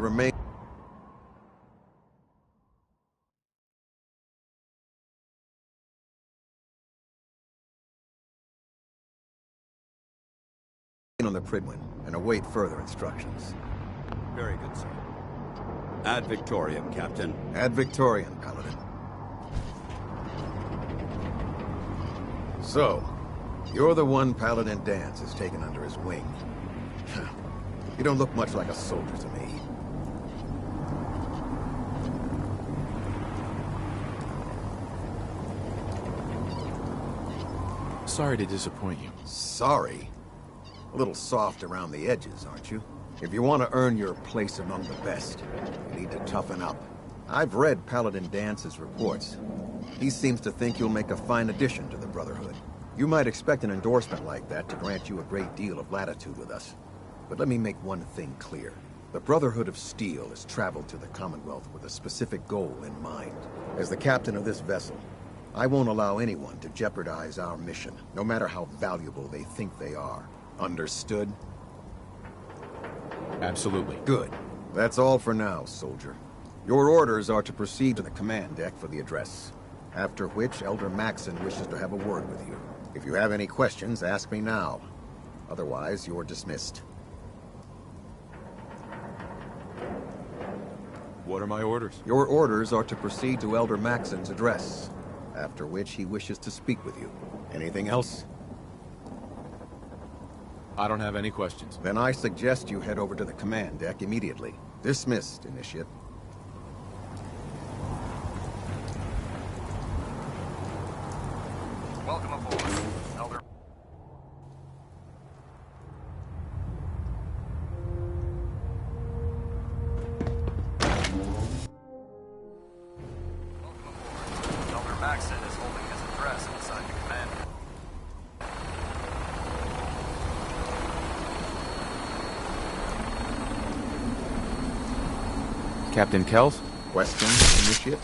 remain on the Prydwen and await further instructions. Very good, sir. Ad Victoriam, Captain. Ad Victoriam, Paladin. So, you're the one Paladin Danse has taken under his wing. You don't look much like a soldier to me. Sorry to disappoint you. Sorry? A little soft around the edges, aren't you? If you want to earn your place among the best, you need to toughen up. I've read Paladin Danse's reports. He seems to think you'll make a fine addition to the Brotherhood. You might expect an endorsement like that to grant you a great deal of latitude with us. But let me make one thing clear. The Brotherhood of Steel has traveled to the Commonwealth with a specific goal in mind. As the captain of this vessel, I won't allow anyone to jeopardize our mission, no matter how valuable they think they are. Understood? Absolutely. Good. That's all for now, soldier. Your orders are to proceed to the command deck for the address. After which, Elder Maxson wishes to have a word with you. If you have any questions, ask me now. Otherwise, you're dismissed. What are my orders? Your orders are to proceed to Elder Maxson's address, after which he wishes to speak with you. Anything else? I don't have any questions. Then I suggest you head over to the command deck immediately. Dismissed, Initiate. Welcome aboard, Elder. Welcome aboard. Elder Maxson is holding his address inside the command. Captain Kells? Questions, Initiate?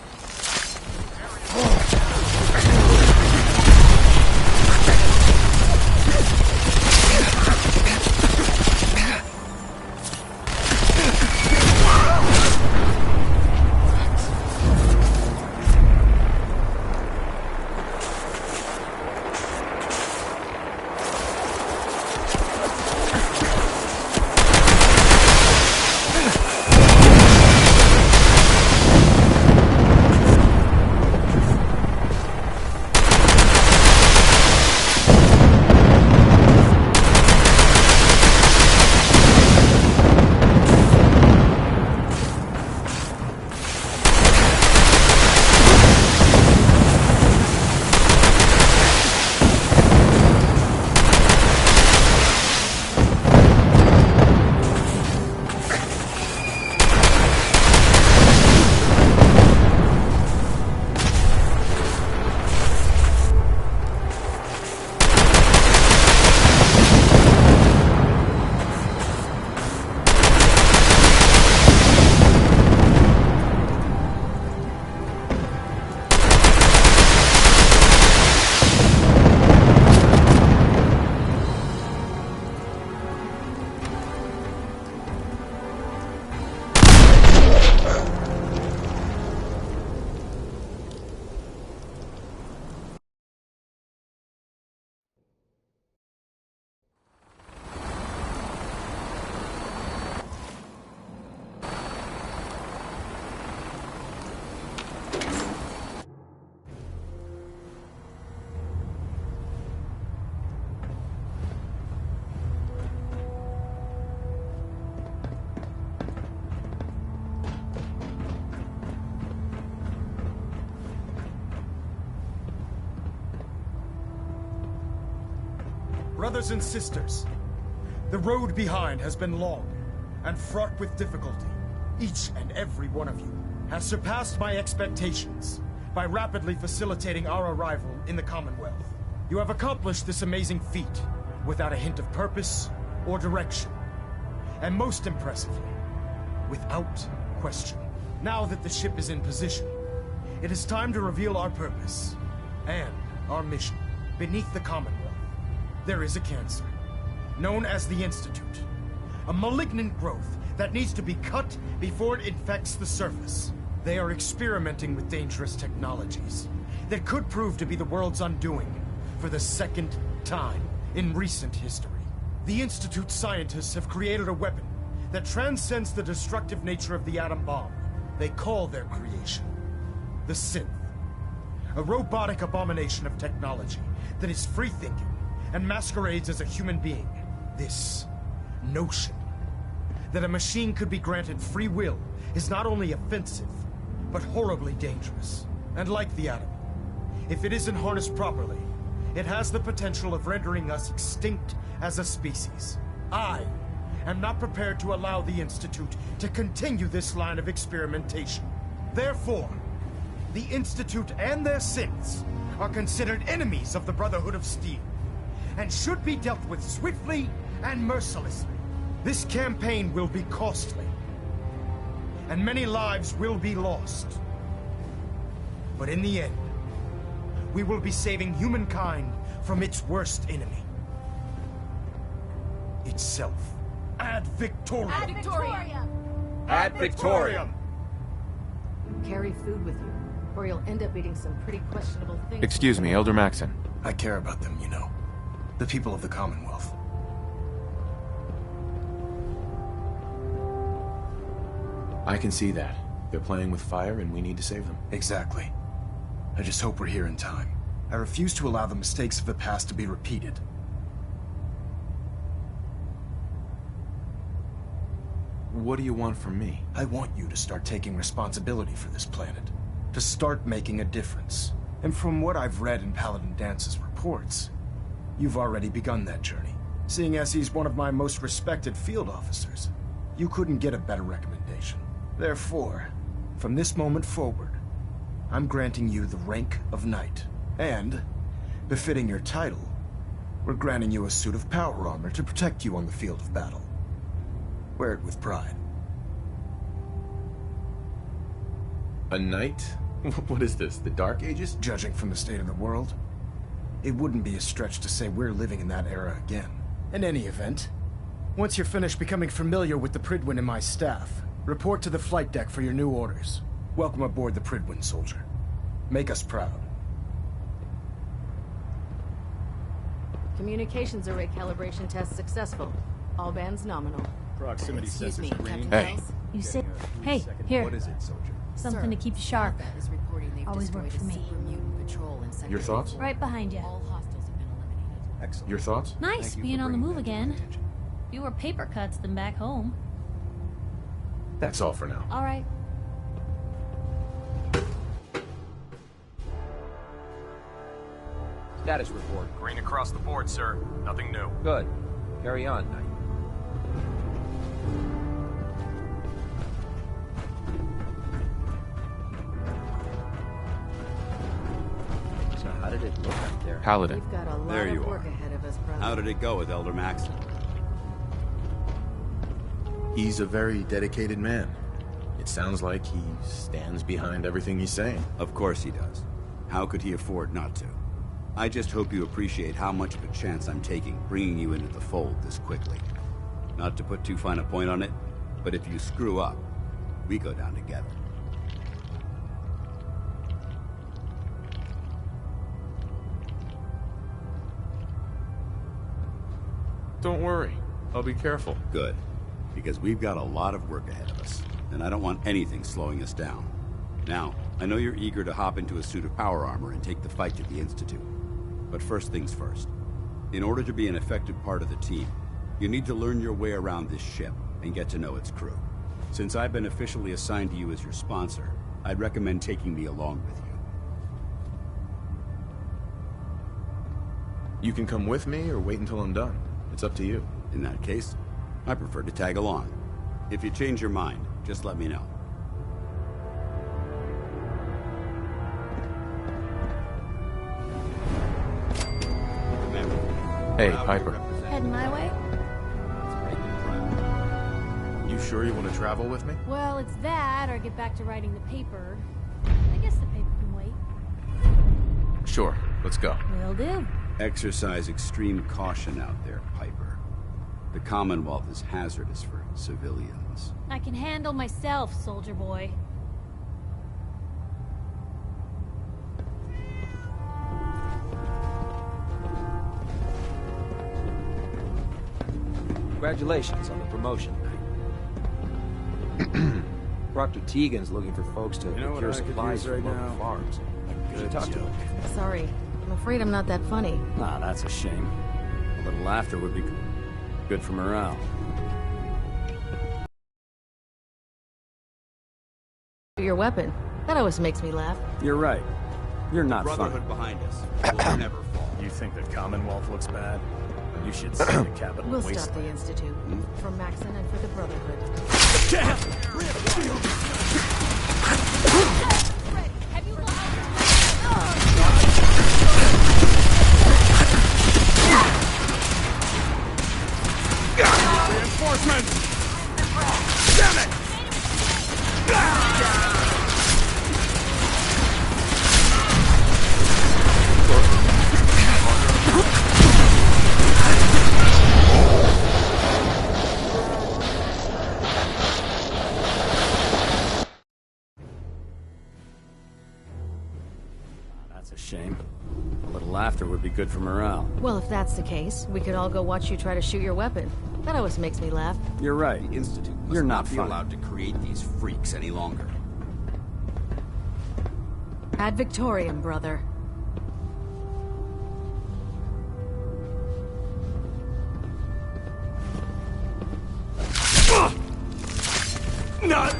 Brothers and sisters, the road behind has been long and fraught with difficulty. Each and every one of you has surpassed my expectations by rapidly facilitating our arrival in the Commonwealth. You have accomplished this amazing feat without a hint of purpose or direction. And most impressively, without question. Now that the ship is in position, it is time to reveal our purpose and our mission. Beneath the Commonwealth, there is a cancer, known as the Institute. A malignant growth that needs to be cut before it infects the surface. They are experimenting with dangerous technologies that could prove to be the world's undoing for the second time in recent history. The Institute's scientists have created a weapon that transcends the destructive nature of the atom bomb. They call their creation the Synth. A robotic abomination of technology that is free-thinking and masquerades as a human being. This notion that a machine could be granted free will is not only offensive, but horribly dangerous. And like the atom, if it isn't harnessed properly, it has the potential of rendering us extinct as a species. I am not prepared to allow the Institute to continue this line of experimentation. Therefore, the Institute and their synths are considered enemies of the Brotherhood of Steel, and should be dealt with swiftly and mercilessly. This campaign will be costly, and many lives will be lost. But in the end, we will be saving humankind from its worst enemy. Itself. Ad Victoriam! Ad Victoriam! Ad Victoriam! Carry food with you, or you'll end up eating some pretty questionable things. Excuse me, Elder Maxson. I care about them, you know. The people of the Commonwealth. I can see that. They're playing with fire and we need to save them. Exactly. I just hope we're here in time. I refuse to allow the mistakes of the past to be repeated. What do you want from me? I want you to start taking responsibility for this planet. To start making a difference. And from what I've read in Paladin Dance's reports, you've already begun that journey. Seeing as he's one of my most respected field officers, you couldn't get a better recommendation. Therefore, from this moment forward, I'm granting you the rank of Knight. And, befitting your title, we're granting you a suit of power armor to protect you on the field of battle. Wear it with pride. A knight? What is this, the Dark Ages? Judging from the state of the world, it wouldn't be a stretch to say we're living in that era again. In any event, once you're finished becoming familiar with the Prydwen and my staff, report to the flight deck for your new orders. Welcome aboard the Prydwen, soldier. Make us proud. Communications array calibration test successful. All bands nominal. Proximity Excuse me, Captain Hey. Wells. You say, hey, here, What is it, soldier? something to keep you sharp. Combat is reporting they've Always destroyed worked for a me. super mutant patrol in Sector Your thoughts? 84. Right behind you. All hostiles have been eliminated. Excellent. Your thoughts? Nice Thank you being for on the bringing move that to my again. attention. Fewer paper cuts than back home. That's all for now. All right. Status report. Green across the board, sir. Nothing new. Good. Carry on, Knight. So how did it look up there? Paladin. We've got a lot There you of work are. ahead of us, brother. How did it go with Elder Maxson? He's a very dedicated man. It sounds like he stands behind everything he's saying. Of course he does. How could he afford not to? I just hope you appreciate how much of a chance I'm taking bringing you into the fold this quickly. Not to put too fine a point on it, but if you screw up, we go down together. Don't worry. I'll be careful. Good. Because we've got a lot of work ahead of us, and I don't want anything slowing us down. Now, I know you're eager to hop into a suit of power armor and take the fight to the Institute. But first things first. In order to be an effective part of the team, you need to learn your way around this ship and get to know its crew. Since I've been officially assigned to you as your sponsor, I'd recommend taking me along with you. You can come with me or wait until I'm done. It's up to you. In that case, I prefer to tag along. If you change your mind, just let me know. Hey, Piper. Heading my way? You sure you want to travel with me? Well, it's that, or get back to writing the paper. I guess the paper can wait. Sure. Let's go. Will do. Exercise extreme caution out there, Piper. The Commonwealth is hazardous for civilians. I can handle myself, soldier boy. Congratulations on the promotion. Proctor Tegan's looking for folks to procure supplies from local farms. You should talk to him. Sorry. I'm afraid I'm not that funny. Ah, that's a shame. A little laughter would be good for morale. Your weapon. That always makes me laugh. You're right. You're not Brotherhood funny. behind us. We'll never fall. You think the Commonwealth looks bad? You should see the capital We'll wasteland. stop the Institute. For Maxon and for the Brotherhood. Have you lost? Reinforcements! Damn it! That's a shame. A little laughter would be good for morale. Well, if that's the case, we could all go watch you try to shoot your weapon. That always makes me laugh. You're right. The Institute must You're not be funny. allowed to create these freaks any longer. Ad Victoriam, brother. Not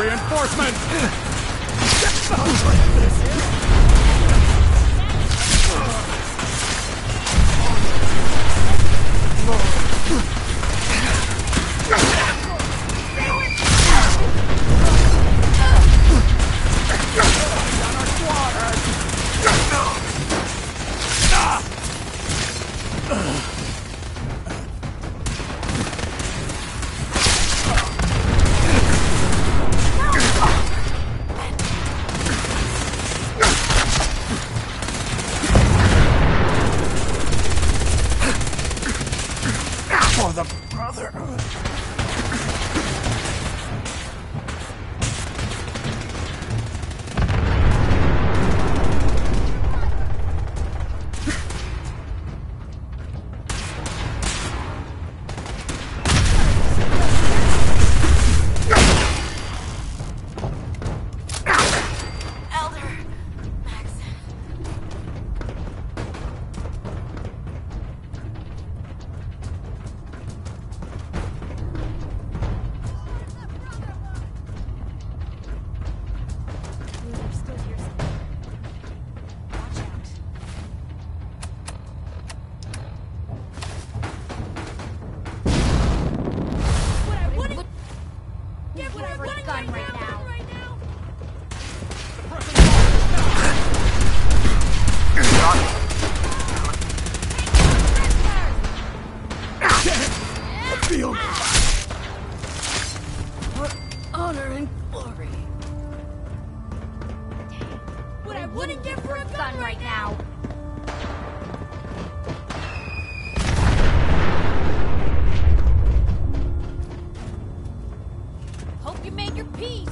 reinforcements! For the Brotherhood. They're still here somewhere. Watch out. What I wouldn't give for a gun right now. Feel Honor and glory. What I wouldn't give for a gun right now. Hope you made your peace.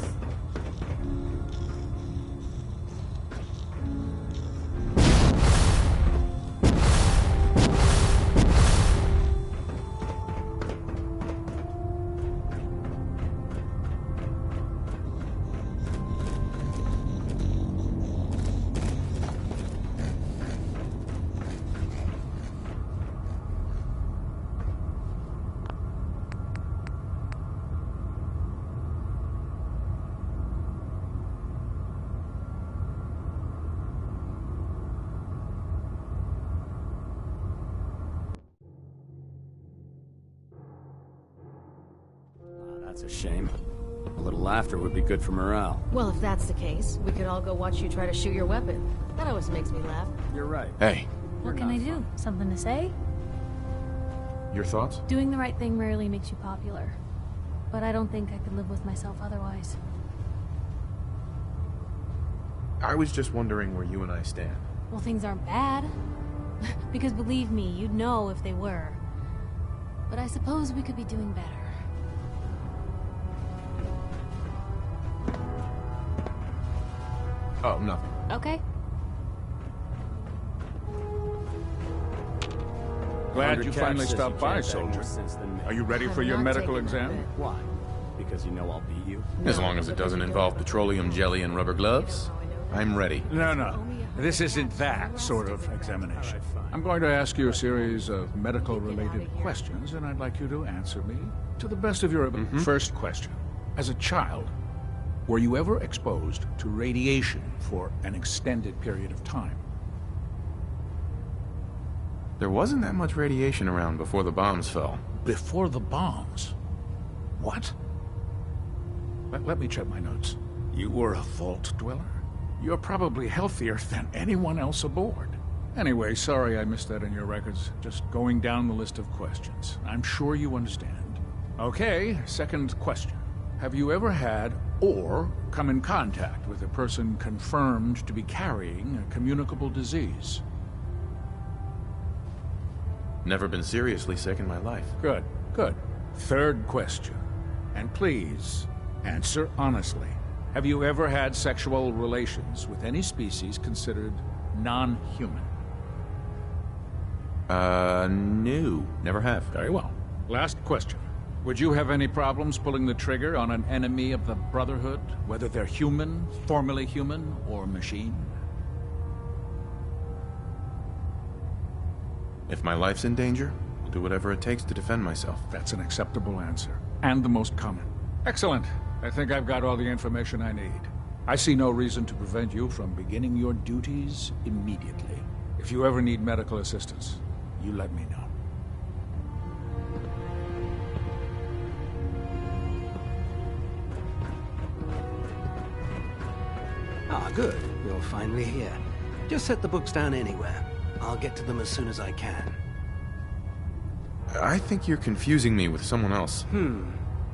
That's a shame. A little laughter would be good for morale. Well, if that's the case, we could all go watch you try to shoot your weapon. That always makes me laugh. You're right. Hey, What can I do? Something to say? your thoughts? Doing the right thing rarely makes you popular. But I don't think I could live with myself otherwise. I was just wondering where you and I stand. Well, things aren't bad. Because believe me, you'd know if they were. But I suppose we could be doing better. Oh, nothing. Okay? Glad you finally stopped by, soldier. Are you ready for your medical exam? Why? Because you know I'll beat you? As long as it doesn't involve petroleum jelly and rubber gloves, I'm ready. No. This isn't that sort of examination. I'm going to ask you a series of medical-related questions, and I'd like you to answer me to the best of your ability. First question. As a child, were you ever exposed to radiation for an extended period of time? There wasn't that much radiation around before the bombs fell. Before the bombs? What? Let me check my notes. You were a vault dweller? You're probably healthier than anyone else aboard. Anyway, sorry I missed that in your records. Just going down the list of questions. I'm sure you understand. Okay, second question. Have you ever had or come in contact with a person confirmed to be carrying a communicable disease? Never been seriously sick in my life. Good. Third question. And please, answer honestly. Have you ever had sexual relations with any species considered non-human? No. Never have. Very well. Last question. Would you have any problems pulling the trigger on an enemy of the Brotherhood, whether they're human, formerly human, or machine? If my life's in danger, I'll do whatever it takes to defend myself. That's an acceptable answer. And the most common. Excellent. I think I've got all the information I need. I see no reason to prevent you from beginning your duties immediately. If you ever need medical assistance, you let me know. Ah, good. You're finally here. Just set the books down anywhere. I'll get to them as soon as I can. I think you're confusing me with someone else.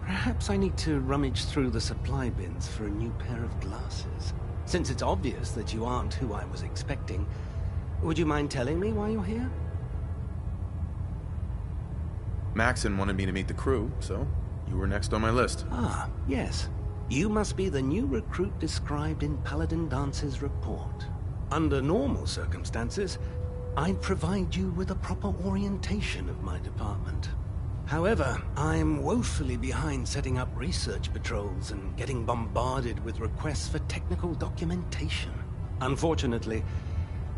Perhaps I need to rummage through the supply bins for a new pair of glasses. Since it's obvious that you aren't who I was expecting, would you mind telling me why you're here? Maxon wanted me to meet the crew, so you were next on my list. Ah, yes. You must be the new recruit described in Paladin Dance's report. Under normal circumstances, I'd provide you with a proper orientation of my department. However, I'm woefully behind setting up research patrols and getting bombarded with requests for technical documentation. Unfortunately,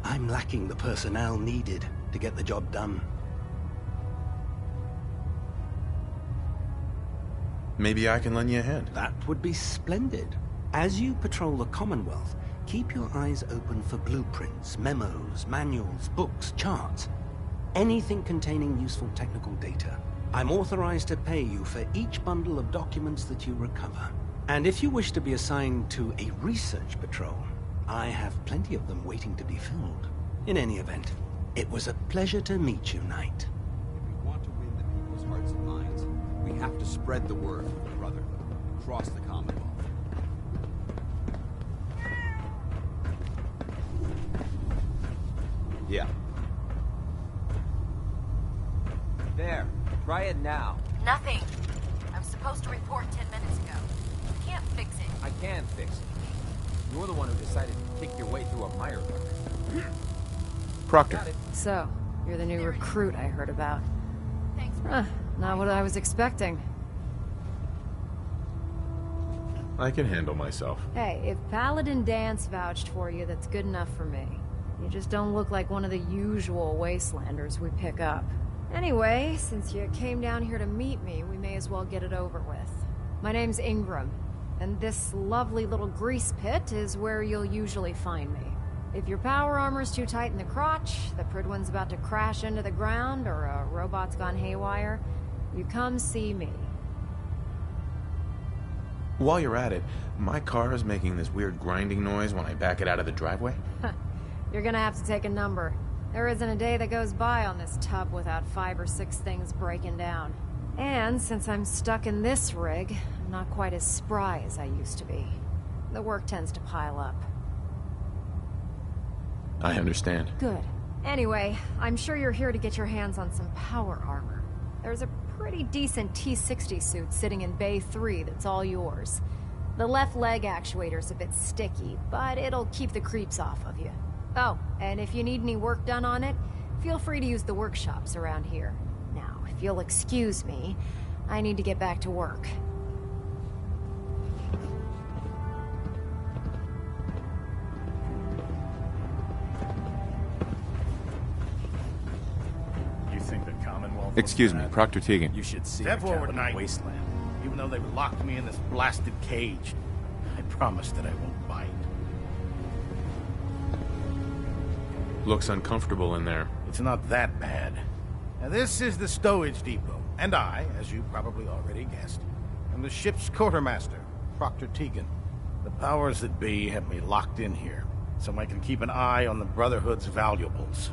I'm lacking the personnel needed to get the job done. Maybe I can lend you a hand. That would be splendid. As you patrol the Commonwealth, keep your eyes open for blueprints, memos, manuals, books, charts. Anything containing useful technical data. I'm authorized to pay you for each bundle of documents that you recover. And if you wish to be assigned to a research patrol, I have plenty of them waiting to be filled. In any event, it was a pleasure to meet you, Knight. If we want to win the people's hearts and minds, we have to spread the word of the Brotherhood across the Commonwealth. Yeah. There. Try it now. Nothing. I was supposed to report 10 minutes ago. You can't fix it. I can fix it. You're the one who decided to kick your way through a mire duct. Proctor. So, you're the new recruit I heard about. Thanks. Not what I was expecting. I can handle myself. Hey, if Paladin Dance vouched for you, that's good enough for me. You just don't look like one of the usual wastelanders we pick up. Anyway, since you came down here to meet me, we may as well get it over with. My name's Ingram, and this lovely little grease pit is where you'll usually find me. If your power armor's too tight in the crotch, the Pridwen's about to crash into the ground, or a robot's gone haywire, you come see me. While you're at it, my car is making this weird grinding noise when I back it out of the driveway. You're gonna have to take a number. There isn't a day that goes by on this tub without 5 or 6 things breaking down. And since I'm stuck in this rig, I'm not quite as spry as I used to be. The work tends to pile up. I understand. Good. Anyway, I'm sure you're here to get your hands on some power armor. There's a pretty decent T-60 suit sitting in Bay 3 that's all yours. The left leg actuator's a bit sticky, but it'll keep the creeps off of you. Oh, and if you need any work done on it, feel free to use the workshops around here. Now, if you'll excuse me, I need to get back to work. You think the Commonwealth... Excuse me, Proctor Teagan. You should see Step forward, the Knight. wasteland. Even though they've locked me in this blasted cage, I promise that I won't bite. Looks uncomfortable in there. It's not that bad. Now, this is the stowage depot, and I, as you probably already guessed, am the ship's quartermaster, Proctor Teagan. The powers that be have me locked in here, so I can keep an eye on the Brotherhood's valuables.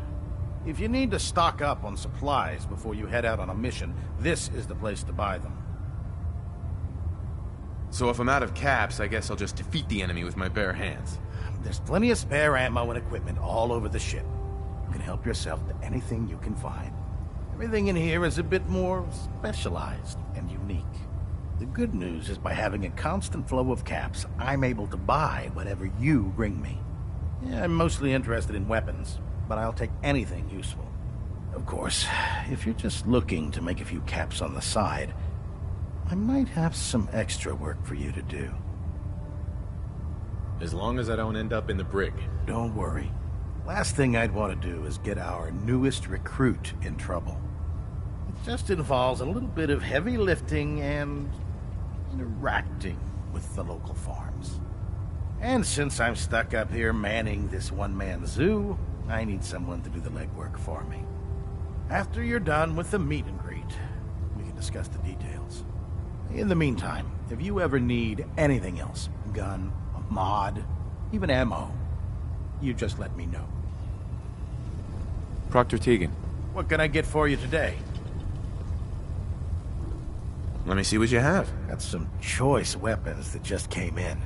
If you need to stock up on supplies before you head out on a mission, this is the place to buy them. So if I'm out of caps, I guess I'll just defeat the enemy with my bare hands. There's plenty of spare ammo and equipment all over the ship. You can help yourself to anything you can find. Everything in here is a bit more specialized and unique. The good news is by having a constant flow of caps, I'm able to buy whatever you bring me. Yeah, I'm mostly interested in weapons, but I'll take anything useful. Of course, if you're just looking to make a few caps on the side, I might have some extra work for you to do. As long as I don't end up in the brig. Don't worry. Last thing I'd want to do is get our newest recruit in trouble. It just involves a little bit of heavy lifting and interacting with the local farms. And since I'm stuck up here manning this one-man zoo, I need someone to do the legwork for me. After you're done with the meet and greet, we can discuss the details. In the meantime, if you ever need anything else, gun, a mod, even ammo, you just let me know. Proctor Teagan. What can I get for you today? Let me see what you have. Got some choice weapons that just came in.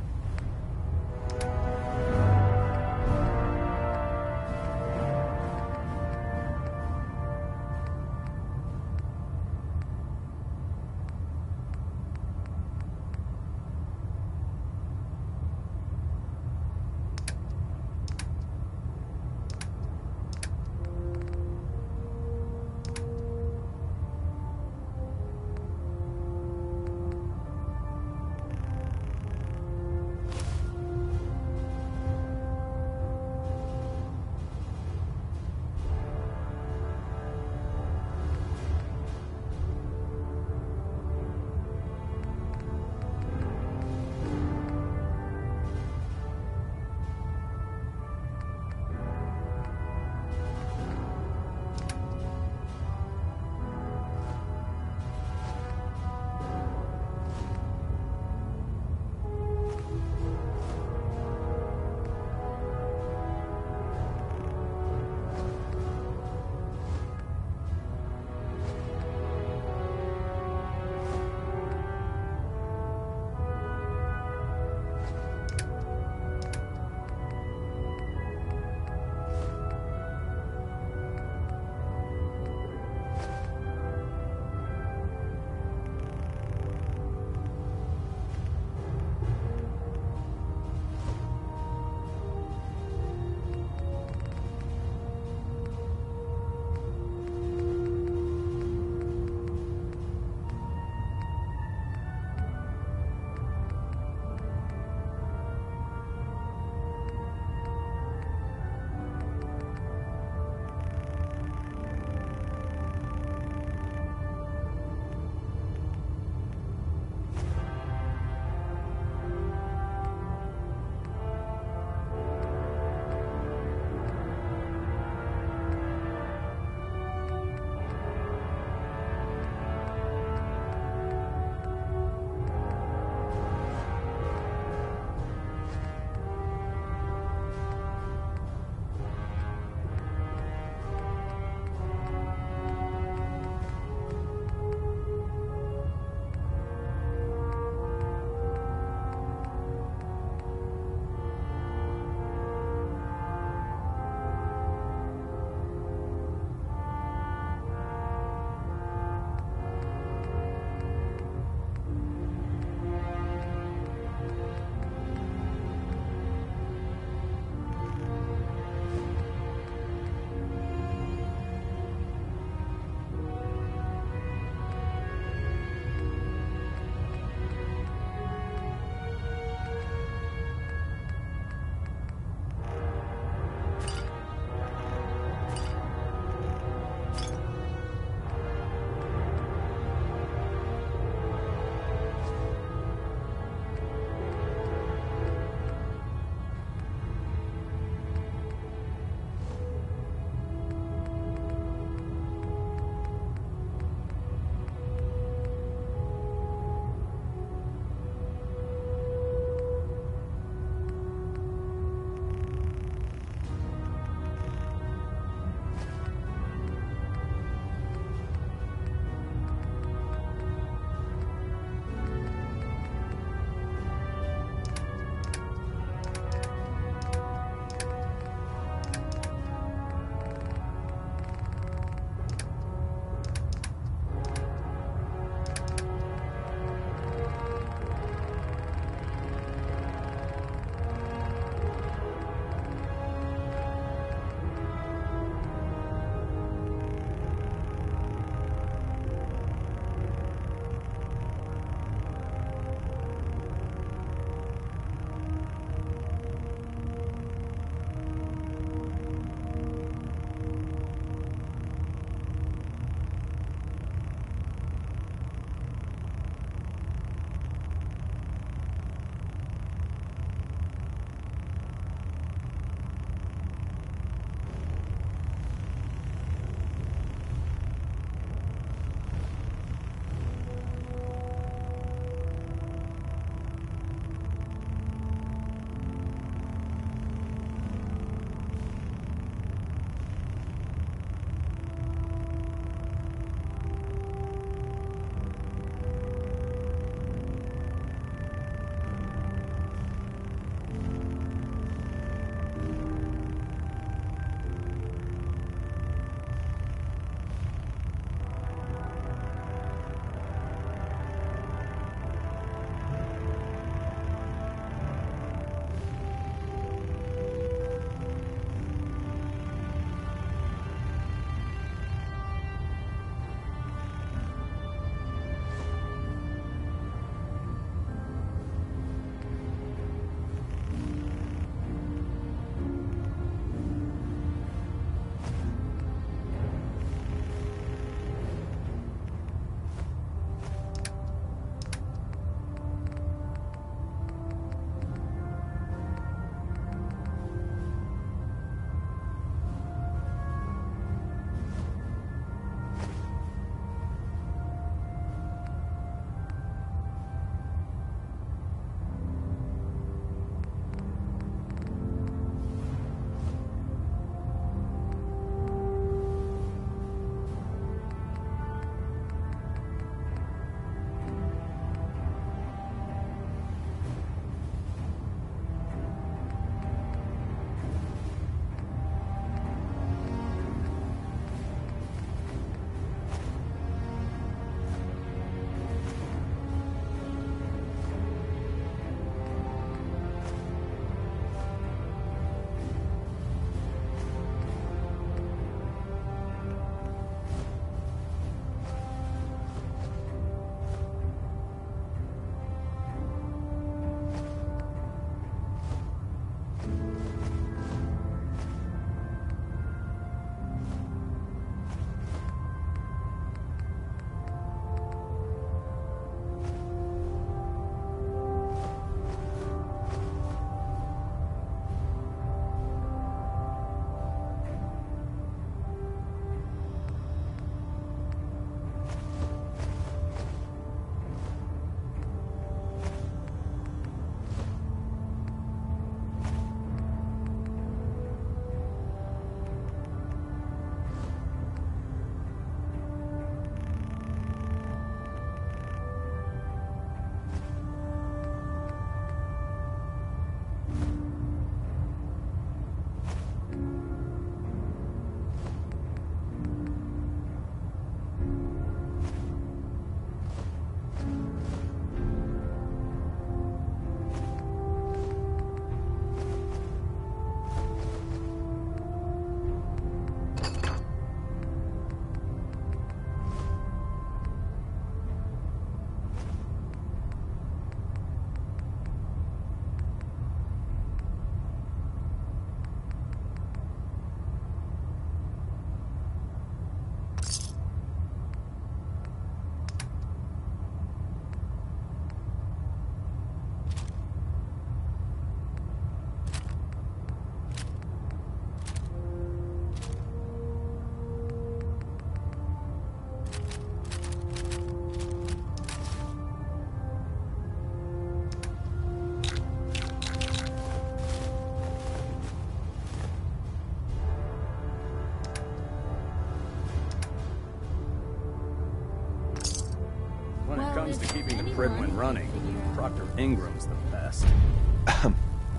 comes to keeping the Pridwen running, Proctor Ingram's the best.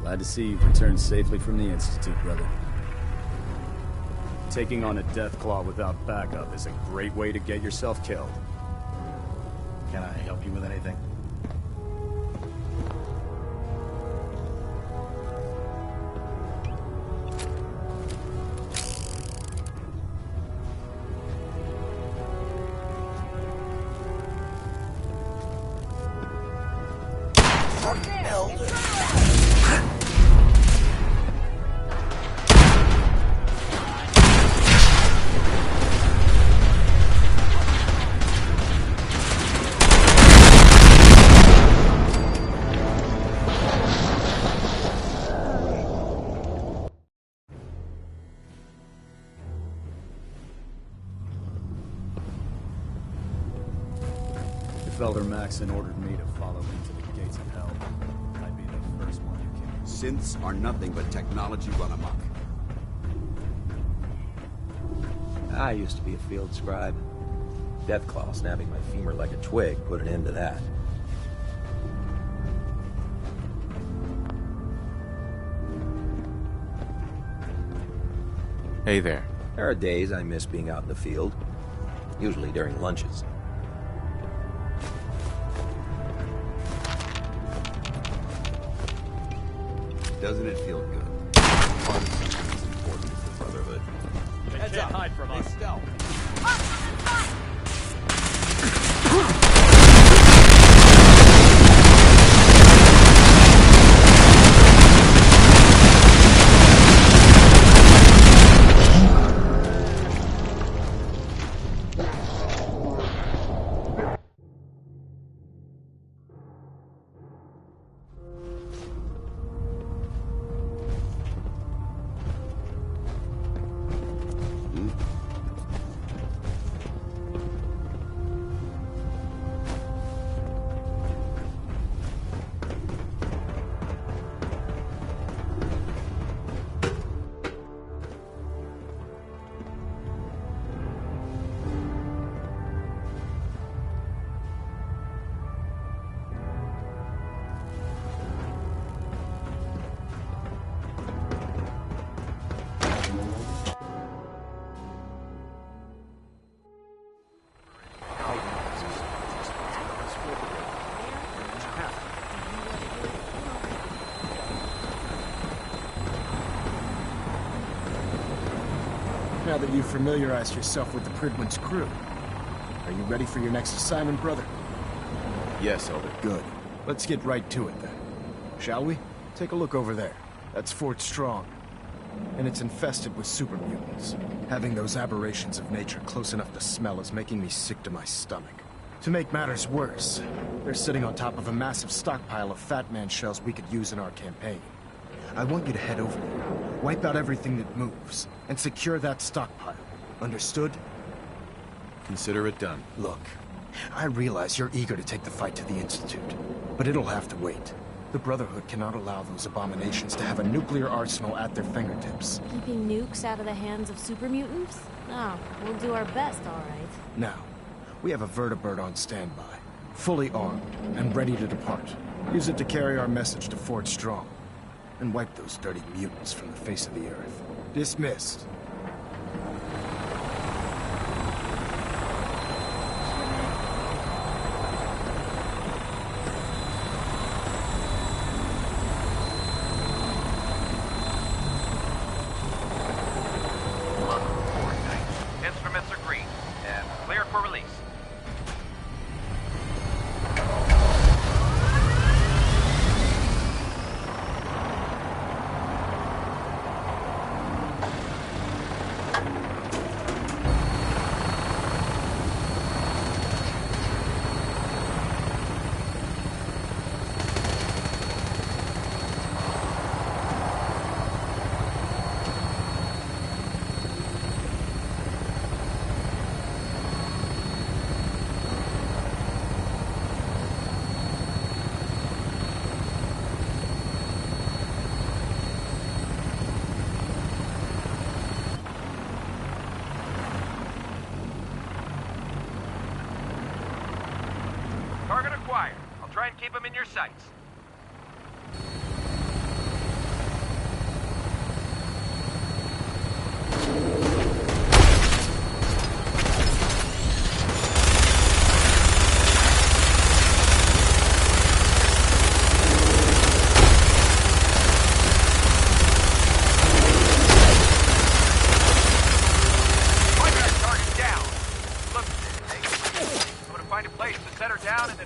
Glad to see you've returned safely from the Institute, brother. Taking on a Deathclaw without backup is a great way to get yourself killed. Can I help you with anything? If Elder Maxson ordered me to follow him to the gates of hell, I'd be the first one to kill him. Synths are nothing but technology run amok. I used to be a field scribe. Deathclaw snapping my femur like a twig put an end to that. Hey there. There are days I miss being out in the field, usually during lunches. Doesn't it feel good? Part of something is important for Brotherhood. Heads up, hide from us. Stealth. Now that you've familiarized yourself with the Pridwen's crew, are you ready for your next assignment, brother? Yes, Elder. Good. Let's get right to it then. Shall we? Take a look over there. That's Fort Strong. And it's infested with super mutants. Having those aberrations of nature close enough to smell is making me sick to my stomach. To make matters worse, they're sitting on top of a massive stockpile of Fat Man shells we could use in our campaign. I want you to head over there, wipe out everything that moves, and secure that stockpile. Understood? Consider it done. Look, I realize you're eager to take the fight to the Institute, but it'll have to wait. The Brotherhood cannot allow those abominations to have a nuclear arsenal at their fingertips. Keeping nukes out of the hands of super mutants? No, we'll do our best, all right. Now, we have a vertibird on standby, fully armed and ready to depart. Use it to carry our message to Fort Strong, and wipe those dirty mutants from the face of the earth. Dismissed. Instruments are green and cleared for release. Target acquired. I'll try and keep him in your sights.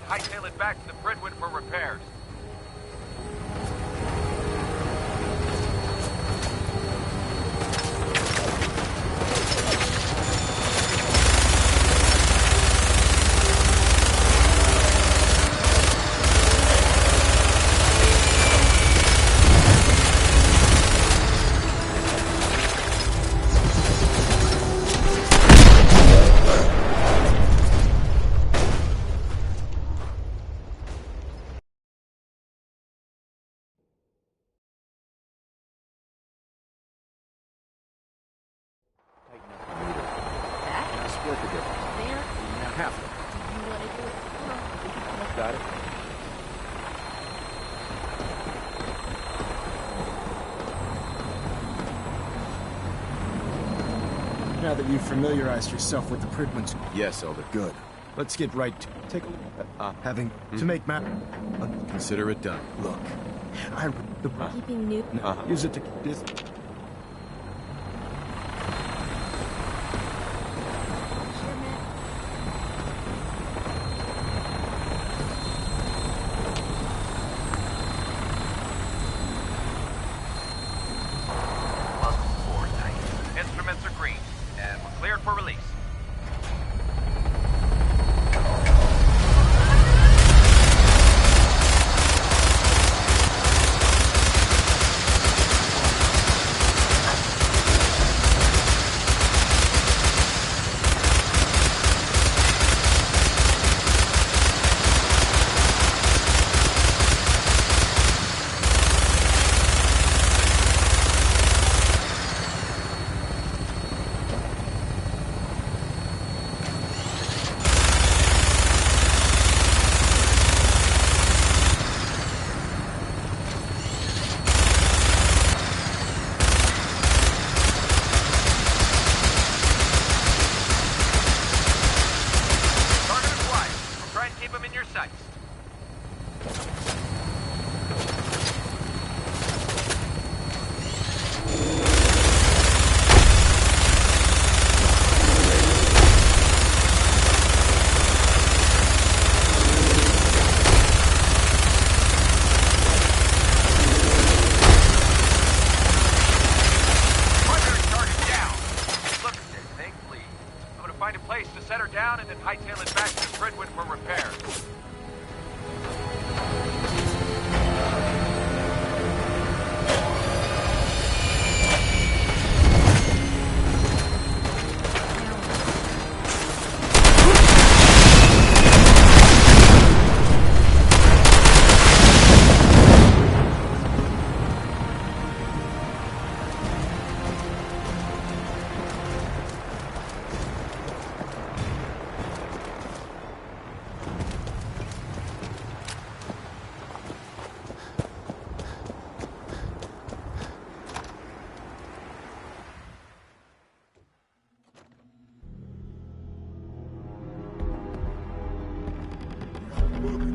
Hightail it back to the Bridwood for repairs. Got it. Now that you've familiarized yourself with the Prydwen's... Yes, Elder. Good. Let's get right to... Take a look. Having to make map... Consider it done. Look. Keeping new... Use it to... Instruments are green, and we're cleared for release. Hightail it back to Bridwood for repairs.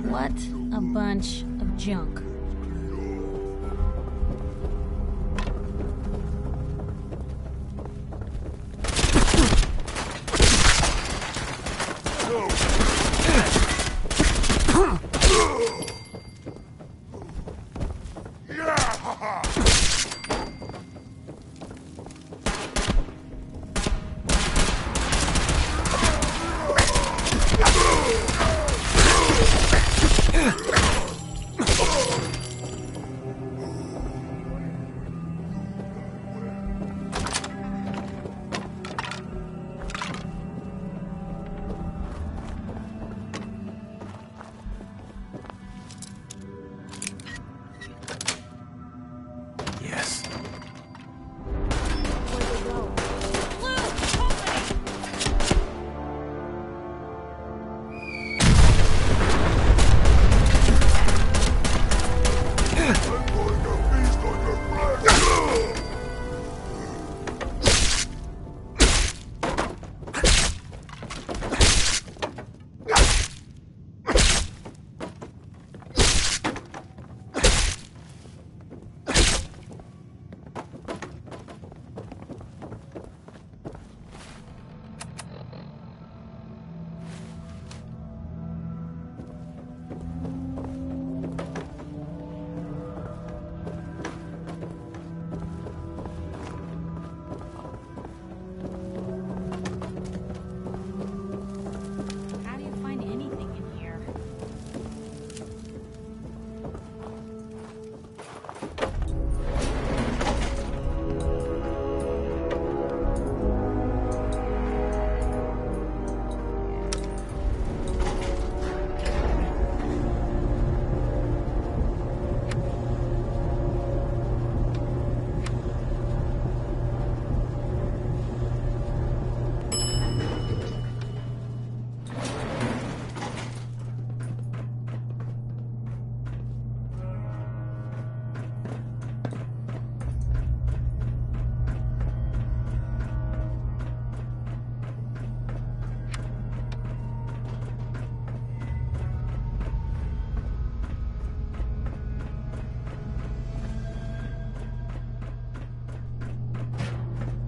What a bunch of junk.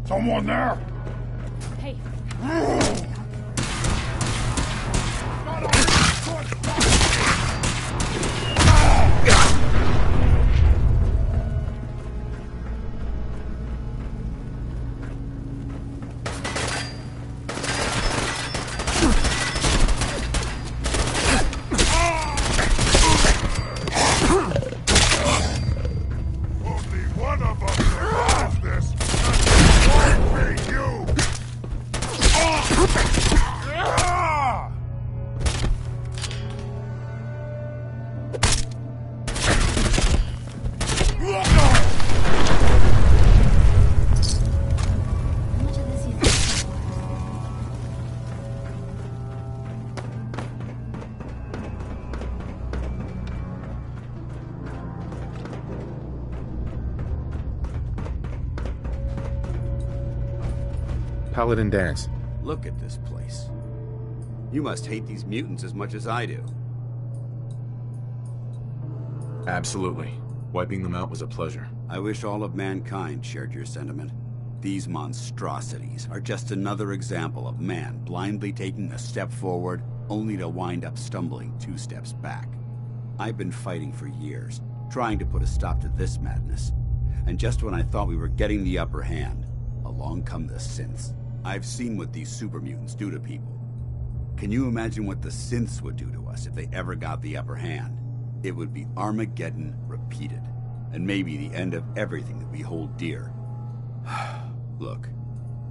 Someone there? Hey. Paladin Danse. Look at this place. You must hate these mutants as much as I do. Absolutely. Wiping them out was a pleasure. I wish all of mankind shared your sentiment. These monstrosities are just another example of man blindly taking a step forward, only to wind up stumbling 2 steps back. I've been fighting for years, trying to put a stop to this madness. And just when I thought we were getting the upper hand, along come the synths. I've seen what these super mutants do to people. Can you imagine what the synths would do to us if they ever got the upper hand? It would be Armageddon repeated, and maybe the end of everything that we hold dear. Look,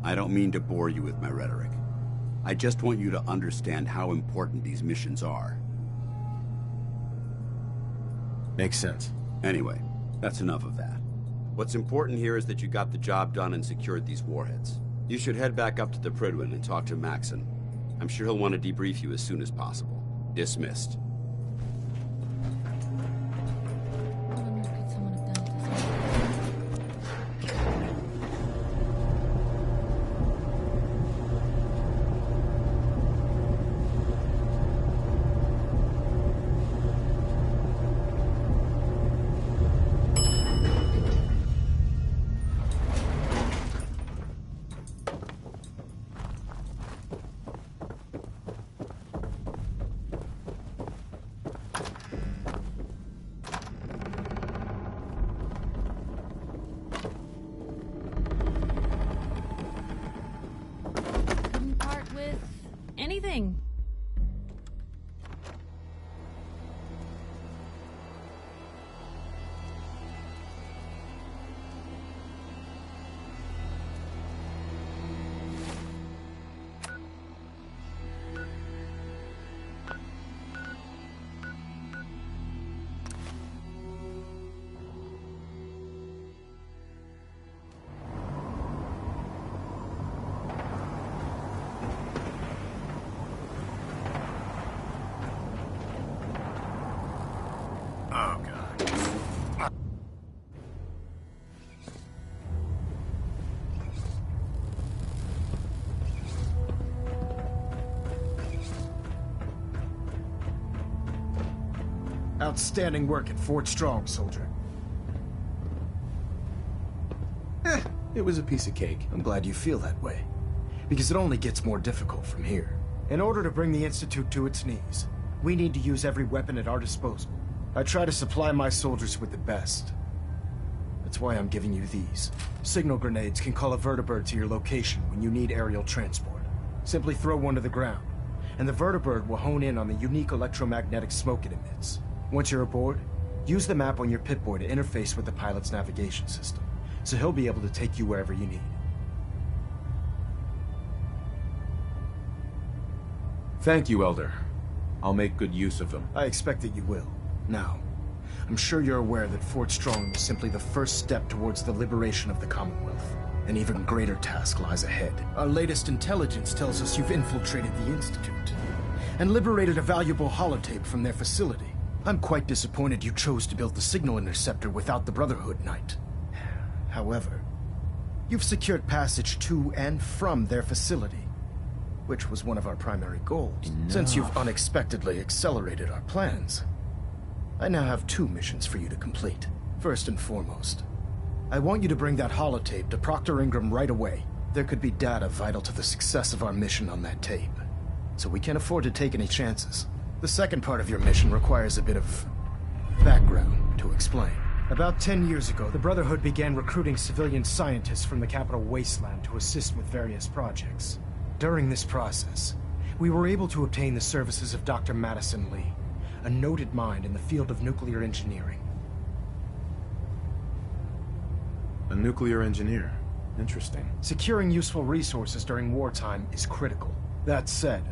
I don't mean to bore you with my rhetoric. I just want you to understand how important these missions are. Makes sense. Anyway, that's enough of that. What's important here is that you got the job done and secured these warheads. You should head back up to the Prydwen and talk to Maxon. I'm sure he'll want to debrief you as soon as possible. Dismissed. Anything. Outstanding work at Fort Strong, soldier. It was a piece of cake. I'm glad you feel that way. Because it only gets more difficult from here. In order to bring the Institute to its knees, we need to use every weapon at our disposal. I try to supply my soldiers with the best. That's why I'm giving you these. Signal grenades can call a vertibird to your location when you need aerial transport. Simply throw one to the ground, and the vertibird will hone in on the unique electromagnetic smoke it emits. Once you're aboard, use the map on your Pip-Boy to interface with the pilot's navigation system, so he'll be able to take you wherever you need. Thank you, Elder. I'll make good use of them. I expect that you will. Now, I'm sure you're aware that Fort Strong was simply the first step towards the liberation of the Commonwealth. An even greater task lies ahead. Our latest intelligence tells us you've infiltrated the Institute and liberated a valuable holotape from their facility. I'm quite disappointed you chose to build the signal interceptor without the Brotherhood Knight. However, you've secured passage to and from their facility, which was one of our primary goals. Since you've unexpectedly accelerated our plans, I now have 2 missions for you to complete. First and foremost, I want you to bring that holotape to Proctor Ingram right away. There could be data vital to the success of our mission on that tape, so we can't afford to take any chances. The second part of your mission requires a bit of background to explain. About 10 years ago, the Brotherhood began recruiting civilian scientists from the capital wasteland to assist with various projects. During this process, we were able to obtain the services of Dr. Madison Lee, a noted mind in the field of nuclear engineering. A nuclear engineer. Interesting. Securing useful resources during wartime is critical. That said,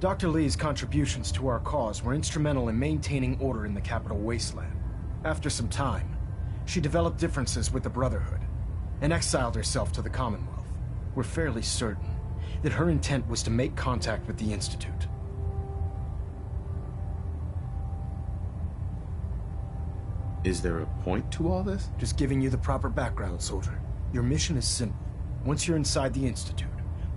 Dr. Lee's contributions to our cause were instrumental in maintaining order in the capital wasteland. After some time, she developed differences with the Brotherhood and exiled herself to the Commonwealth. We're fairly certain that her intent was to make contact with the Institute. Is there a point to all this? Just giving you the proper background, soldier. Your mission is simple. Once you're inside the Institute,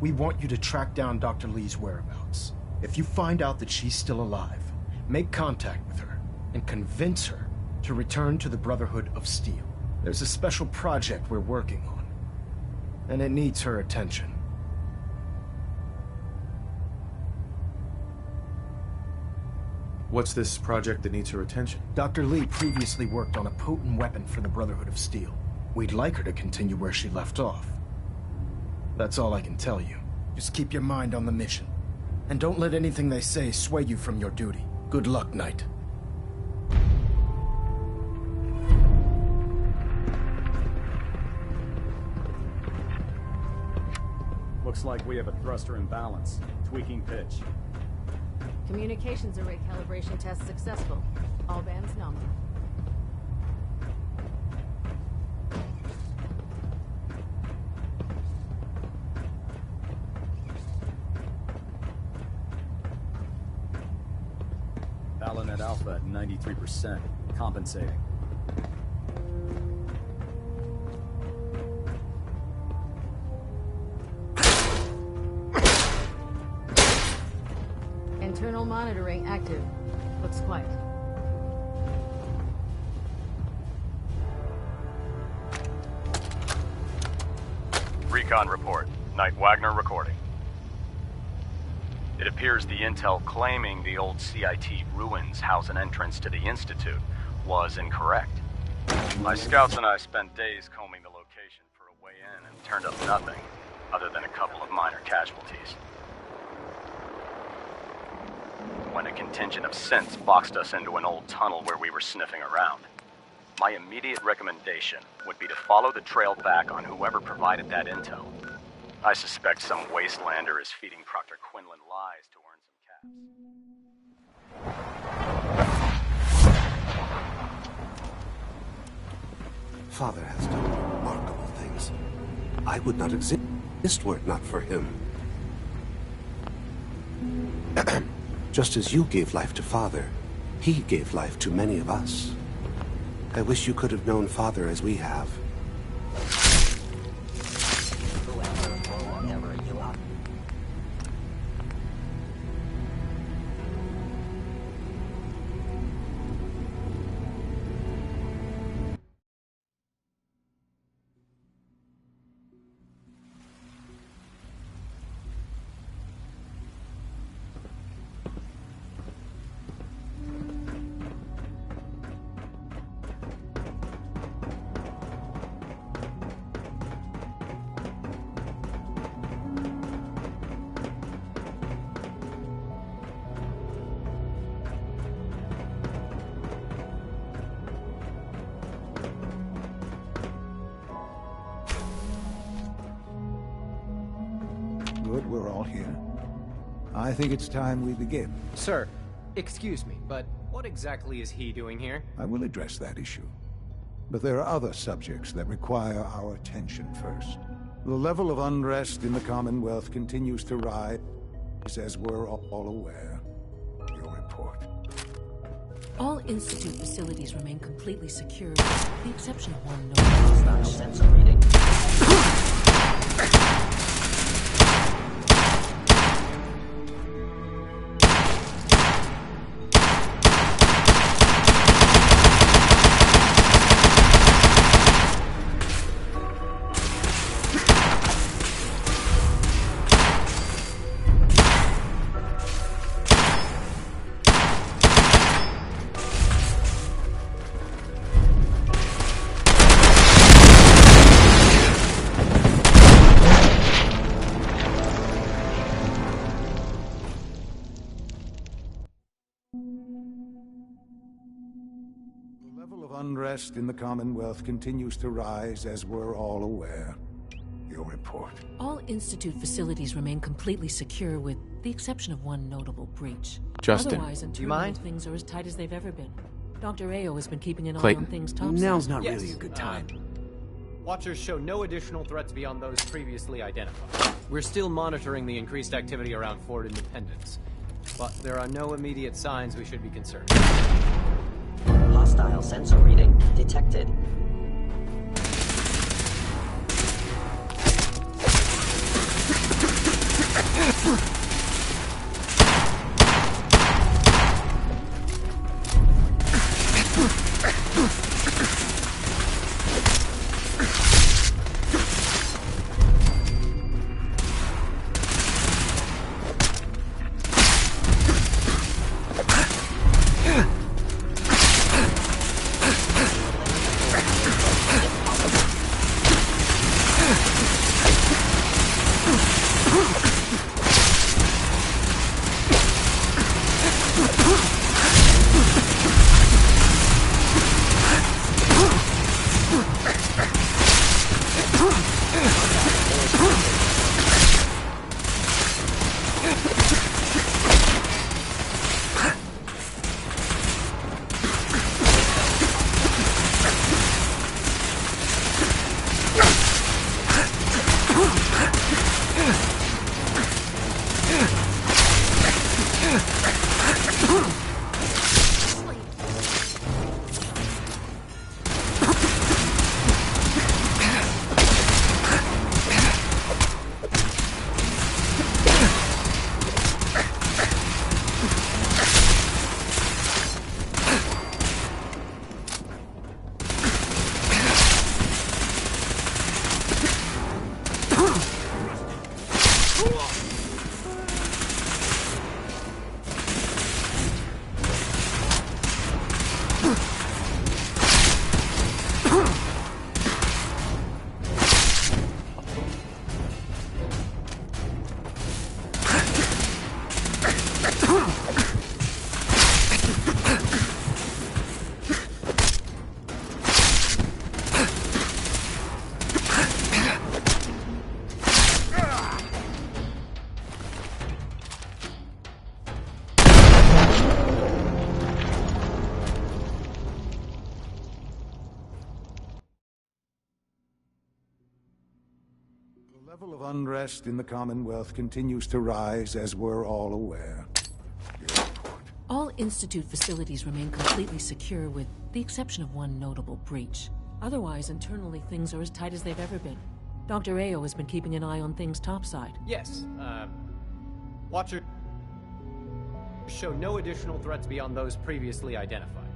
we want you to track down Dr. Lee's whereabouts. If you find out that she's still alive, make contact with her and convince her to return to the Brotherhood of Steel. There's a special project we're working on, and it needs her attention. What's this project that needs her attention? Dr. Lee previously worked on a potent weapon for the Brotherhood of Steel. We'd like her to continue where she left off. That's all I can tell you. Just keep your mind on the mission. And don't let anything they say sway you from your duty. Good luck, Knight. Looks like we have a thruster imbalance. Tweaking pitch. Communications array calibration test successful. All bands nominal. Balonet Alpha at 93%. Compensating. Internal monitoring active. Looks quiet. Recon report. Knight Wagner recording. It appears the intel claiming the old CIT ruins house an entrance to the Institute was incorrect. My scouts and I spent days combing the location for a way in and turned up nothing, other than a couple of minor casualties. When a contingent of synths boxed us into an old tunnel where we were sniffing around. My immediate recommendation would be to follow the trail back on whoever provided that intel. I suspect some wastelander is feeding Proctor Quinlan lies to earn some caps. Father has done remarkable things. I would not exist were it not for him. Just as you gave life to Father, he gave life to many of us. I wish you could have known Father as we have. Good, we're all here. I think it's time we begin. Sir, excuse me, but what exactly is he doing here? I will address that issue. But there are other subjects that require our attention first. The level of unrest in the Commonwealth continues to rise, as we're all aware. Your report. All Institute facilities remain completely secure, with the exception of one notable. It's not a sense of reading. Unrest in the Commonwealth continues to rise, as we're all aware. Your report. All Institute facilities remain completely secure with the exception of one notable breach. Justin, Otherwise, do you mind? things are as tight as they've ever been. Dr. Ao has been keeping an eye Clayton, on things topside. Now's not really a good time. Watchers show no additional threats beyond those previously identified. We're still monitoring the increased activity around Fort Independence, but there are no immediate signs we should be concerned. Hostile sensor reading detected. The level of unrest in the Commonwealth continues to rise, as we're all aware. All Institute facilities remain completely secure with the exception of one notable breach. Otherwise, internally, things are as tight as they've ever been. Dr. Ao has been keeping an eye on things topside. Yes, Watchers show no additional threats beyond those previously identified.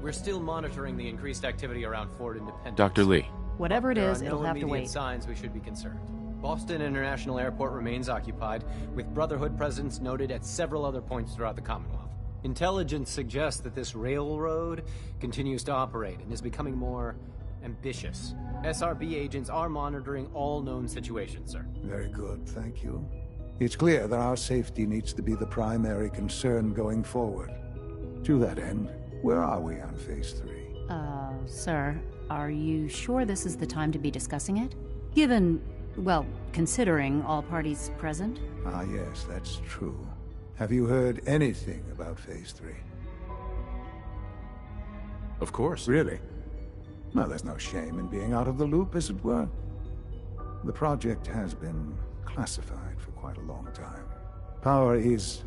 We're still monitoring the increased activity around Fort Independence. Dr. Lee. Whatever it is, There are it'll no have to immediate wait. signs we should be concerned. Boston International Airport remains occupied, with Brotherhood presence noted at several other points throughout the Commonwealth. Intelligence suggests that this railroad continues to operate and is becoming more ambitious. SRB agents are monitoring all known situations, sir. Very good, thank you. It's clear that our safety needs to be the primary concern going forward. To that end, where are we on Phase 3? Sir, are you sure this is the time to be discussing it? Given, well, considering all parties present? Ah, yes, that's true. Have you heard anything about Phase 3? Of course. Really? Well, there's no shame in being out of the loop, as it were. The project has been classified for quite a long time. Power is,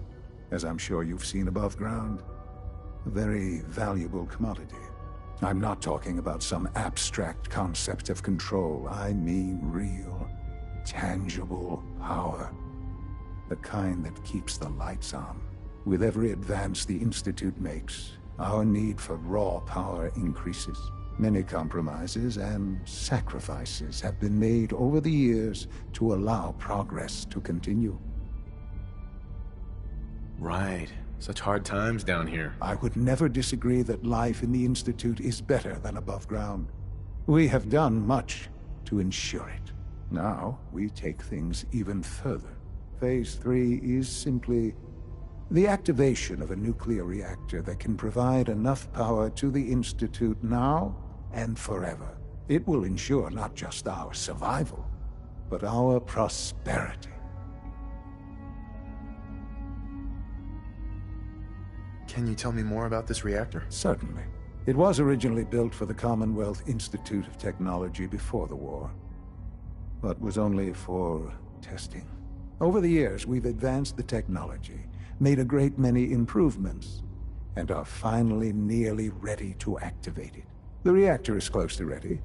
as I'm sure you've seen above ground, a very valuable commodity. I'm not talking about some abstract concept of control. I mean real, tangible power. The kind that keeps the lights on. With every advance the Institute makes, our need for raw power increases. Many compromises and sacrifices have been made over the years to allow progress to continue. Right. Such hard times down here. I would never disagree that life in the Institute is better than above ground. We have done much to ensure it. Now, we take things even further. Phase 3 is simply The activation of a nuclear reactor that can provide enough power to the Institute now and forever. It will ensure not just our survival, but our prosperity. Can you tell me more about this reactor? Certainly. It was originally built for the Commonwealth Institute of Technology before the war, but was only for testing. Over the years, we've advanced the technology, made a great many improvements, and are finally nearly ready to activate it. The reactor is close to ready,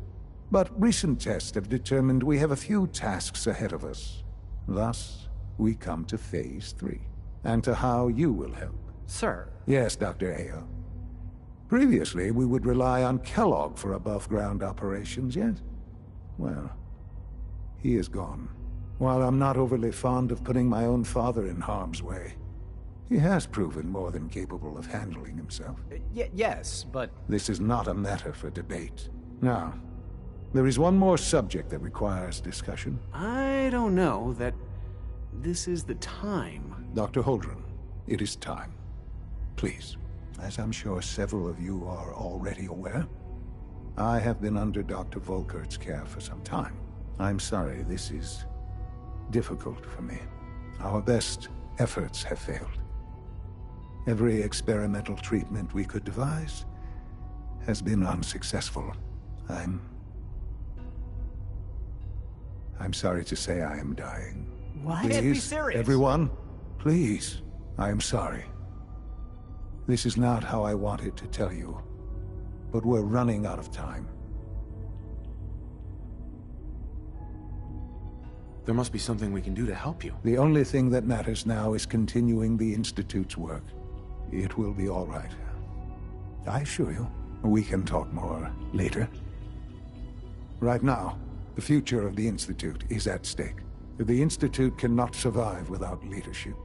but recent tests have determined we have a few tasks ahead of us. Thus, we come to Phase 3, and to how you will help. Sir. Yes, Dr. Ayo. Previously, we would rely on Kellogg for above-ground operations, yes? Well, he is gone. While I'm not overly fond of putting my own father in harm's way, he has proven more than capable of handling himself. Yes, but... This is not a matter for debate. Now, there is one more subject that requires discussion. I don't know that this is the time. Dr. Holdren, it is time. Please, as I'm sure several of you are already aware, I have been under Dr. Volkert's care for some time. I'm sorry, this is difficult for me. Our best efforts have failed. Every experimental treatment we could devise has been unsuccessful. I'm sorry to say I am dying. What? Please, Can't be serious. Everyone, please, I am sorry. This is not how I wanted to tell you, but we're running out of time. There must be something we can do to help you. The only thing that matters now is continuing the Institute's work. It will be all right. I assure you, we can talk more later. Right now, the future of the Institute is at stake. The Institute cannot survive without leadership.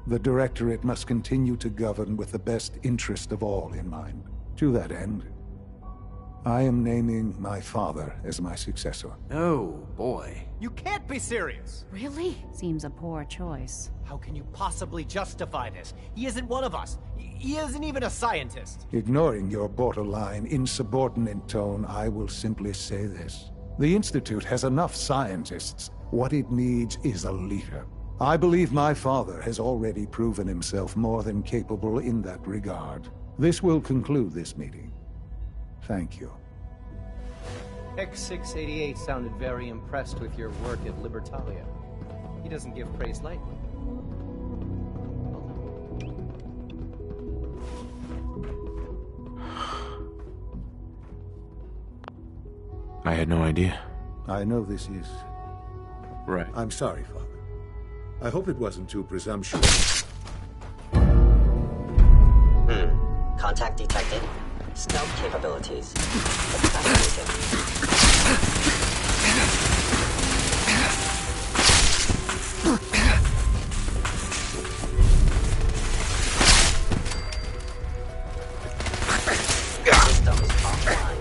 The Directorate must continue to govern with the best interest of all in mind. To that end, I am naming my father as my successor. Oh, boy. You can't be serious! Really? Seems a poor choice. How can you possibly justify this? He isn't one of us. He isn't even a scientist. Ignoring your borderline, insubordinate tone, I will simply say this. The Institute has enough scientists. What it needs is a leader. I believe my father has already proven himself more than capable in that regard. This will conclude this meeting. Thank you. X688 sounded very impressed with your work at Libertalia. He doesn't give praise lightly. I had no idea. I know this is... Right. I'm sorry, Father. I hope it wasn't too presumptuous. Contact detected. Stealth capabilities. Activated. Systems offline.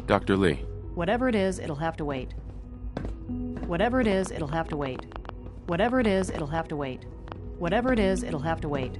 Dr. Lee. Whatever it is, it'll have to wait. Whatever it is, it'll have to wait. Whatever it is, it'll have to wait. Whatever it is, it'll have to wait.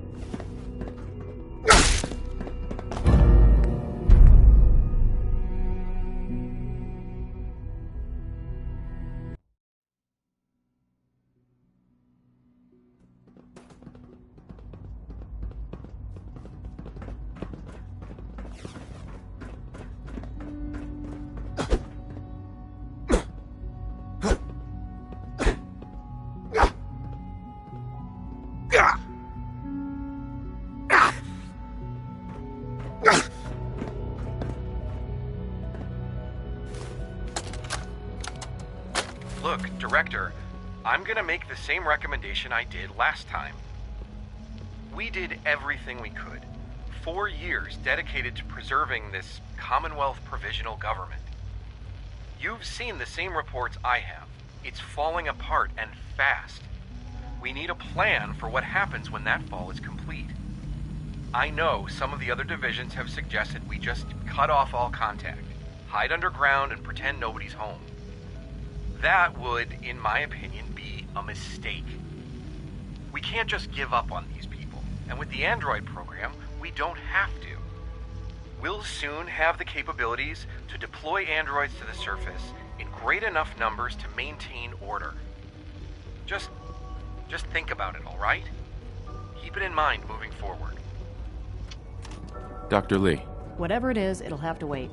Look, Director, I'm gonna make the same recommendation I did last time. We did everything we could. 4 years dedicated to preserving this Commonwealth provisional government. You've seen the same reports I have. It's falling apart and fast. We need a plan for what happens when that fall is complete. I know some of the other divisions have suggested we just cut off all contact, hide underground, and pretend nobody's home. That would, in my opinion, be a mistake. We can't just give up on these people, and with the Android program, we don't have to. We'll soon have the capabilities to deploy androids to the surface in great enough numbers to maintain order. Just think about it, all right? Keep it in mind moving forward. Dr. Lee. Whatever it is, it'll have to wait.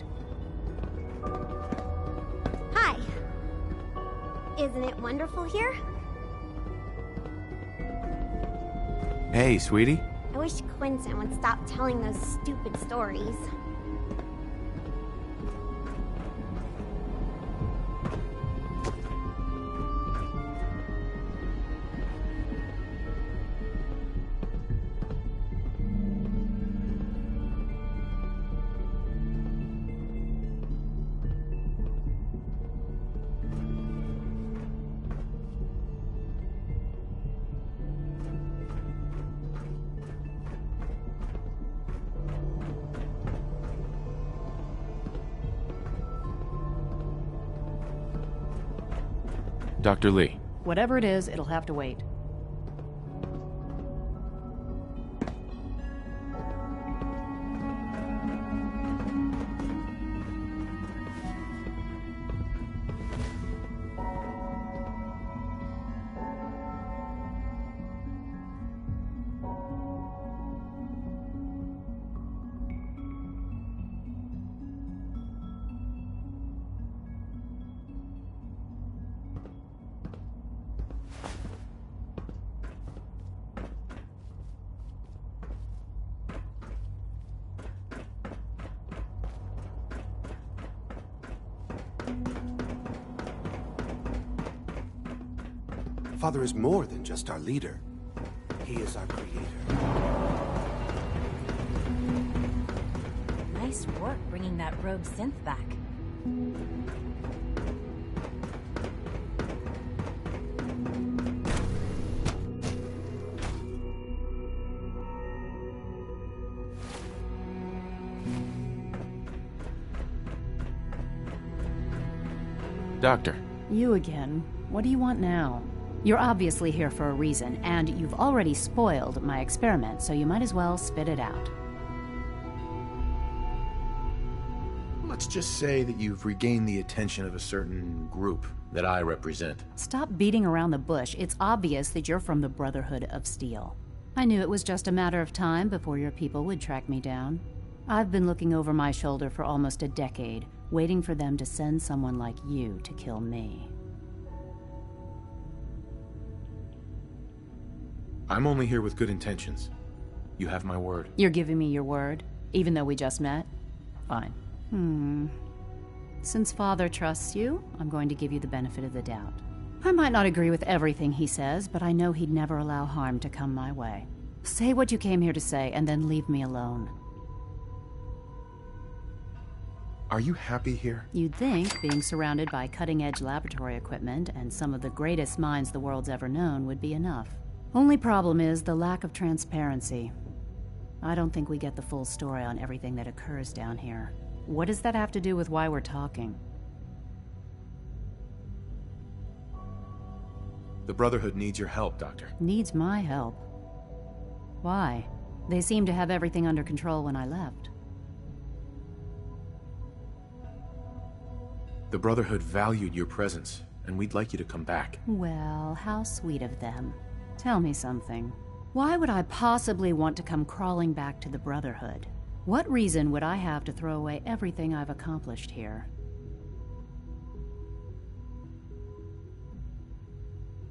Hi. Isn't it wonderful here? Hey, sweetie. I wish Quentin would stop telling those stupid stories. Dr. Lee. Whatever it is, it'll have to wait. Father is more than just our leader. He is our creator. Nice work bringing that rogue synth back. Doctor. You again. What do you want now? You're obviously here for a reason, and you've already spoiled my experiment, so you might as well spit it out. Let's just say that you've regained the attention of a certain group that I represent. Stop beating around the bush. It's obvious that you're from the Brotherhood of Steel. I knew it was just a matter of time before your people would track me down. I've been looking over my shoulder for almost a decade, waiting for them to send someone like you to kill me. I'm only here with good intentions. You have my word. You're giving me your word, even though we just met? Fine. Since Father trusts you, I'm going to give you the benefit of the doubt. I might not agree with everything he says, but I know he'd never allow harm to come my way. Say what you came here to say, and then leave me alone. Are you happy here? You'd think being surrounded by cutting-edge laboratory equipment and some of the greatest minds the world's ever known would be enough. Only problem is the lack of transparency. I don't think we get the full story on everything that occurs down here. What does that have to do with why we're talking? The Brotherhood needs your help, Doctor. Needs my help? Why? They seemed to have everything under control when I left. The Brotherhood valued your presence, and we'd like you to come back. Well, how sweet of them. Tell me something. Why would I possibly want to come crawling back to the Brotherhood? What reason would I have to throw away everything I've accomplished here?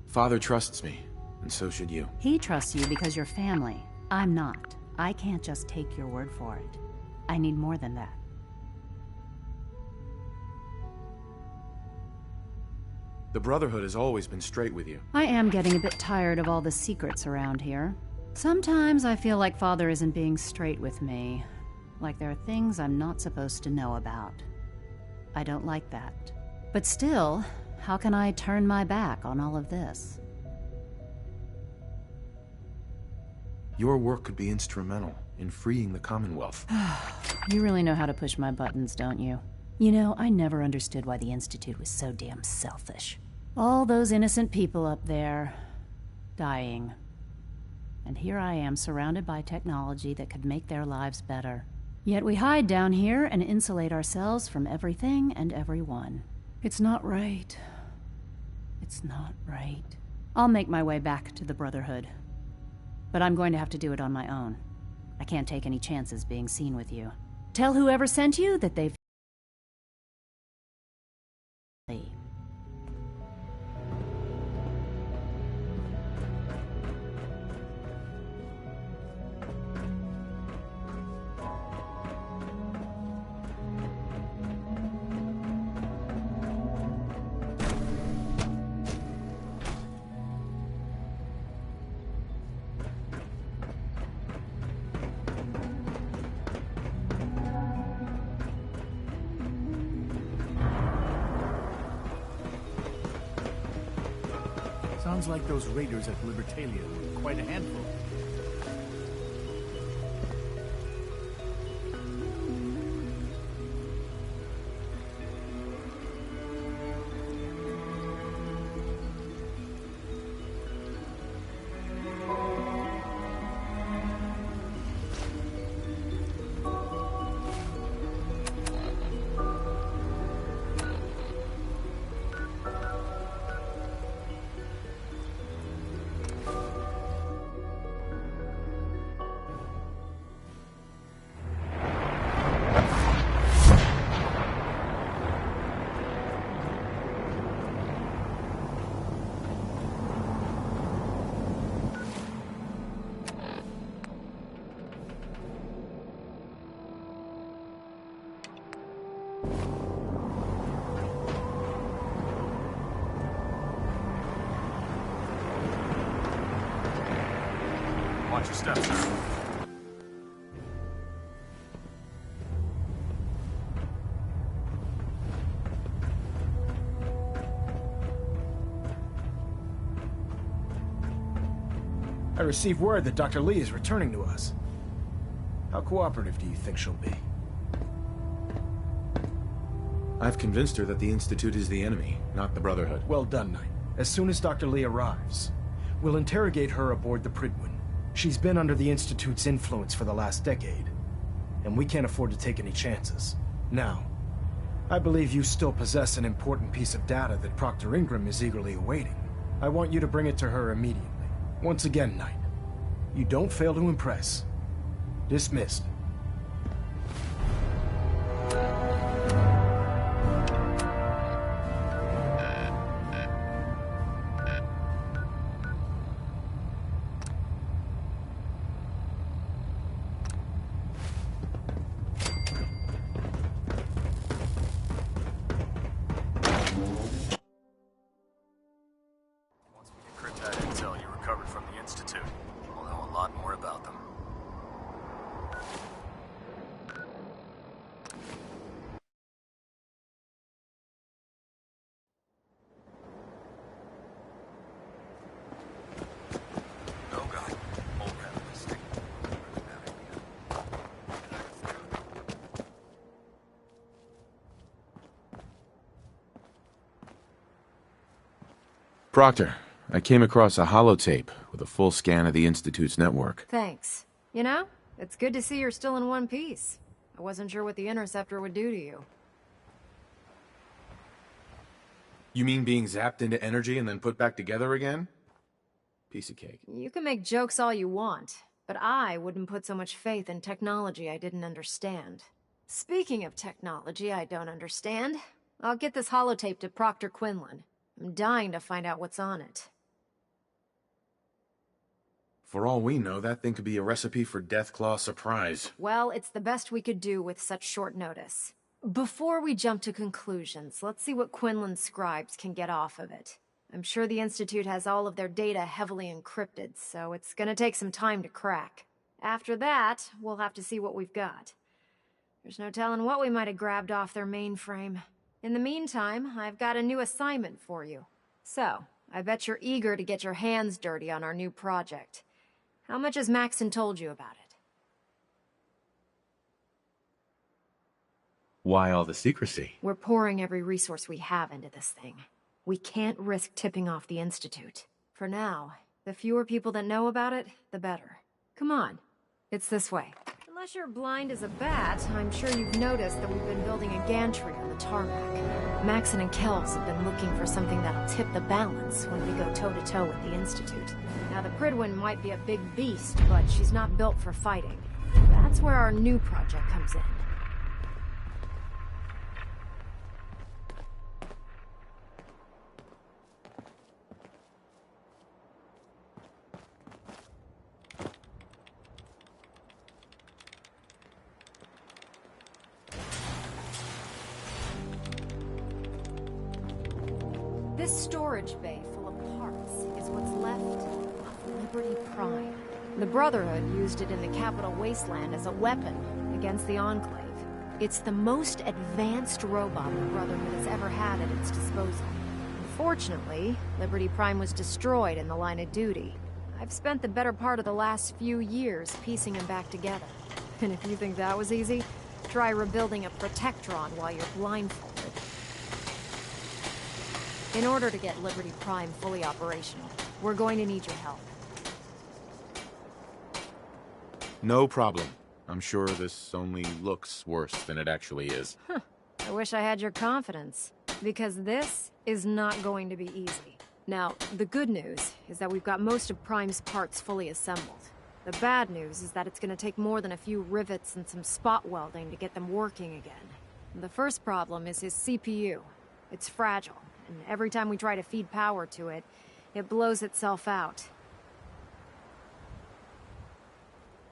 Father trusts me, and so should you. He trusts you because you're family. I'm not. I can't just take your word for it. I need more than that. The Brotherhood has always been straight with you. I am getting a bit tired of all the secrets around here. Sometimes I feel like Father isn't being straight with me. Like there are things I'm not supposed to know about. I don't like that. But still, how can I turn my back on all of this? Your work could be instrumental in freeing the Commonwealth. You really know how to push my buttons, don't you? You know, I never understood why the Institute was so damn selfish. All those innocent people up there, dying. And here I am, surrounded by technology that could make their lives better. Yet we hide down here and insulate ourselves from everything and everyone. It's not right. It's not right. I'll make my way back to the Brotherhood. But I'm going to have to do it on my own. I can't take any chances being seen with you. Tell whoever sent you that they've... Sounds like those raiders at Libertalia were quite a handful. Watch your steps, sir. I received word that Dr. Lee is returning to us. How cooperative do you think she'll be? I've convinced her that the Institute is the enemy, not the Brotherhood. Well done, Knight. As soon as Dr. Lee arrives, we'll interrogate her aboard the Prydwen. She's been under the Institute's influence for the last decade, and we can't afford to take any chances. Now, I believe you still possess an important piece of data that Proctor Ingram is eagerly awaiting. I want you to bring it to her immediately. Once again, Knight, you don't fail to impress. Dismissed. That intel you recovered from the Institute, we'll know a lot more about them. Proctor, I came across a holotape with a full scan of the Institute's network. Thanks. You know, it's good to see you're still in one piece. I wasn't sure what the Interceptor would do to you. You mean being zapped into energy and then put back together again? Piece of cake. You can make jokes all you want, but I wouldn't put so much faith in technology I didn't understand. Speaking of technology I don't understand, I'll get this holotape to Proctor Quinlan. I'm dying to find out what's on it. For all we know, that thing could be a recipe for Deathclaw surprise. Well, it's the best we could do with such short notice. Before we jump to conclusions, let's see what Quinlan's scribes can get off of it. I'm sure the Institute has all of their data heavily encrypted, so it's gonna take some time to crack. After that, we'll have to see what we've got. There's no telling what we might have grabbed off their mainframe. In the meantime, I've got a new assignment for you. So, I bet you're eager to get your hands dirty on our new project. How much has Maxon told you about it? Why all the secrecy? We're pouring every resource we have into this thing. We can't risk tipping off the Institute. For now, the fewer people that know about it, the better. Come on, it's this way. Unless you're blind as a bat, I'm sure you've noticed that we've been building a gantry on the tarmac. Maxon and Kells have been looking for something that'll tip the balance when we go toe-to-toe with the Institute. Now, the Prydwen might be a big beast, but she's not built for fighting. That's where our new project comes in. This storage bay full of parts is what's left of Liberty Prime. The Brotherhood used it in the Capital Wasteland as a weapon against the Enclave. It's the most advanced robot the Brotherhood has ever had at its disposal. Unfortunately, Liberty Prime was destroyed in the line of duty. I've spent the better part of the last few years piecing him back together. And if you think that was easy, try rebuilding a Protectron while you're blindfolded. In order to get Liberty Prime fully operational, we're going to need your help. No problem. I'm sure this only looks worse than it actually is. I wish I had your confidence, because this is not going to be easy. Now, the good news is that we've got most of Prime's parts fully assembled. The bad news is that it's going to take more than a few rivets and some spot welding to get them working again. The first problem is his CPU. It's fragile. And every time we try to feed power to it, it blows itself out.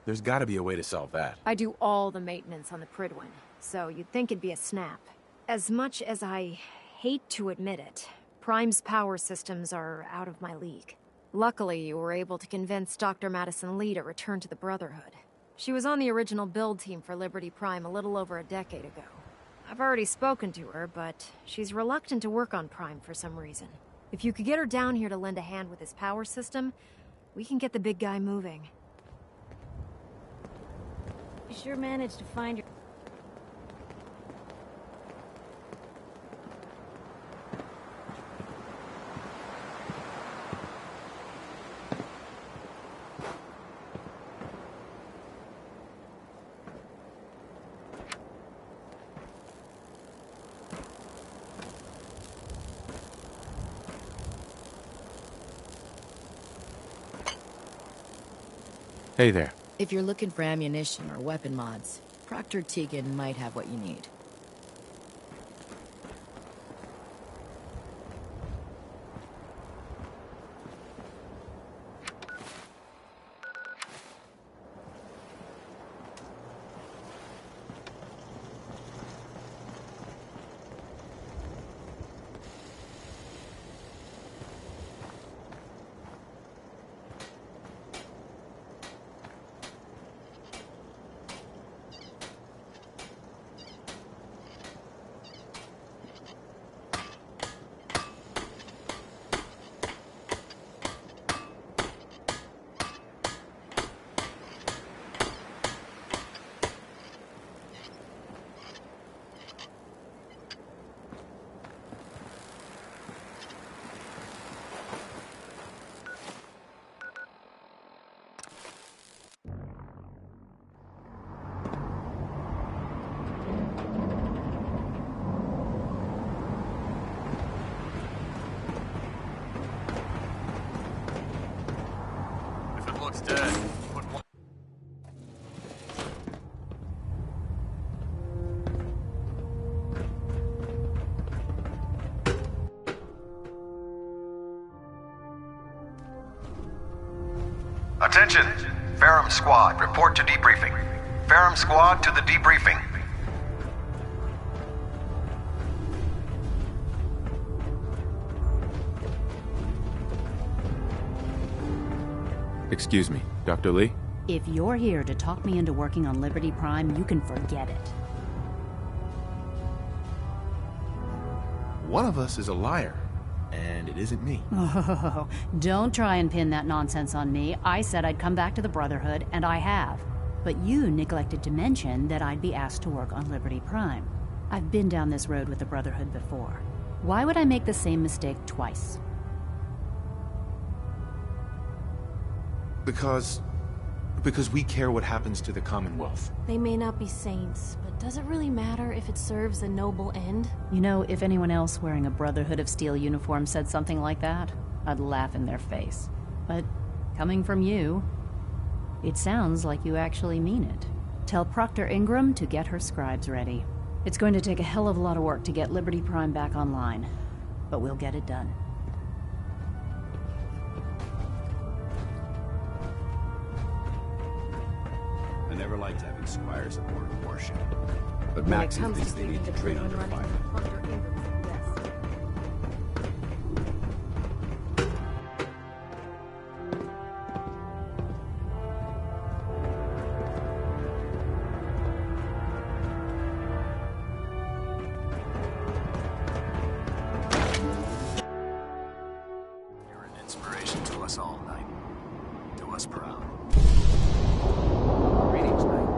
There's gotta be a way to solve that. I do all the maintenance on the Prydwen, so you'd think it'd be a snap. As much as I hate to admit it, Prime's power systems are out of my league. Luckily, you were able to convince Dr. Madison Lee to return to the Brotherhood. She was on the original build team for Liberty Prime a little over a decade ago. I've already spoken to her, but she's reluctant to work on Prime for some reason. If you could get her down here to lend a hand with his power system, we can get the big guy moving. You sure managed to find your... Hey there. If you're looking for ammunition or weapon mods, Proctor Tegan might have what you need. looks dead. Put one... Attention! Ferrum Squad, report to debriefing. Ferrum Squad to the debriefing. Excuse me, Dr. Lee? If you're here to talk me into working on Liberty Prime, you can forget it. One of us is a liar, and it isn't me. Oh, don't try and pin that nonsense on me. I said I'd come back to the Brotherhood, and I have. But you neglected to mention that I'd be asked to work on Liberty Prime. I've been down this road with the Brotherhood before. Why would I make the same mistake twice? Because we care what happens to the Commonwealth. They may not be saints, but does it really matter if it serves a noble end? You know, if anyone else wearing a Brotherhood of Steel uniform said something like that, I'd laugh in their face. But coming from you, it sounds like you actually mean it. Tell Proctor Ingram to get her scribes ready. It's going to take a hell of a lot of work to get Liberty Prime back online, but we'll get it done. I never liked having squires aboard a warship. But Maxon thinks they need to train under fire. You're an inspiration to us all, Knight. Do us proud. Greetings, Knight.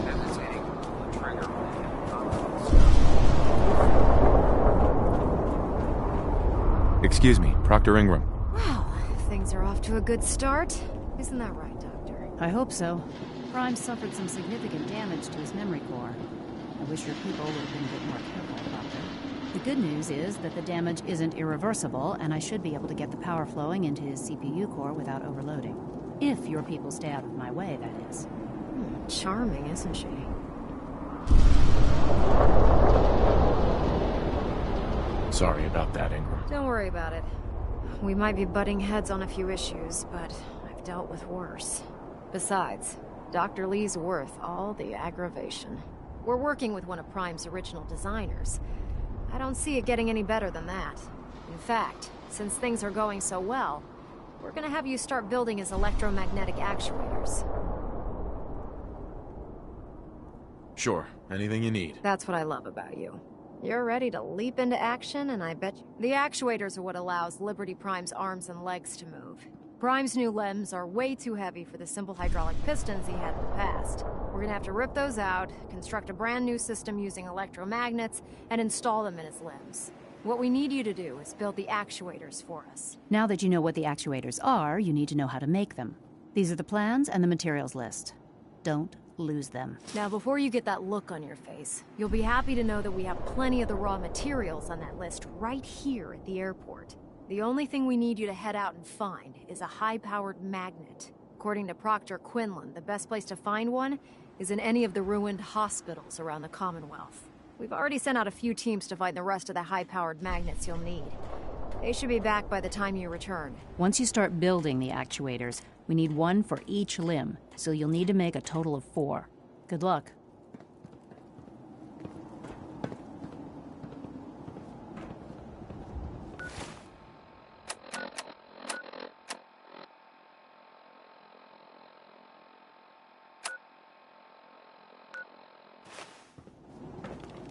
Hesitating to pull the trigger when they hit the combat. Excuse me, Proctor Ingram. Wow, things are off to a good start. Isn't that right, Doctor? I hope so. Prime suffered some significant damage to his memory core. I wish your people would have been a bit more careful, Doctor. The good news is that the damage isn't irreversible, and I should be able to get the power flowing into his CPU core without overloading. If your people stay out of my way, that is. Charming, isn't she? Sorry about that, Ingram. Don't worry about it. We might be butting heads on a few issues, but I've dealt with worse. Besides, Dr. Lee's worth all the aggravation. We're working with one of Prime's original designers. I don't see it getting any better than that. In fact, since things are going so well, we're gonna have you start building his electromagnetic actuators. Sure, anything you need. That's what I love about you. You're ready to leap into action, and I bet the actuators are what allows Liberty Prime's arms and legs to move. Prime's new limbs are way too heavy for the simple hydraulic pistons he had in the past. We're gonna have to rip those out, construct a brand new system using electromagnets, and install them in his limbs. What we need you to do is build the actuators for us. Now that you know what the actuators are, you need to know how to make them. These are the plans and the materials list. Don't lose them. Now, before you get that look on your face, you'll be happy to know that we have plenty of the raw materials on that list right here at the airport. The only thing we need you to head out and find is a high-powered magnet. According to Proctor Quinlan, the best place to find one is in any of the ruined hospitals around the Commonwealth. We've already sent out a few teams to find the rest of the high-powered magnets you'll need. They should be back by the time you return. Once you start building the actuators, we need one for each limb, so you'll need to make a total of 4. Good luck.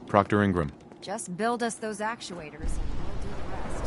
Proctor Ingram. Just build us those actuators, and we'll do the rest.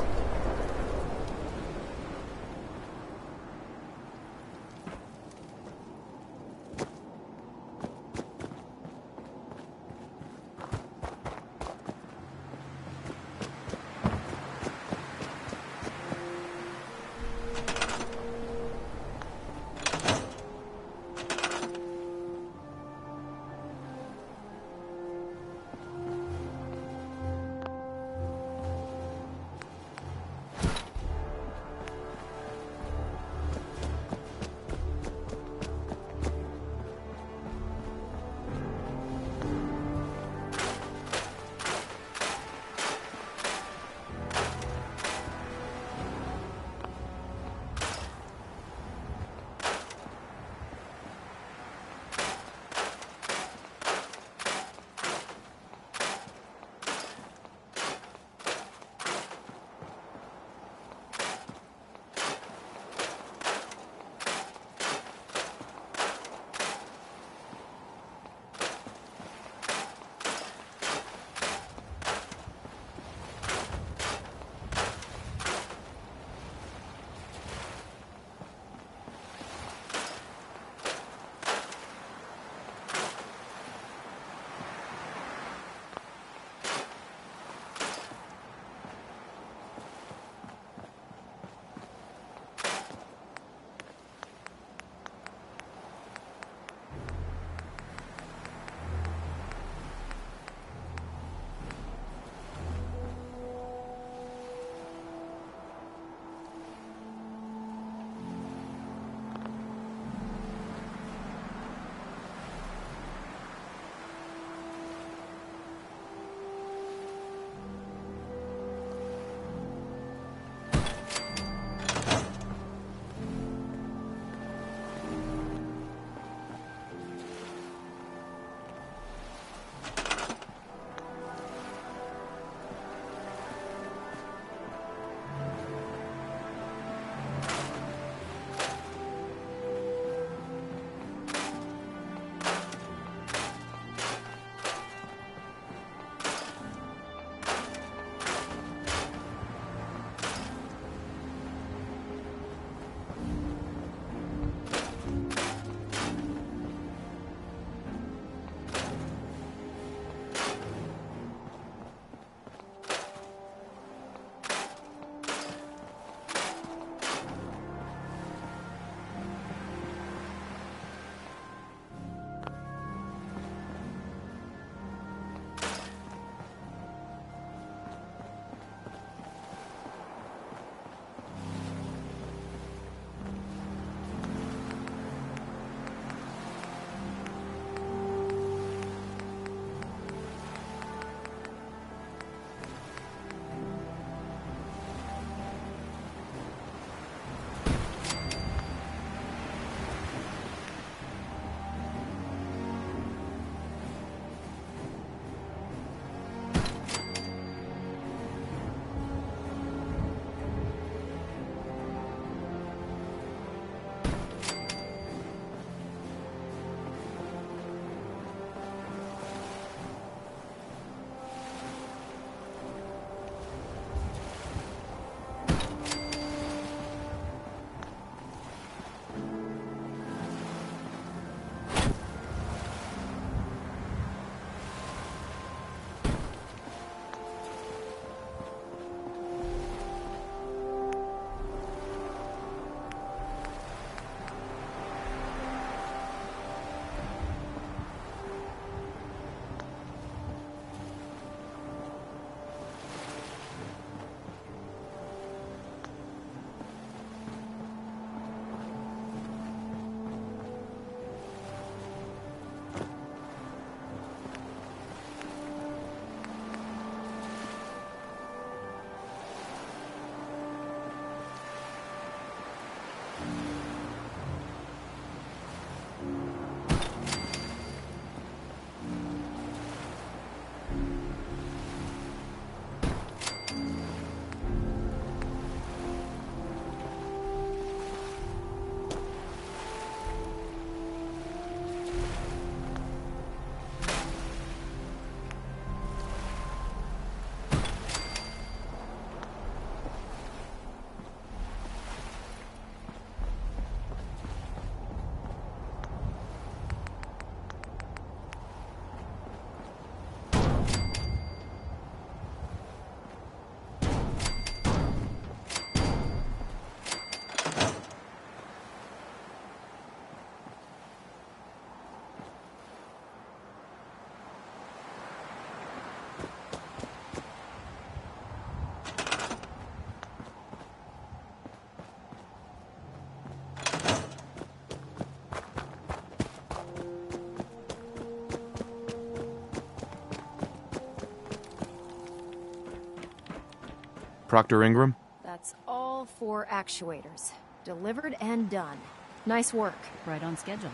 Proctor Ingram? That's all 4 actuators. Delivered and done. Nice work. Right on schedule.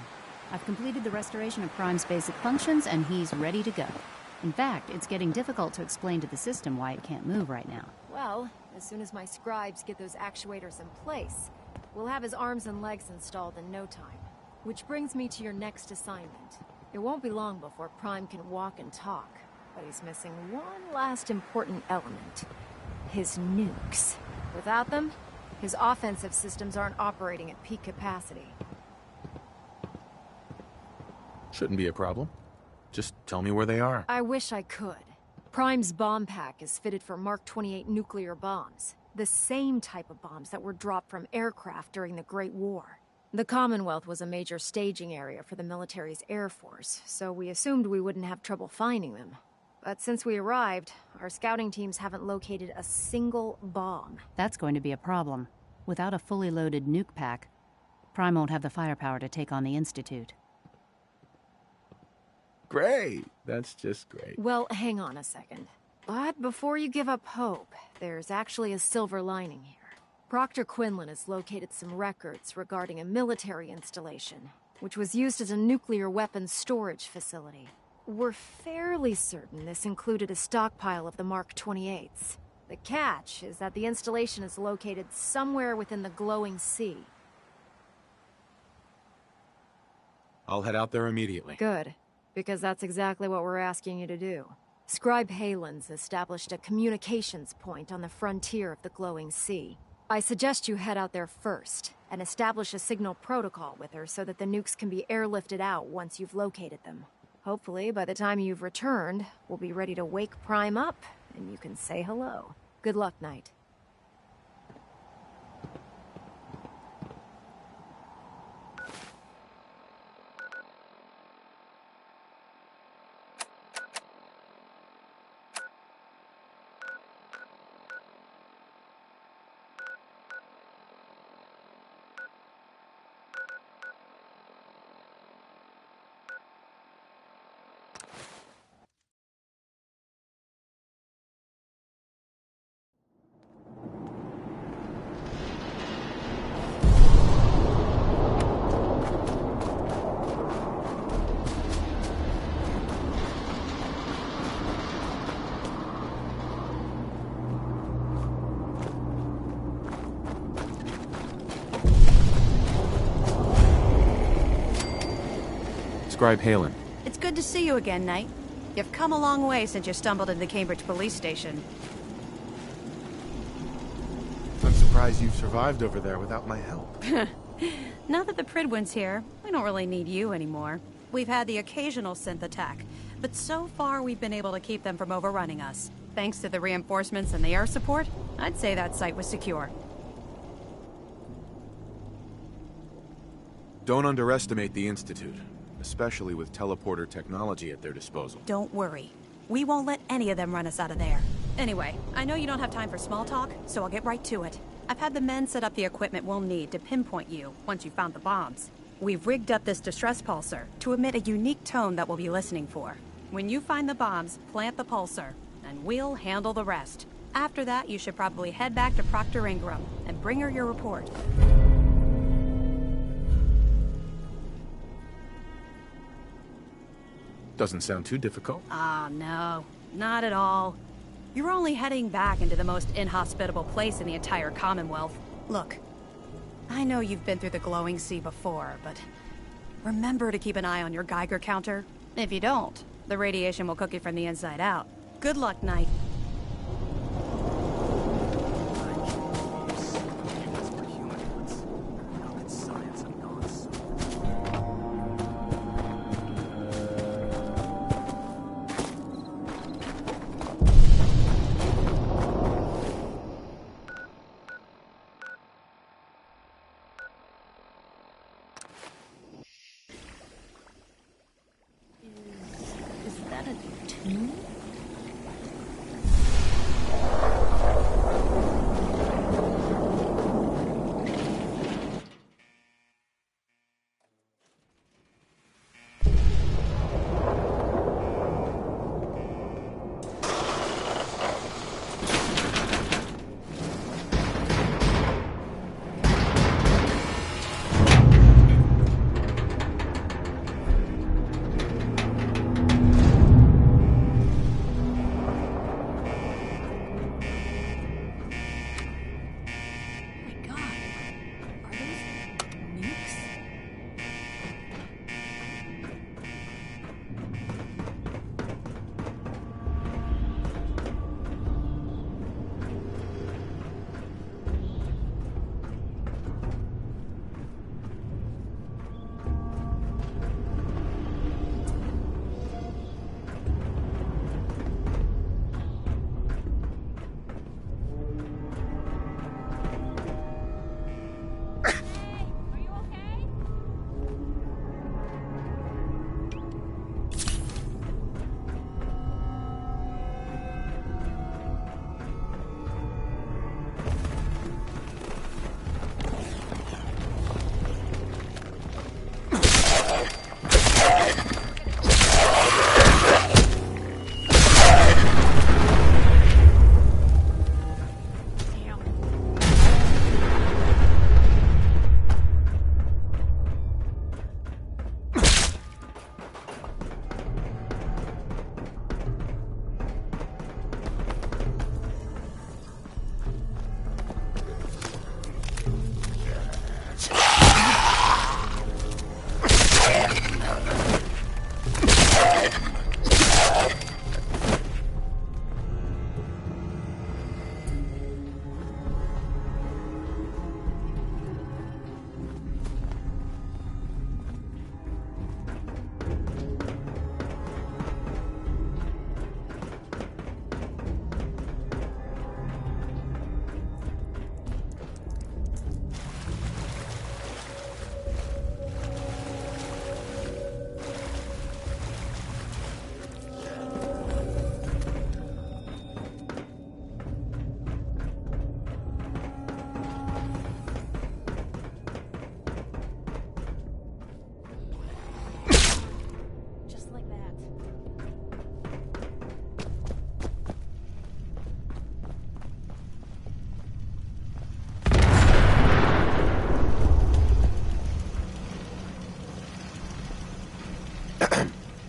I've completed the restoration of Prime's basic functions, and he's ready to go. In fact, it's getting difficult to explain to the system why it can't move right now. Well, as soon as my scribes get those actuators in place, we'll have his arms and legs installed in no time. Which brings me to your next assignment. It won't be long before Prime can walk and talk, but he's missing one last important element. His nukes. Without them, his offensive systems aren't operating at peak capacity. Shouldn't be a problem. Just tell me where they are. I wish I could. Prime's bomb pack is fitted for Mark 28 nuclear bombs. The same type of bombs that were dropped from aircraft during the Great War. The Commonwealth was a major staging area for the military's air force, so we assumed we wouldn't have trouble finding them. But since we arrived, our scouting teams haven't located a single bomb. That's going to be a problem. Without a fully loaded nuke pack, Prime won't have the firepower to take on the Institute. Great! That's just great. Well, hang on a second. But before you give up hope, there's actually a silver lining here. Proctor Quinlan has located some records regarding a military installation, which was used as a nuclear weapons storage facility. We're fairly certain this included a stockpile of the Mark 28s. The catch is that the installation is located somewhere within the glowing sea. I'll head out there immediately. Good, because that's exactly what we're asking you to do. Scribe Halen's established a communications point on the frontier of the glowing sea. I suggest you head out there first, and establish a signal protocol with her so that the nukes can be airlifted out once you've located them. Hopefully, by the time you've returned, we'll be ready to wake Prime up, and you can say hello. Good luck, Knight. Scribe Halen. It's good to see you again, Knight. You've come a long way since you stumbled into the Cambridge police station. I'm surprised you've survived over there without my help. Now that the Prydwen's here, we don't really need you anymore. We've had the occasional synth attack, but so far we've been able to keep them from overrunning us. Thanks to the reinforcements and the air support, I'd say that site was secure. Don't underestimate the Institute, especially with teleporter technology at their disposal. Don't worry. We won't let any of them run us out of there. Anyway, I know you don't have time for small talk, so I'll get right to it. I've had the men set up the equipment we'll need to pinpoint you once you've found the bombs. We've rigged up this distress pulsar to emit a unique tone that we'll be listening for. When you find the bombs, plant the pulsar, and we'll handle the rest. After that, you should probably head back to Proctor Ingram and bring her your report. Doesn't sound too difficult. Ah, no. Not at all. You're only heading back into the most inhospitable place in the entire Commonwealth. Look, I know you've been through the glowing sea before, but remember to keep an eye on your Geiger counter. If you don't, the radiation will cook you from the inside out. Good luck, Knight.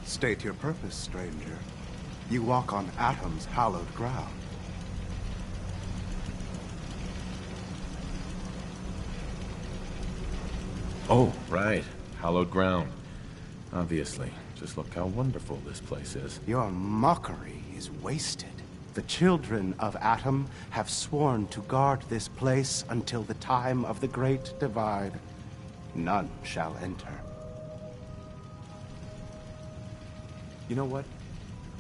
State your purpose, stranger. You walk on Atom's hallowed ground. Oh, right. Hallowed ground. Obviously. Just look how wonderful this place is. Your mockery is wasted. The children of Atom have sworn to guard this place until the time of the Great Divide. None shall enter. You know what?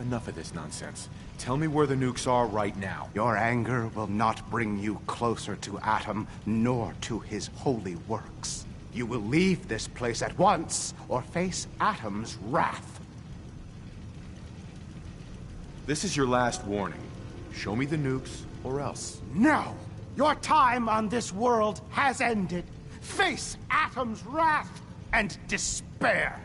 Enough of this nonsense. Tell me where the nukes are right now. Your anger will not bring you closer to Atom, nor to his holy works. You will leave this place at once, or face Atom's wrath. This is your last warning. Show me the nukes, or else. No! Your time on this world has ended. Face Atom's wrath and despair.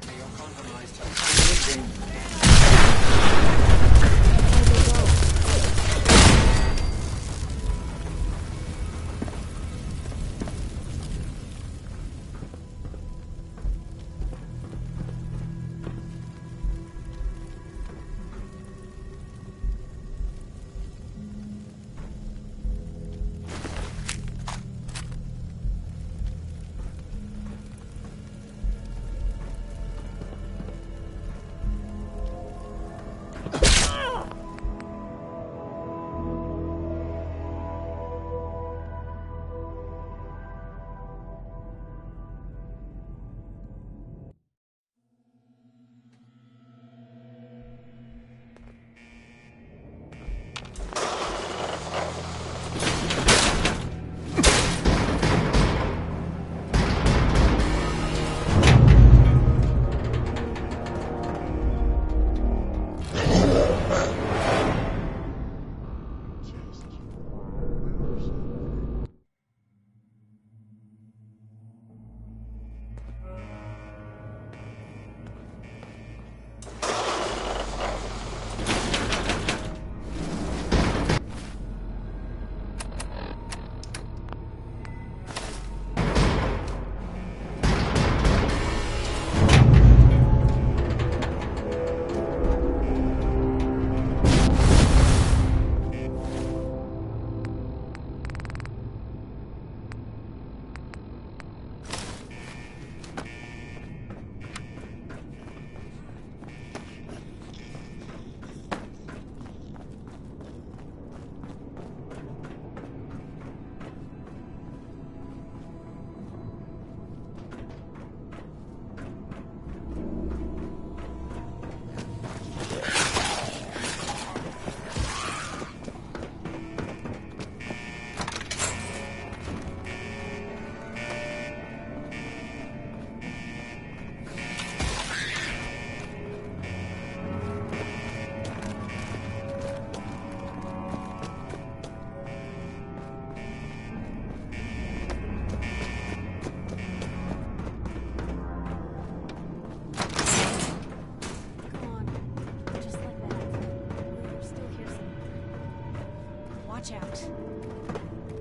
Watch out.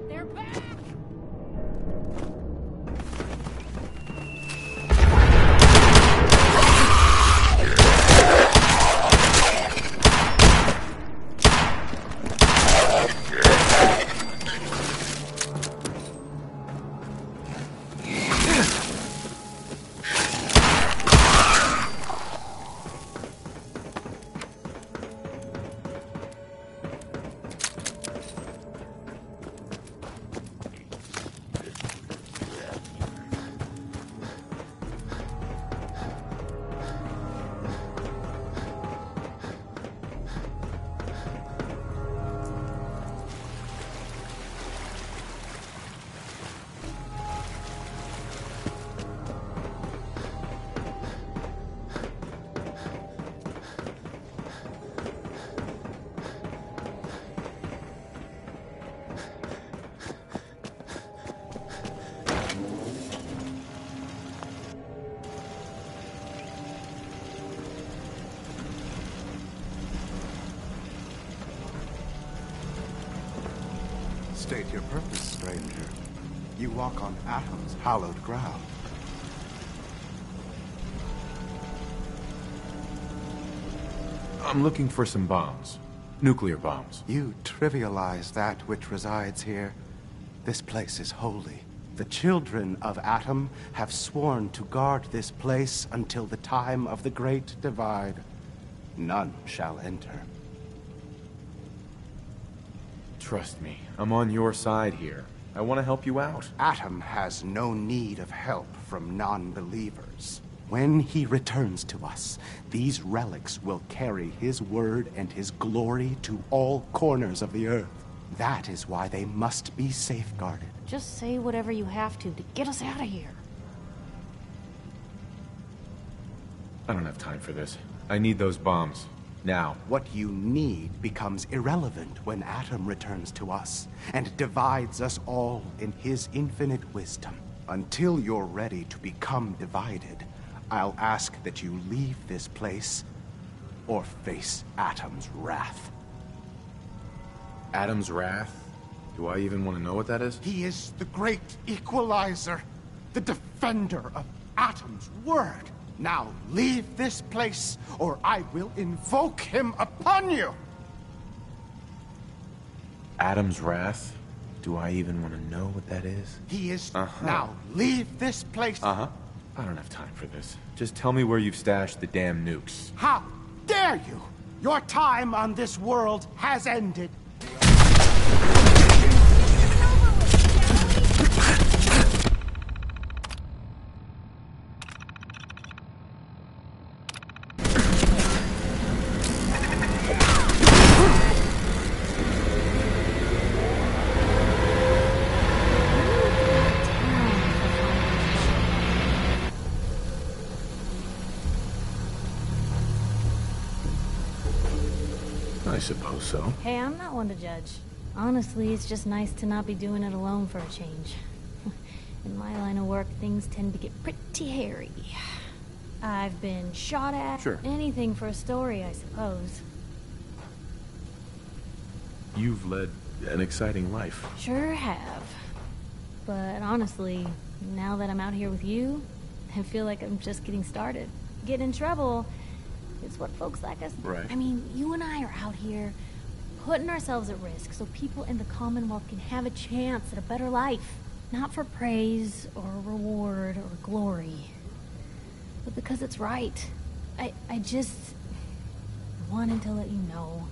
They're back! State your purpose, stranger. You walk on Atom's hallowed ground. I'm looking for some bombs. Nuclear bombs. You trivialize that which resides here. This place is holy. The children of Atom have sworn to guard this place until the time of the Great Divide. None shall enter. Trust me, I'm on your side here. I want to help you out. Atom has no need of help from non-believers. When he returns to us, these relics will carry his word and his glory to all corners of the earth. That is why they must be safeguarded. Just say whatever you have to get us out of here. I don't have time for this. I need those bombs. Now. What you need becomes irrelevant when Atom returns to us and divides us all in his infinite wisdom. Until you're ready to become divided, I'll ask that you leave this place or face Atom's wrath. Atom's wrath? Do I even want to know what that is? He is the great equalizer, the defender of Atom's word. Now leave this place, or I will invoke him upon you! Atom's wrath? Do I even want to know what that is? He is... Now leave this place... I don't have time for this. Just tell me where you've stashed the damn nukes. How dare you! Your time on this world has ended. I suppose so. Hey, I'm not one to judge. Honestly, it's just nice to not be doing it alone for a change. In my line of work, things tend to get pretty hairy. I've been shot at. Sure. Anything for a story, I suppose. You've led an exciting life. Sure have. But honestly, now that I'm out here with you, I feel like I'm just getting started. Getting in trouble is what folks like us... Right. I mean, you and I are out here putting ourselves at risk so people in the Commonwealth can have a chance at a better life. Not for praise or reward or glory, but because it's right. I just wanted to let you know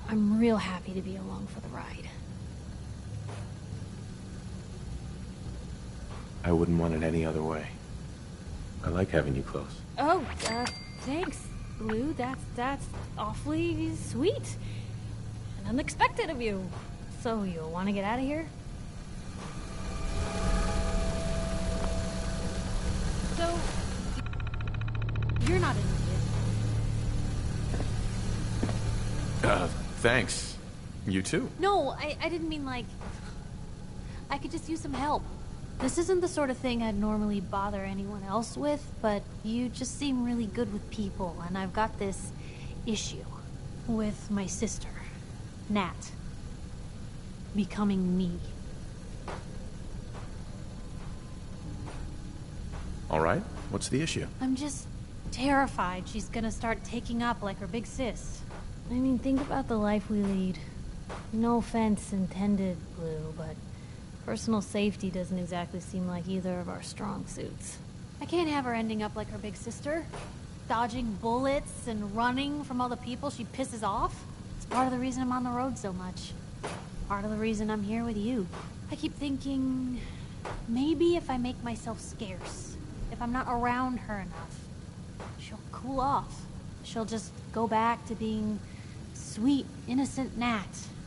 I'm real happy to be along for the ride. I wouldn't want it any other way. I like having you close. Oh, thanks, Blue. That's awfully sweet and unexpected of you. So, you want to get out of here? So, you're not an idiot. Thanks. You too. No, I didn't mean like... I could just use some help. This isn't the sort of thing I'd normally bother anyone else with, but you just seem really good with people, and I've got this issue with my sister, Nat, becoming me. All right. What's the issue? I'm just terrified she's gonna start taking up like her big sis. I mean, think about the life we lead. No offense intended, Blue, but personal safety doesn't exactly seem like either of our strong suits. I can't have her ending up like her big sister, dodging bullets and running from all the people she pisses off. It's part of the reason I'm on the road so much. Part of the reason I'm here with you. I keep thinking, maybe if I make myself scarce, if I'm not around her enough, she'll cool off. She'll just go back to being sweet, innocent Nat,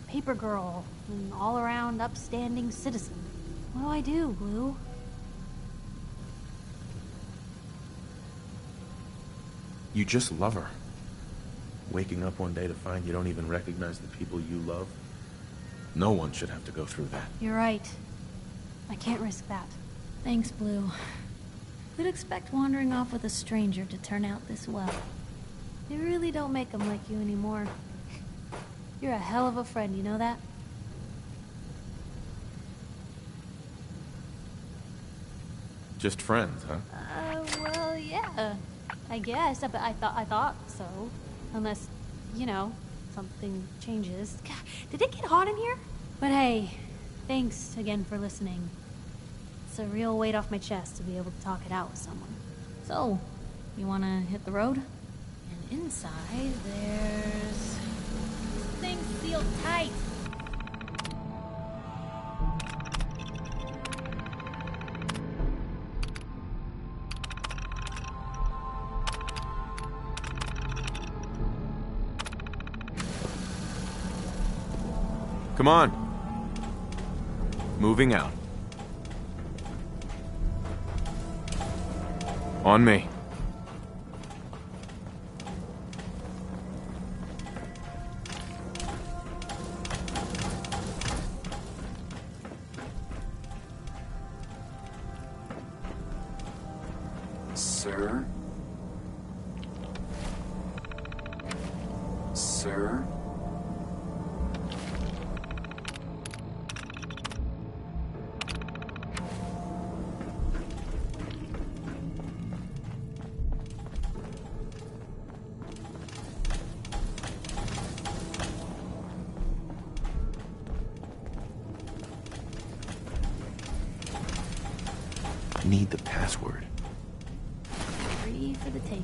paper girl, an all-around upstanding citizen. What do I do, Blue? You just love her. Waking up one day to find you don't even recognize the people you love. No one should have to go through that. You're right. I can't risk that. Thanks, Blue. Who'd expect wandering off with a stranger to turn out this well? They really don't make them like you anymore. You're a hell of a friend, you know that? Just friends, huh? Well, yeah. I guess, but I thought so. Unless, you know, something changes. God, did it get hot in here? But hey, thanks again for listening. It's a real weight off my chest to be able to talk it out with someone. So, you wanna hit the road? And inside, there's... things sealed tight. Come on. Moving out. On me. Sir? Sir? Need the password. Free for the taking.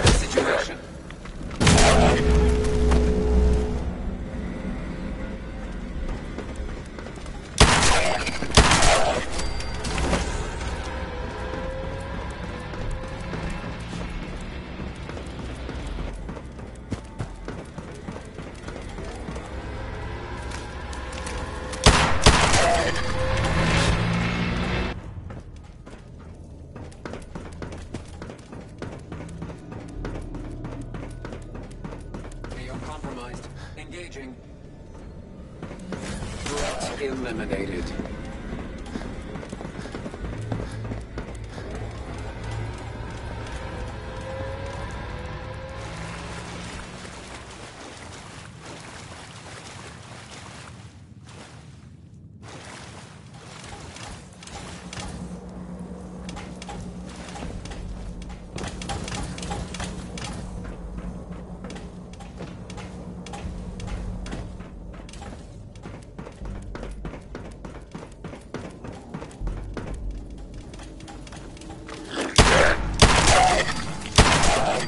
Situation. Compromised. Engaging. Threat eliminated.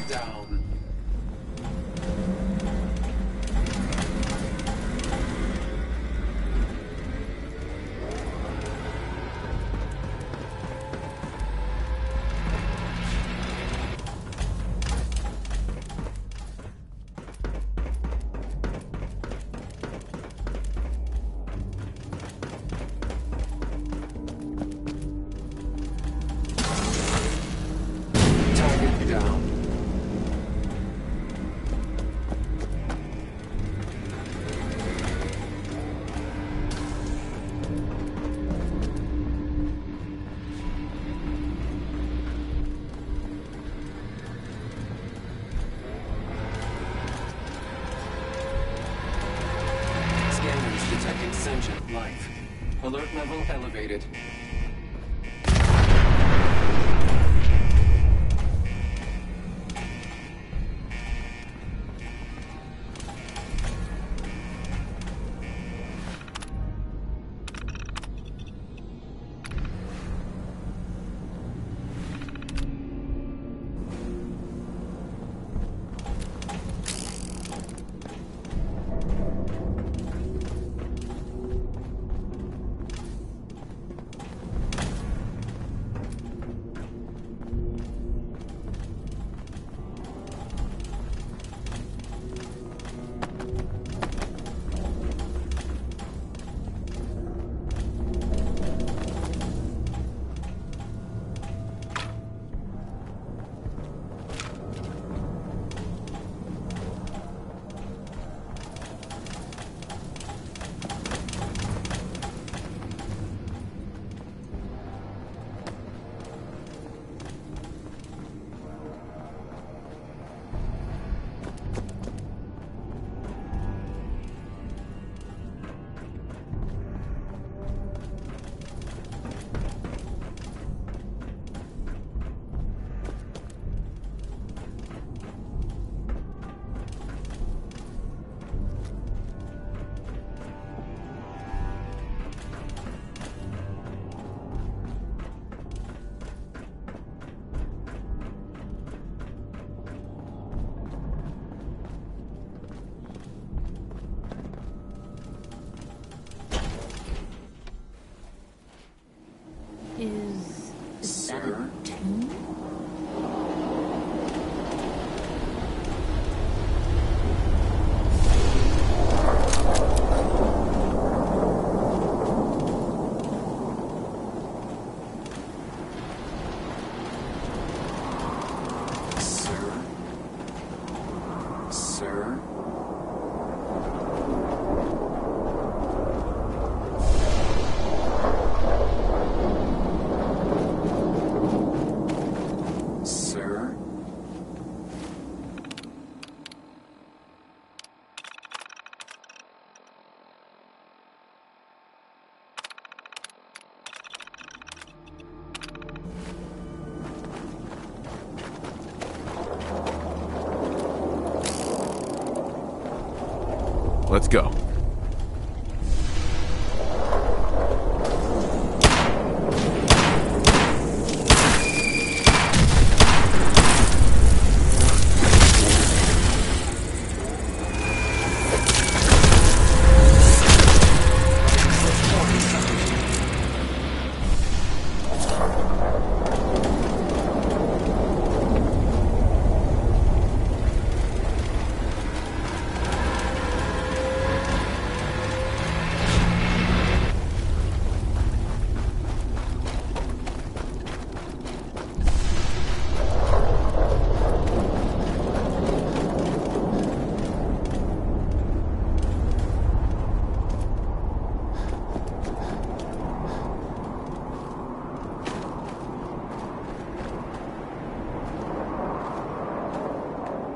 Down. Target down. Scanners detecting sentient life. Alert level elevated. Sir? Sir? Let's go.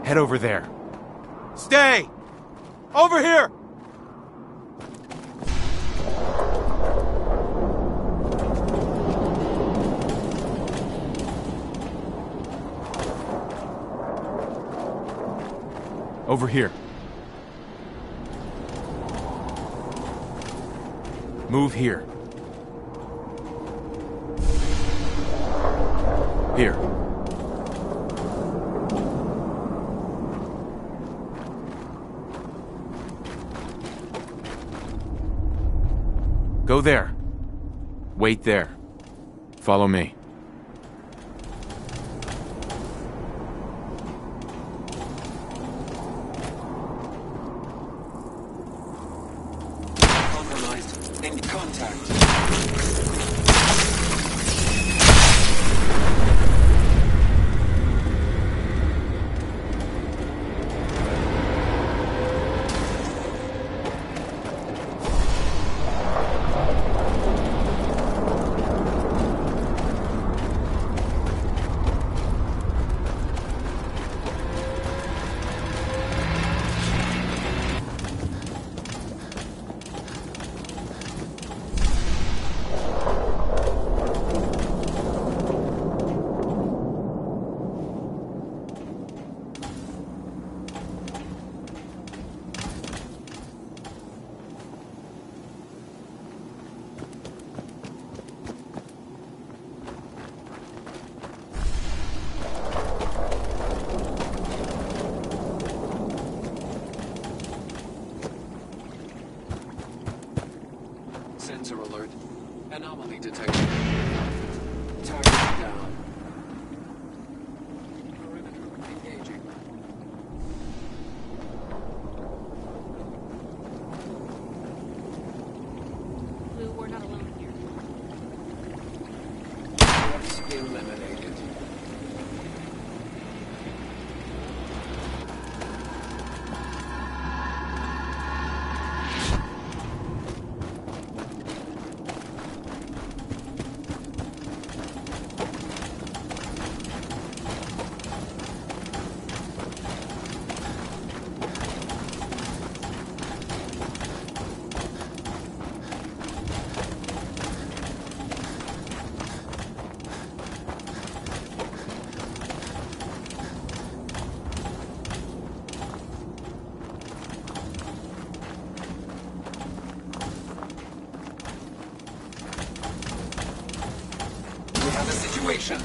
Head over there. Stay! Over here! Over here. Move here. Here. Go there. Wait there. Follow me. Compromised. In contact. Sensor alert. Anomaly detected. Target down. Perimeter engaging. Blue, we're not alone here. Threats eliminated. We have a situation.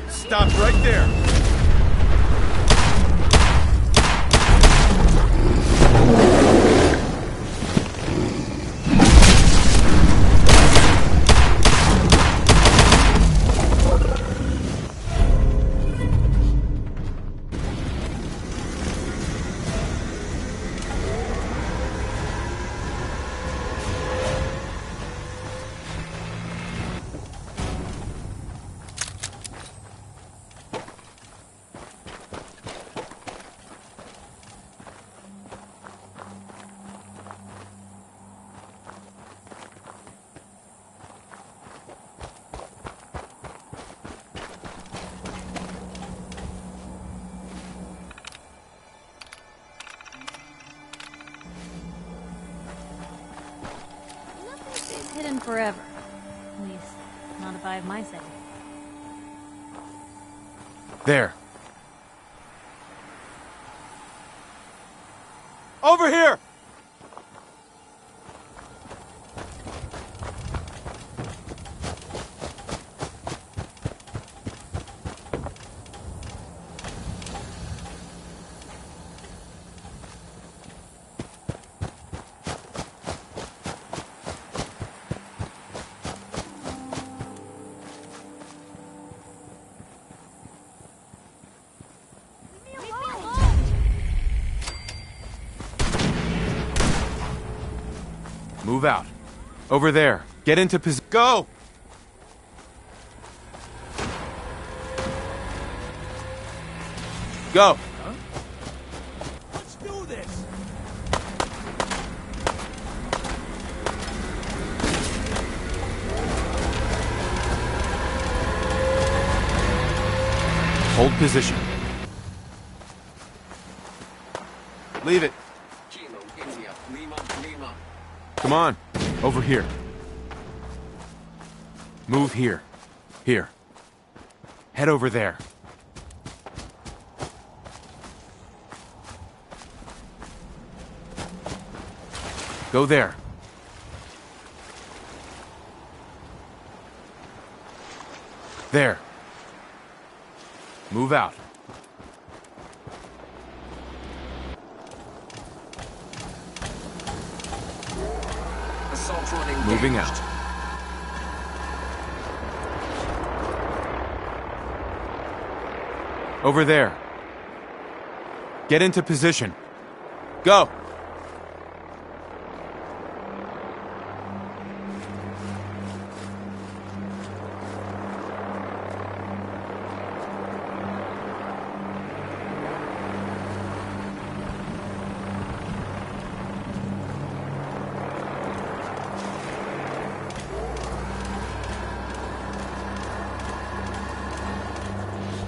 Stop right there! taking forever. At least, not if I have my say. There. Over here! Move out. Over there. Get into position. Go! Go! Huh? Let's do this! Hold position. Leave it. Kilo, India, Lima, Lima. Come on. Over here. Move here. Here. Head over there. Go there. There. Move out. Assault running. Moving out. Over there. Get into position. Go!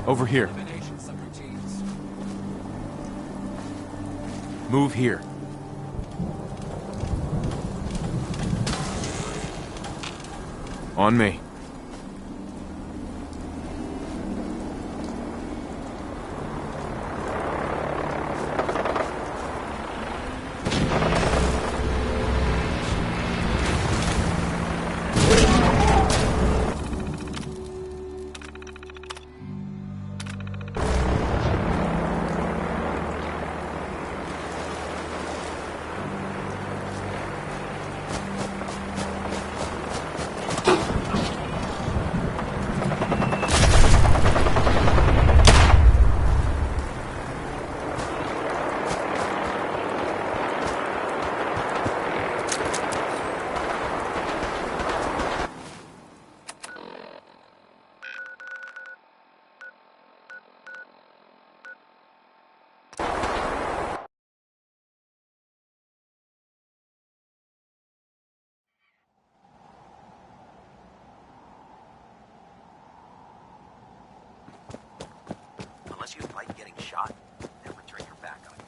Over here. Move here. On me. Unless you like getting shot, never turn your back on a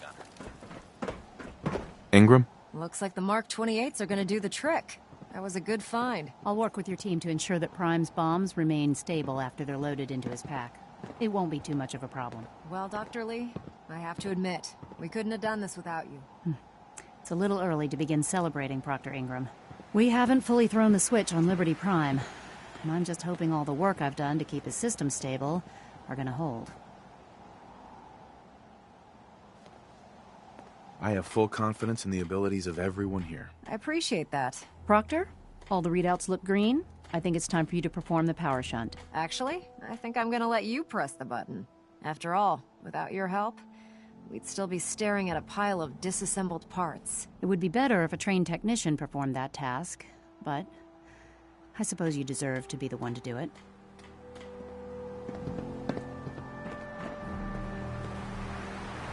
gunner. Ingram? Looks like the Mark 28s are gonna do the trick. That was a good find. I'll work with your team to ensure that Prime's bombs remain stable after they're loaded into his pack. It won't be too much of a problem. Well, Dr. Lee, I have to admit, we couldn't have done this without you. It's a little early to begin celebrating, Proctor Ingram. We haven't fully thrown the switch on Liberty Prime, and I'm just hoping all the work I've done to keep his system stable are gonna hold. I have full confidence in the abilities of everyone here. I appreciate that. Proctor, all the readouts look green. I think it's time for you to perform the power shunt. Actually, I think I'm gonna let you press the button. After all, without your help, we'd still be staring at a pile of disassembled parts. It would be better if a trained technician performed that task, but I suppose you deserve to be the one to do it.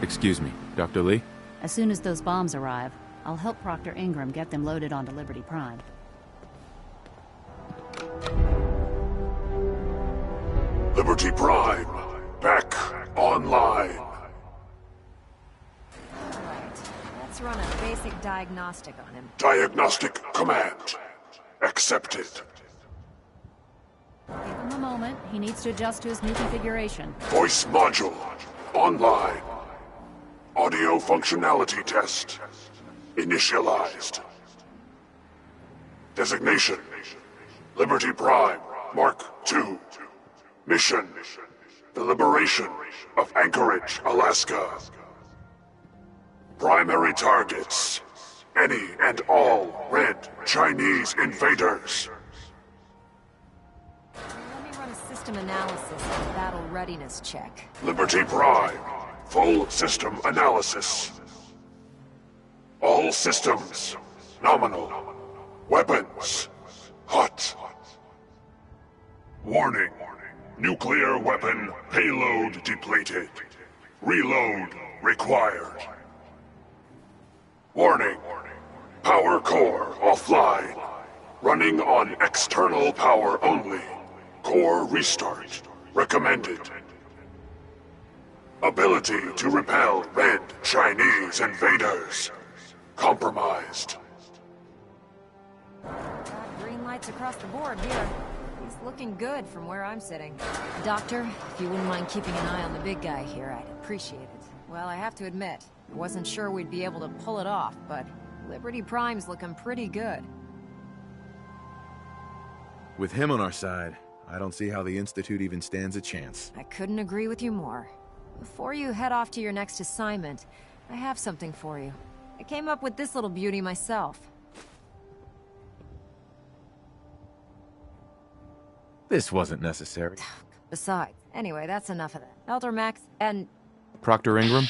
Excuse me, Dr. Lee? As soon as those bombs arrive, I'll help Proctor Ingram get them loaded onto Liberty Prime. Liberty Prime, back online. Let's run a basic diagnostic on him. Diagnostic command. Accepted. Give him a moment. He needs to adjust to his new configuration. Voice module. Online. Audio functionality test. Initialized. Designation. Liberty Prime, Mark II. Mission. The liberation of Anchorage, Alaska. Primary targets. Any and all red Chinese invaders. Let me run a system analysis and battle readiness check. Liberty Prime, full system analysis. All systems, nominal. Weapons, hot. Warning, nuclear weapon payload depleted. Reload required. Warning, power core offline. Running on external power only. Core restart recommended. Ability to repel red Chinese invaders compromised. Green lights across the board here. He's looking good from where I'm sitting. Doctor, if you wouldn't mind keeping an eye on the big guy here, I'd appreciate it. Well, I have to admit, I wasn't sure we'd be able to pull it off, but Liberty Prime's looking pretty good. With him on our side, I don't see how the Institute even stands a chance. I couldn't agree with you more. Before you head off to your next assignment, I have something for you. I came up with this little beauty myself. This wasn't necessary. Besides, anyway, that's enough of that. Elder Max and... Proctor Ingram?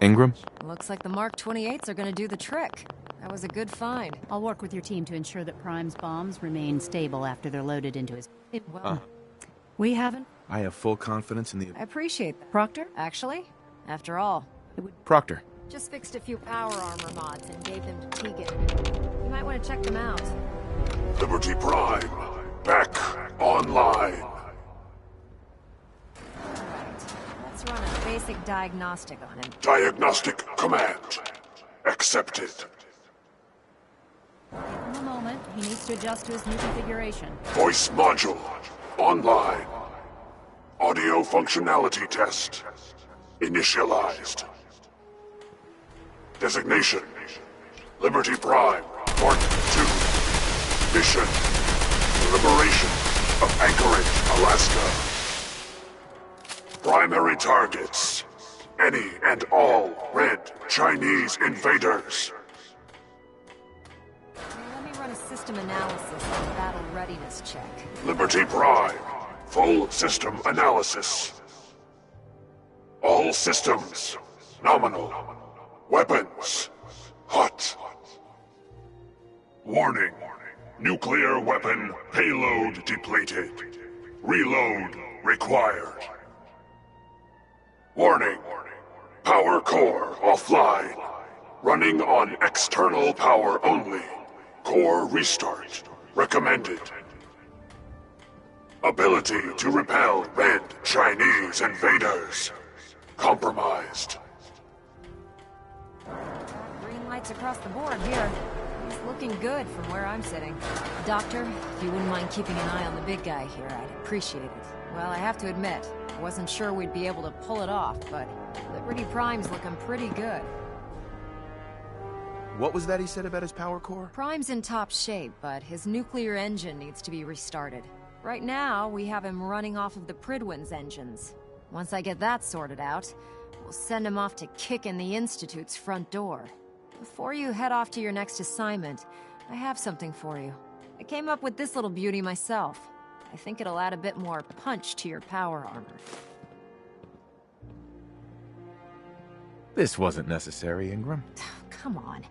Ingram? Looks like the Mark 28s are gonna do the trick. That was a good find. I'll work with your team to ensure that Prime's bombs remain stable after they're loaded into his... We haven't... I have full confidence in the... I appreciate that. Proctor? Actually, after all, Proctor. just fixed a few power armor mods and gave them to Tegan. You might want to check them out. Liberty Prime, back online. Let's run a basic diagnostic on him. Diagnostic command. Accepted. Give him a moment. He needs to adjust to his new configuration. Voice module. Online. Audio functionality test. Initialized. Designation. Liberty Prime, Mark II. Mission. Liberation of Anchorage, Alaska. Primary targets. Any and all red Chinese invaders. Let me run a system analysis and battle readiness check. Liberty Prime. Full system analysis. All systems. Nominal. Weapons. Hot. Warning. Nuclear weapon payload depleted. Reload required. Warning. Power core offline. Running on external power only. Core restart recommended. Ability to repel red Chinese invaders compromised. Green lights across the board here. He's looking good from where I'm sitting. Doctor, if you wouldn't mind keeping an eye on the big guy here, I'd appreciate it. Well, I have to admit, I wasn't sure we'd be able to pull it off, but Liberty Prime's looking pretty good. What was that he said about his power core? Prime's in top shape, but his nuclear engine needs to be restarted. Right now, we have him running off of the Prydwen's engines. Once I get that sorted out, we'll send him off to kick in the Institute's front door. before you head off to your next assignment, I have something for you. I came up with this little beauty myself. I think it'll add a bit more punch to your power armor. This wasn't necessary, Ingram. Come on.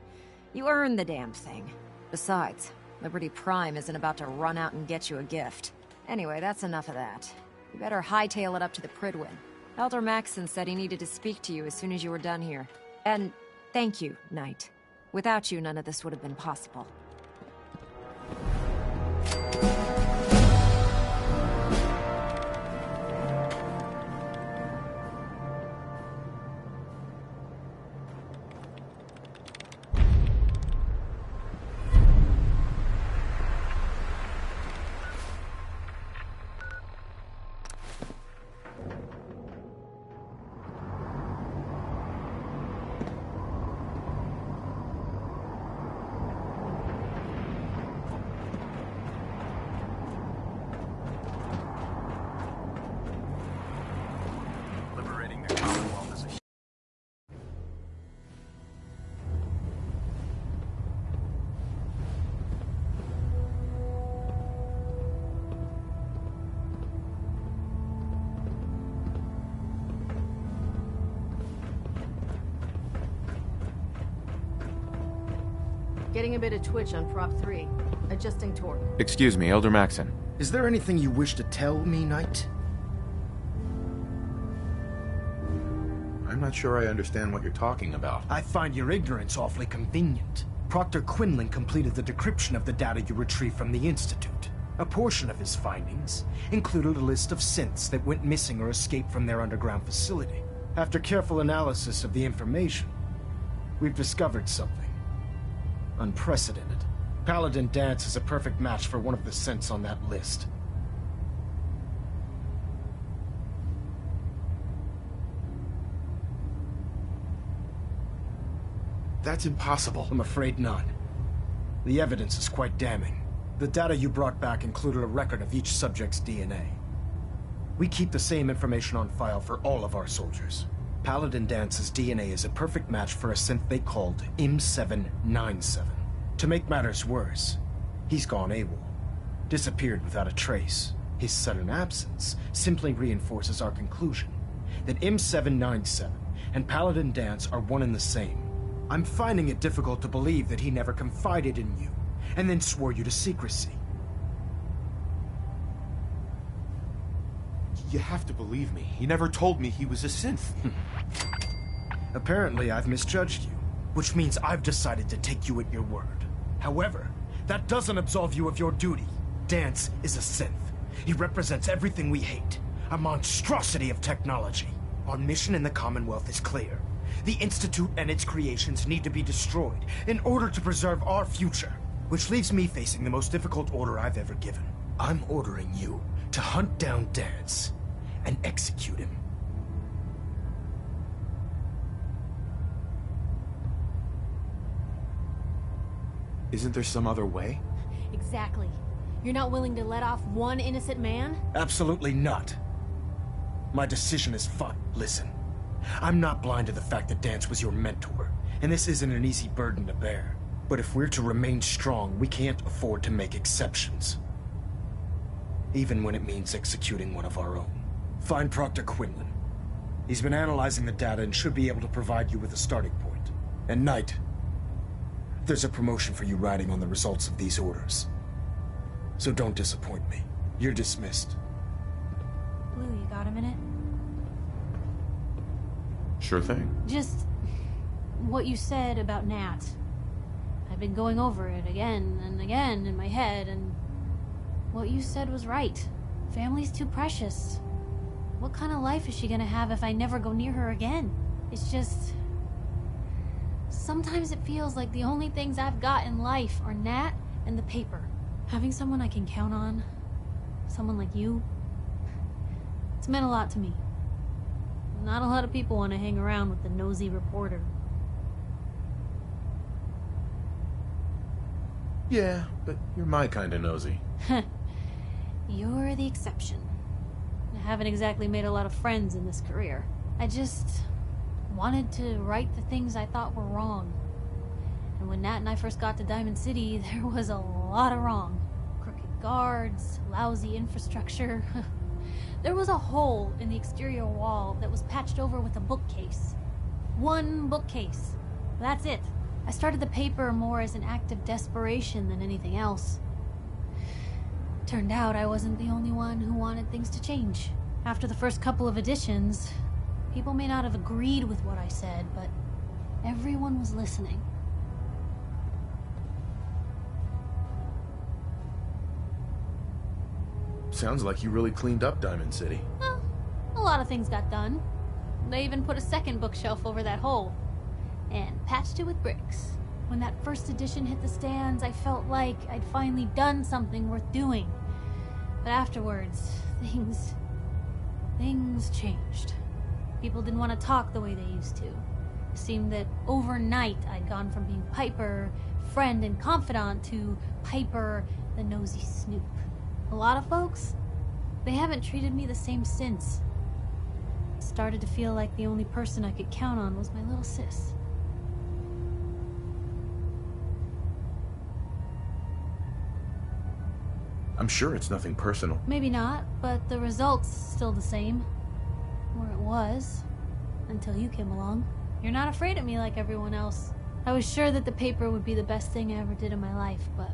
You earned the damn thing. Besides, Liberty Prime isn't about to run out and get you a gift. Anyway, that's enough of that. You better hightail it up to the Prydwen. Elder Maxson said he needed to speak to you as soon as you were done here. And thank you, Knight. Without you, none of this would have been possible. Getting a bit of twitch on prop 3. Adjusting torque. Excuse me, Elder Maxson. Is there anything you wish to tell me, Knight? I'm not sure I understand what you're talking about. I find your ignorance awfully convenient. Proctor Quinlan completed the decryption of the data you retrieved from the Institute. A portion of his findings included a list of synths that went missing or escaped from their underground facility. After careful analysis of the information, we've discovered something unprecedented. Paladin Danse is a perfect match for one of the synths on that list. That's impossible. I'm afraid not. The evidence is quite damning. The data you brought back included a record of each subject's DNA. We keep the same information on file for all of our soldiers. Paladin Dance's DNA is a perfect match for a synth they called M797. To make matters worse, he's gone AWOL. Disappeared without a trace. His sudden absence simply reinforces our conclusion that M797 and Paladin Danse are one and the same. I'm finding it difficult to believe that he never confided in you, and then swore you to secrecy. You have to believe me. He never told me he was a synth. Apparently, I've misjudged you, which means I've decided to take you at your word. However, that doesn't absolve you of your duty. Danse is a synth. He represents everything we hate, a monstrosity of technology. Our mission in the Commonwealth is clear. The Institute and its creations need to be destroyed in order to preserve our future, which leaves me facing the most difficult order I've ever given. I'm ordering you to hunt down Danse and execute him. Isn't there some other way? Exactly. You're not willing to let off one innocent man? Absolutely not. My decision is fun. Listen, I'm not blind to the fact that Danse was your mentor, and this isn't an easy burden to bear. But if we're to remain strong, we can't afford to make exceptions. Even when it means executing one of our own. Find Proctor Quinlan. He's been analyzing the data and should be able to provide you with a starting point. And Knight, there's a promotion for you riding on the results of these orders. So don't disappoint me. You're dismissed. Blue, you got a minute? Sure thing. Just what you said about Nat. I've been going over it again and again in my head, and what you said was right. Family's too precious. What kind of life is she gonna have if I never go near her again? It's just... sometimes it feels like the only things I've got in life are Nat and the paper. Having someone I can count on, someone like you, it's meant a lot to me. Not a lot of people want to hang around with the nosy reporter. Yeah, but you're my kind of nosy. You're the exception. I haven't exactly made a lot of friends in this career. I just wanted to right the things I thought were wrong. And when Nat and I first got to Diamond City, there was a lot of wrong. Crooked guards, lousy infrastructure. There was a hole in the exterior wall that was patched over with a bookcase. One bookcase. That's it. I started the paper more as an act of desperation than anything else. Turned out I wasn't the only one who wanted things to change. After the first couple of editions, people may not have agreed with what I said, but everyone was listening. Sounds like you really cleaned up Diamond City. Well, a lot of things got done. They even put a second bookshelf over that hole. And patched it with bricks. When that first edition hit the stands, I felt like I'd finally done something worth doing. But afterwards, things changed. People didn't want to talk the way they used to. It seemed that overnight I'd gone from being Piper, friend and confidant, to Piper, the nosy snoop. A lot of folks, they haven't treated me the same since. It started to feel like the only person I could count on was my little sis. I'm sure it's nothing personal. Maybe not, but the result's still the same. Or it was. Until you came along. You're not afraid of me like everyone else. I was sure that the paper would be the best thing I ever did in my life, but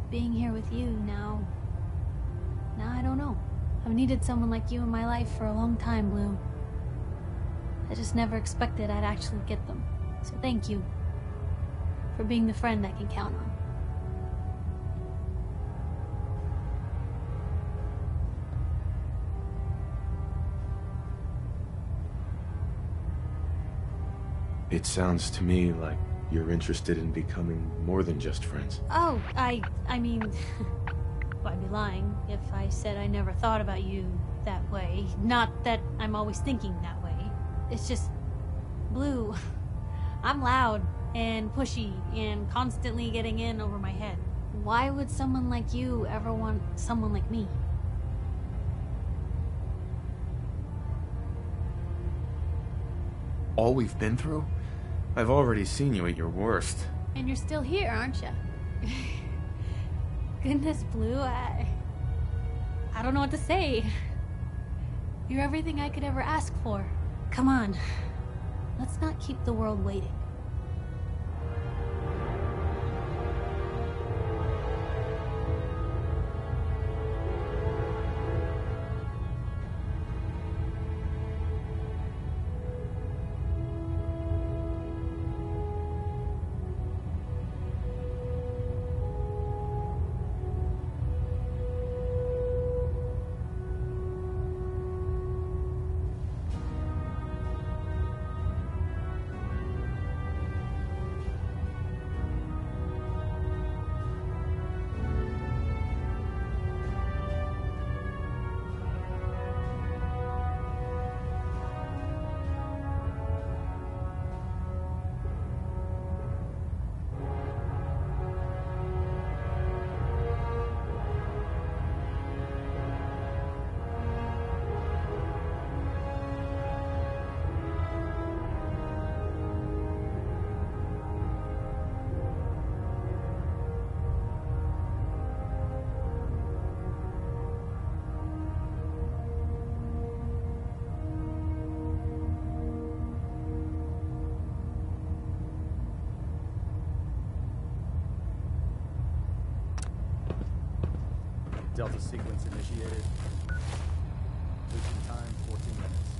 being here with you now I don't know. I've needed someone like you in my life for a long time, Blue. I just never expected I'd actually get them. So thank you for being the friend I can count on. It sounds to me like you're interested in becoming more than just friends. Oh, I mean, I'd be lying if I said I never thought about you that way. Not that I'm always thinking that way. It's just, Blue, I'm loud and pushy and constantly getting in over my head. Why would someone like you ever want someone like me? All we've been through? I've already seen you at your worst. And you're still here, aren't you? Goodness, Blue, I don't know what to say. You're everything I could ever ask for. Come on, let's not keep the world waiting. Delta sequence initiated. Completion time 14 minutes.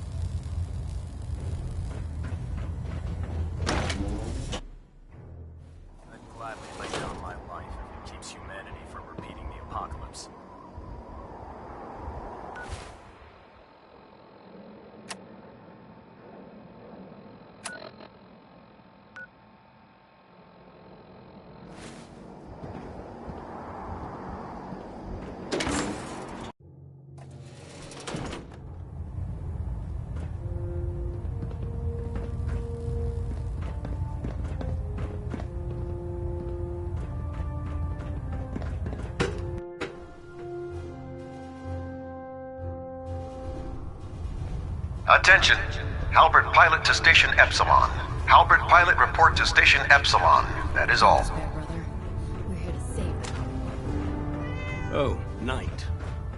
I'd gladly lay down my life if it keeps humanity from repeating the apocalypse. Attention! Halbert Pilot to Station Epsilon. Halbert Pilot, report to Station Epsilon. That is all. brother. We're here to save them. Oh, Knight.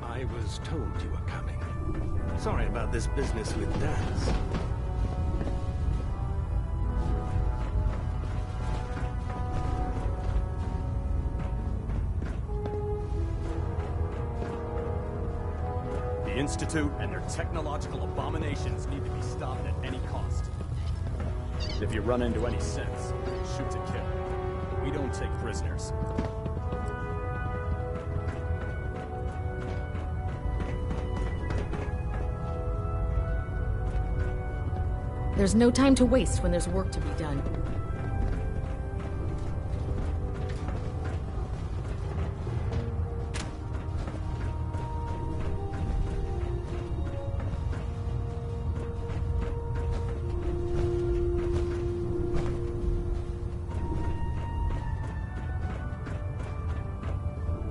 I was told you were coming. Sorry about this business with Dance. The Institute and their technological abominations need to be stopped at any cost. If you run into any sense, shoot to kill. We don't take prisoners. There's no time to waste when there's work to be done.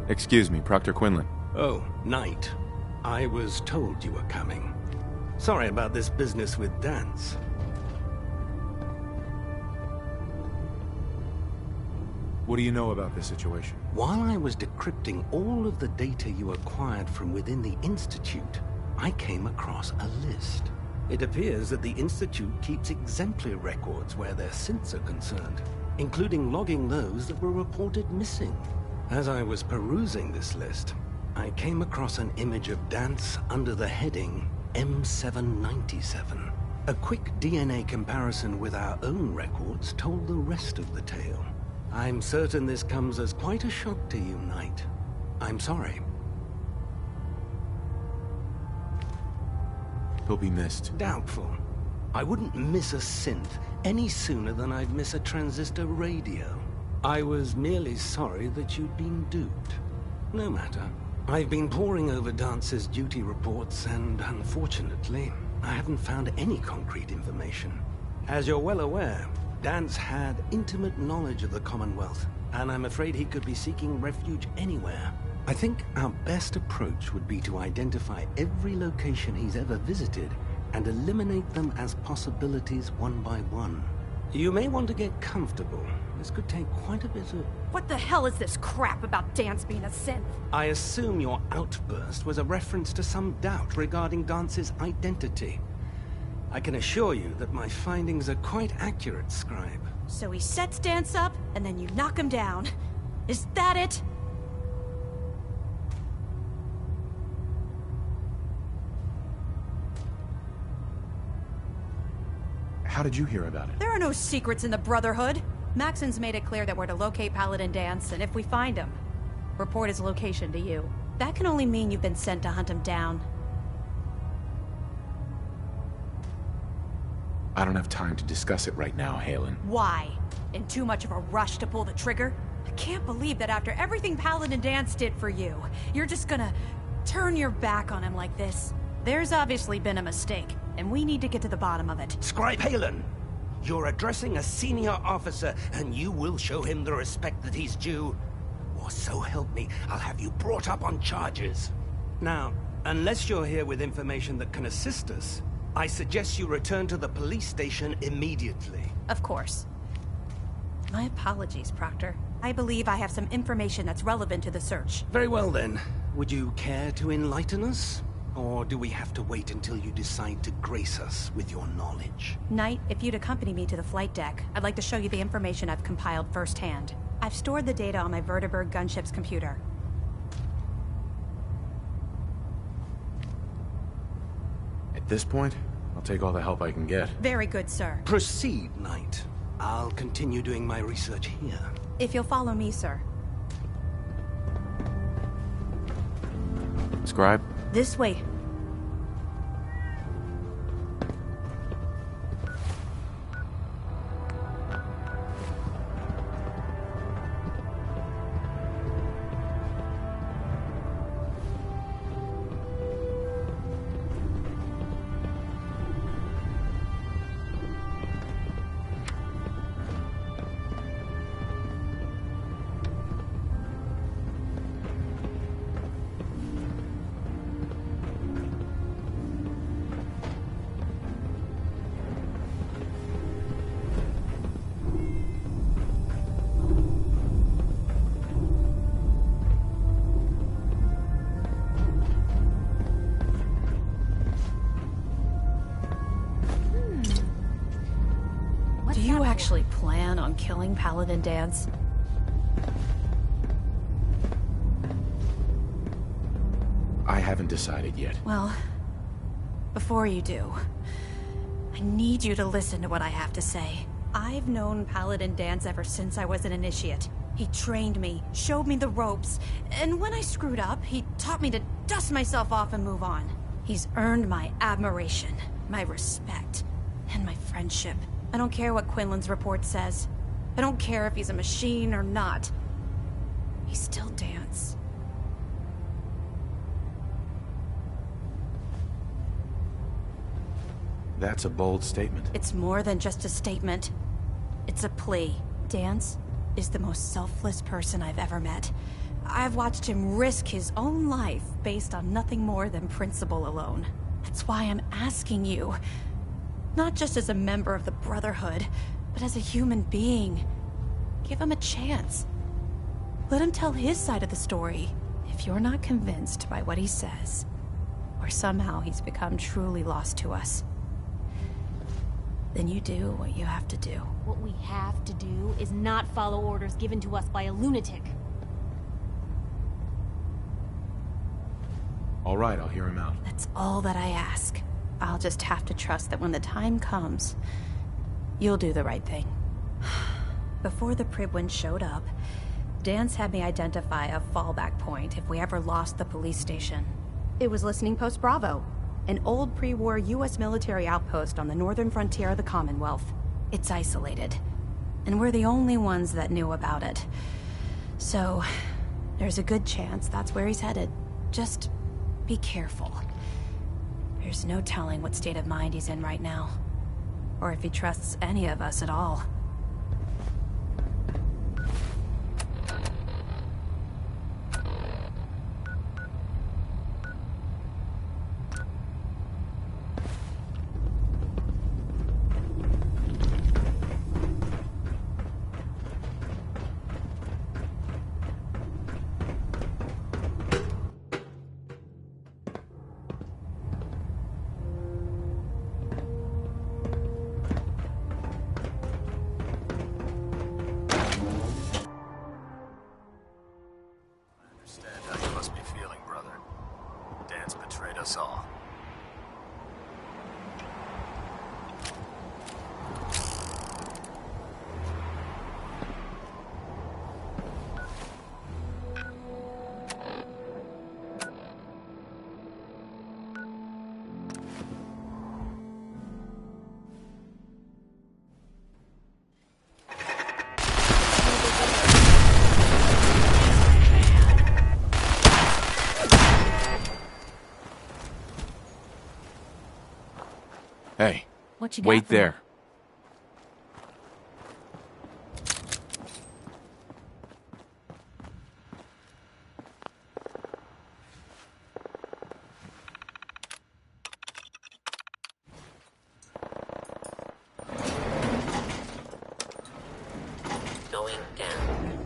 Excuse me, Proctor Quinlan. Oh, Knight. I was told you were coming. Sorry about this business with Dance. What do you know about this situation? While I was decrypting all of the data you acquired from within the Institute, I came across a list. It appears that the Institute keeps exemplary records where their synths are concerned, including logging those that were reported missing. As I was perusing this list, I came across an image of Dance under the heading M797. A quick DNA comparison with our own records told the rest of the tale. I'm certain this comes as quite a shock to you, Knight. I'm sorry. He'll be missed. Doubtful. I wouldn't miss a synth any sooner than I'd miss a transistor radio. I was merely sorry that you'd been duped. No matter. I've been poring over Dance's duty reports, and unfortunately, I haven't found any concrete information. As you're well aware, Dance had intimate knowledge of the Commonwealth, and I'm afraid he could be seeking refuge anywhere. I think our best approach would be to identify every location he's ever visited and eliminate them as possibilities one by one. You may want to get comfortable. This could take quite a bit of... What the hell is this crap about Dance being a synth? I assume your outburst was a reference to some doubt regarding Dance's identity. I can assure you that my findings are quite accurate, Scribe. So he sets Dance up, and then you knock him down. Is that it? How did you hear about it? There are no secrets in the Brotherhood. Maxon's made it clear that we're to locate Paladin Dance, and if we find him, report his location to you. That can only mean you've been sent to hunt him down. I don't have time to discuss it right now, Haylen. Why? In too much of a rush to pull the trigger? I can't believe that after everything Paladin Dance did for you, you're just gonna turn your back on him like this. There's obviously been a mistake, and we need to get to the bottom of it. Scribe Haylen! You're addressing a senior officer, and you will show him the respect that he's due. Or so help me, I'll have you brought up on charges. Now, unless you're here with information that can assist us, I suggest you return to the police station immediately. Of course. My apologies, Proctor. I believe I have some information that's relevant to the search. Very well then. Would you care to enlighten us? Or do we have to wait until you decide to grace us with your knowledge? Knight, if you'd accompany me to the flight deck, I'd like to show you the information I've compiled firsthand. I've stored the data on my Vertibird gunship's computer. At this point, I'll take all the help I can get. Very good, sir. Proceed, Knight. I'll continue doing my research here. If you'll follow me, sir. Scribe? This way. you actually plan on killing Paladin Danse? I haven't decided yet. Well, before you do, I need you to listen to what I have to say. I've known Paladin Danse ever since I was an initiate. He trained me, showed me the ropes, and when I screwed up, he taught me to dust myself off and move on. He's earned my admiration, my respect, and my friendship. I don't care what Quinlan's report says. I don't care if he's a machine or not. He's still Danse. That's a bold statement. It's more than just a statement. It's a plea. Danse is the most selfless person I've ever met. I've watched him risk his own life based on nothing more than principle alone. That's why I'm asking you. Not just as a member of the Brotherhood, but as a human being. Give him a chance. Let him tell his side of the story. If you're not convinced by what he says, or somehow he's become truly lost to us, then you do what you have to do. What we have to do is not follow orders given to us by a lunatic. All right, I'll hear him out. That's all that I ask. I'll just have to trust that when the time comes, you'll do the right thing. Before the Pribwin showed up, Danse had me identify a fallback point if we ever lost the police station. It was Listening Post Bravo, an old pre-war US military outpost on the northern frontier of the Commonwealth. It's isolated, and we're the only ones that knew about it. So, there's a good chance that's where he's headed. Just be careful. There's no telling what state of mind he's in right now, or if he trusts any of us at all. Hey, what you got wait there. Going down.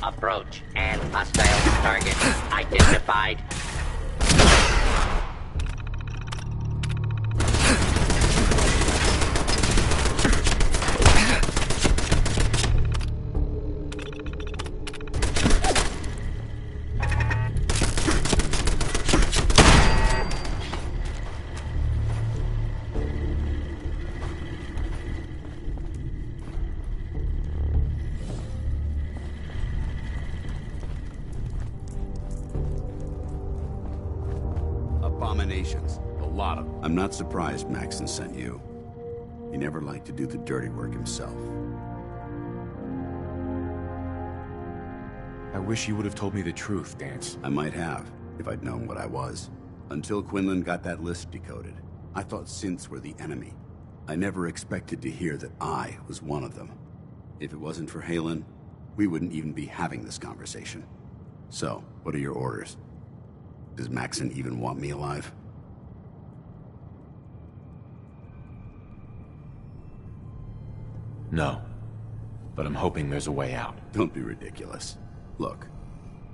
Approach and hostile target identified. Abominations. A lot of them. I'm not surprised Maxson sent you. He never liked to do the dirty work himself. I wish you would have told me the truth, Danse. I might have, if I'd known what I was. Until Quinlan got that list decoded, I thought synths were the enemy. I never expected to hear that I was one of them. If it wasn't for Haylen, we wouldn't even be having this conversation. So, what are your orders? Does Maxson even want me alive? No. But I'm hoping there's a way out. Don't be ridiculous. Look,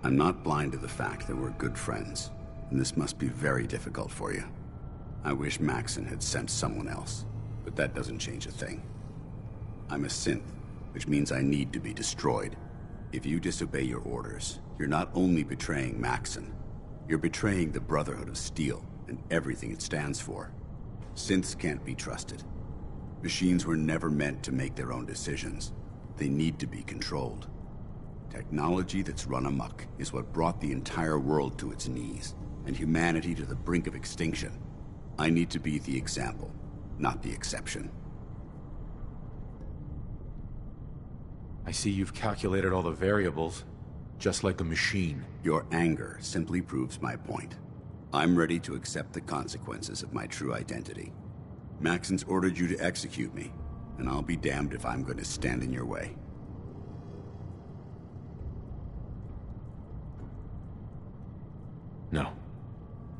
I'm not blind to the fact that we're good friends, and this must be very difficult for you. I wish Maxon had sent someone else, but that doesn't change a thing. I'm a synth, which means I need to be destroyed. If you disobey your orders, you're not only betraying Maxon, you're betraying the Brotherhood of Steel and everything it stands for. Synths can't be trusted. Machines were never meant to make their own decisions. They need to be controlled. Technology that's run amok is what brought the entire world to its knees, and humanity to the brink of extinction. I need to be the example, not the exception. I see you've calculated all the variables, just like a machine. Your anger simply proves my point. I'm ready to accept the consequences of my true identity. Maxon's ordered you to execute me, and I'll be damned if I'm going to stand in your way. No.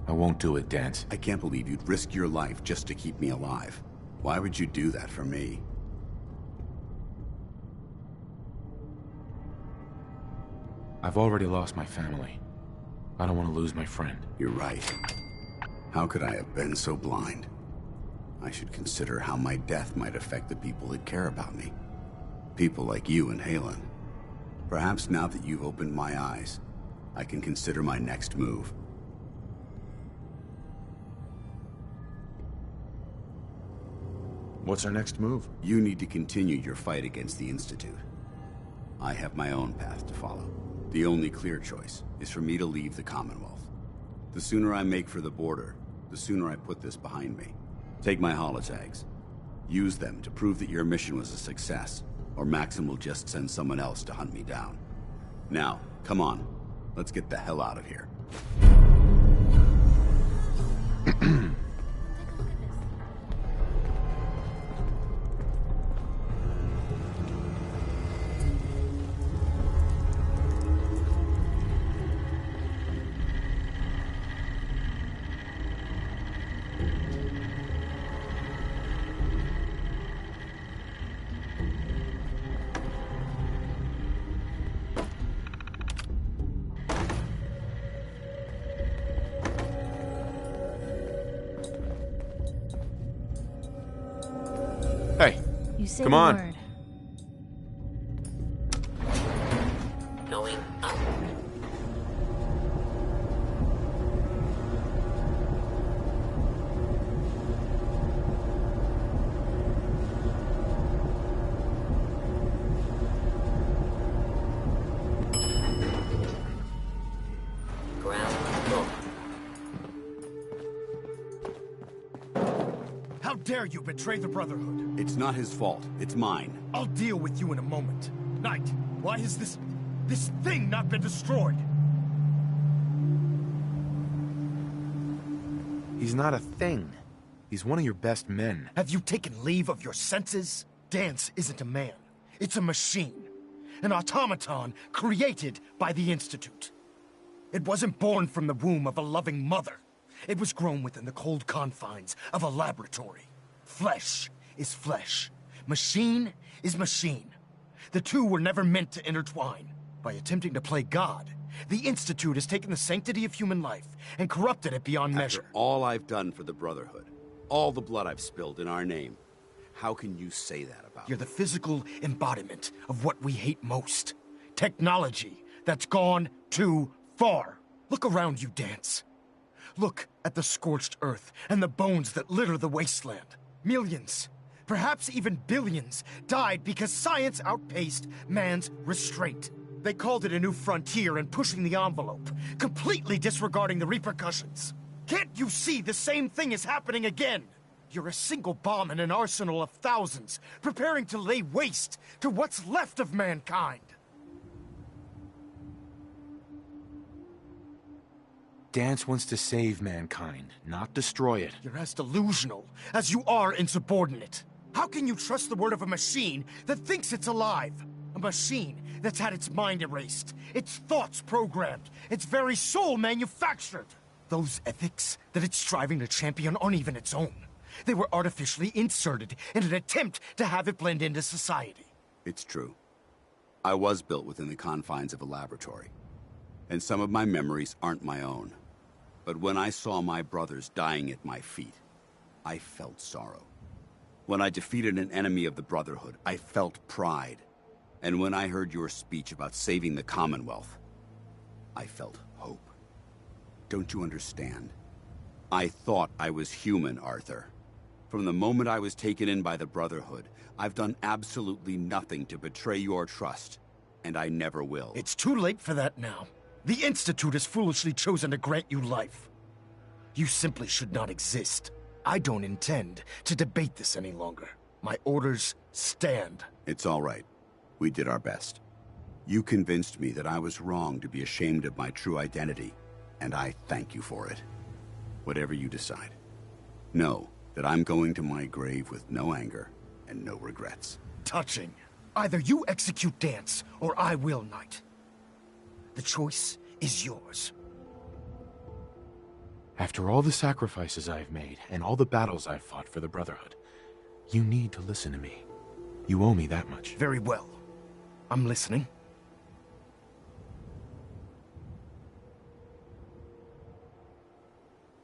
I won't do it, Danse. I can't believe you'd risk your life just to keep me alive. Why would you do that for me? I've already lost my family. I don't want to lose my friend. You're right. How could I have been so blind? I should consider how my death might affect the people that care about me. People like you and Haylen. Perhaps now that you've opened my eyes, I can consider my next move. What's our next move? You need to continue your fight against the Institute. I have my own path to follow. The only clear choice is for me to leave the Commonwealth. The sooner I make for the border, the sooner I put this behind me. Take my holotags. Use them to prove that your mission was a success, or Maxon will just send someone else to hunt me down. Now, come on. Let's get the hell out of here. Hey, You say come the on. word. Going up. Ground floor. How dare you betray the Brotherhood? It's not his fault. It's mine. I'll deal with you in a moment. Knight, why has this thing not been destroyed? He's not a thing. He's one of your best men. Have you taken leave of your senses? Danse isn't a man. It's a machine. An automaton created by the Institute. It wasn't born from the womb of a loving mother. It was grown within the cold confines of a laboratory. Flesh is flesh. Machine is machine. The two were never meant to intertwine. By attempting to play God, the Institute has taken the sanctity of human life and corrupted it beyond measure. After all I've done for the Brotherhood, all the blood I've spilled in our name, how can you say that about You're the physical embodiment of what we hate most. Technology that's gone too far. Look around you, Danse. Look at the scorched earth and the bones that litter the wasteland. Millions, perhaps even billions, died because science outpaced man's restraint. They called it a new frontier and pushing the envelope, completely disregarding the repercussions. Can't you see the same thing is happening again? You're a single bomb in an arsenal of thousands, preparing to lay waste to what's left of mankind. Danse wants to save mankind, not destroy it. You're as delusional as you are insubordinate. How can you trust the word of a machine that thinks it's alive? A machine that's had its mind erased, its thoughts programmed, its very soul manufactured. Those ethics that it's striving to champion aren't even its own. They were artificially inserted in an attempt to have it blend into society. It's true. I was built within the confines of a laboratory, and some of my memories aren't my own. But when I saw my brothers dying at my feet, I felt sorrow. When I defeated an enemy of the Brotherhood, I felt pride. And when I heard your speech about saving the Commonwealth, I felt hope. Don't you understand? I thought I was human, Arthur. From the moment I was taken in by the Brotherhood, I've done absolutely nothing to betray your trust, and I never will. It's too late for that now. The Institute has foolishly chosen to grant you life. You simply should not exist. I don't intend to debate this any longer. My orders stand. It's all right. We did our best. You convinced me that I was wrong to be ashamed of my true identity, and I thank you for it. Whatever you decide, know that I'm going to my grave with no anger and no regrets. Touching. Either you execute Danse, or I will, Knight. The choice is yours. After all the sacrifices I've made, and all the battles I've fought for the Brotherhood, you need to listen to me. You owe me that much. Very well. I'm listening.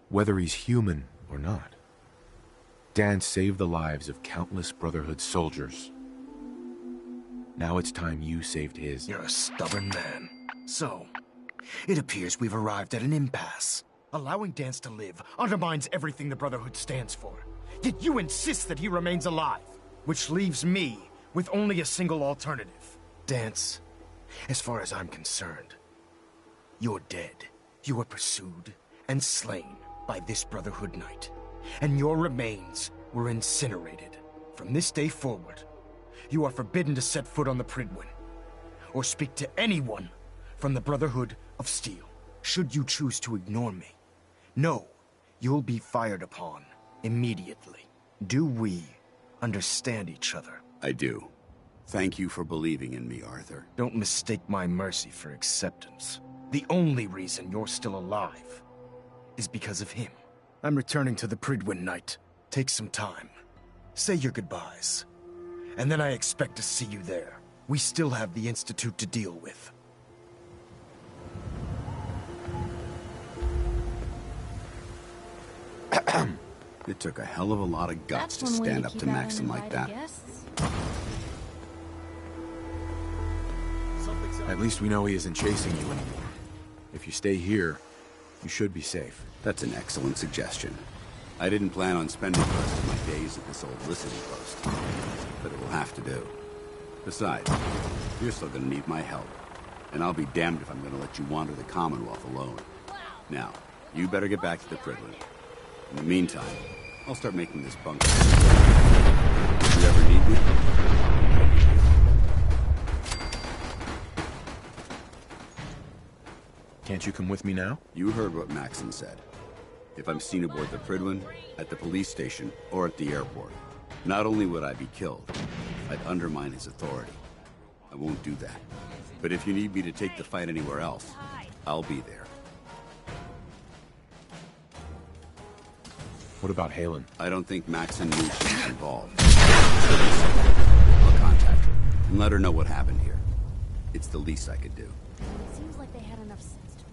Whether he's human or not, Danse saved the lives of countless Brotherhood soldiers. Now it's time you saved his. You're a stubborn man. So, it appears we've arrived at an impasse. Allowing Danse to live undermines everything the Brotherhood stands for. Yet you insist that he remains alive, which leaves me with only a single alternative. Danse, as far as I'm concerned, you're dead. You were pursued and slain by this Brotherhood Knight, and your remains were incinerated. From this day forward, you are forbidden to set foot on the Prydwen, or speak to anyone from the Brotherhood of Steel. Should you choose to ignore me, know you'll be fired upon immediately. Do we understand each other? I do. Thank you for believing in me, Arthur. Don't mistake my mercy for acceptance. The only reason you're still alive is because of him. I'm returning to the Prydwen, Knight. Take some time. Say your goodbyes. And then I expect to see you there. We still have the Institute to deal with. It took a hell of a lot of guts to stand up to Maxim like that. At least we know he isn't chasing you anymore. If you stay here, you should be safe. That's an excellent suggestion. I didn't plan on spending the rest of my days at this old listening post, but it will have to do. Besides, you're still gonna need my help, and I'll be damned if I'm gonna let you wander the Commonwealth alone. Now, you better get back to the Prydwen. In the meantime, I'll start making this bunker. If you ever need me, can't you come with me now? You heard what Maxim said. If I'm seen aboard the Prydwen, at the police station, or at the airport, not only would I be killed, I'd undermine his authority. I won't do that. But if you need me to take the fight anywhere else, I'll be there. What about Haylen? I don't think Maxim knew she was involved. I'll contact her and let her know what happened here. It's the least I could do. Seems like they had enough sense to...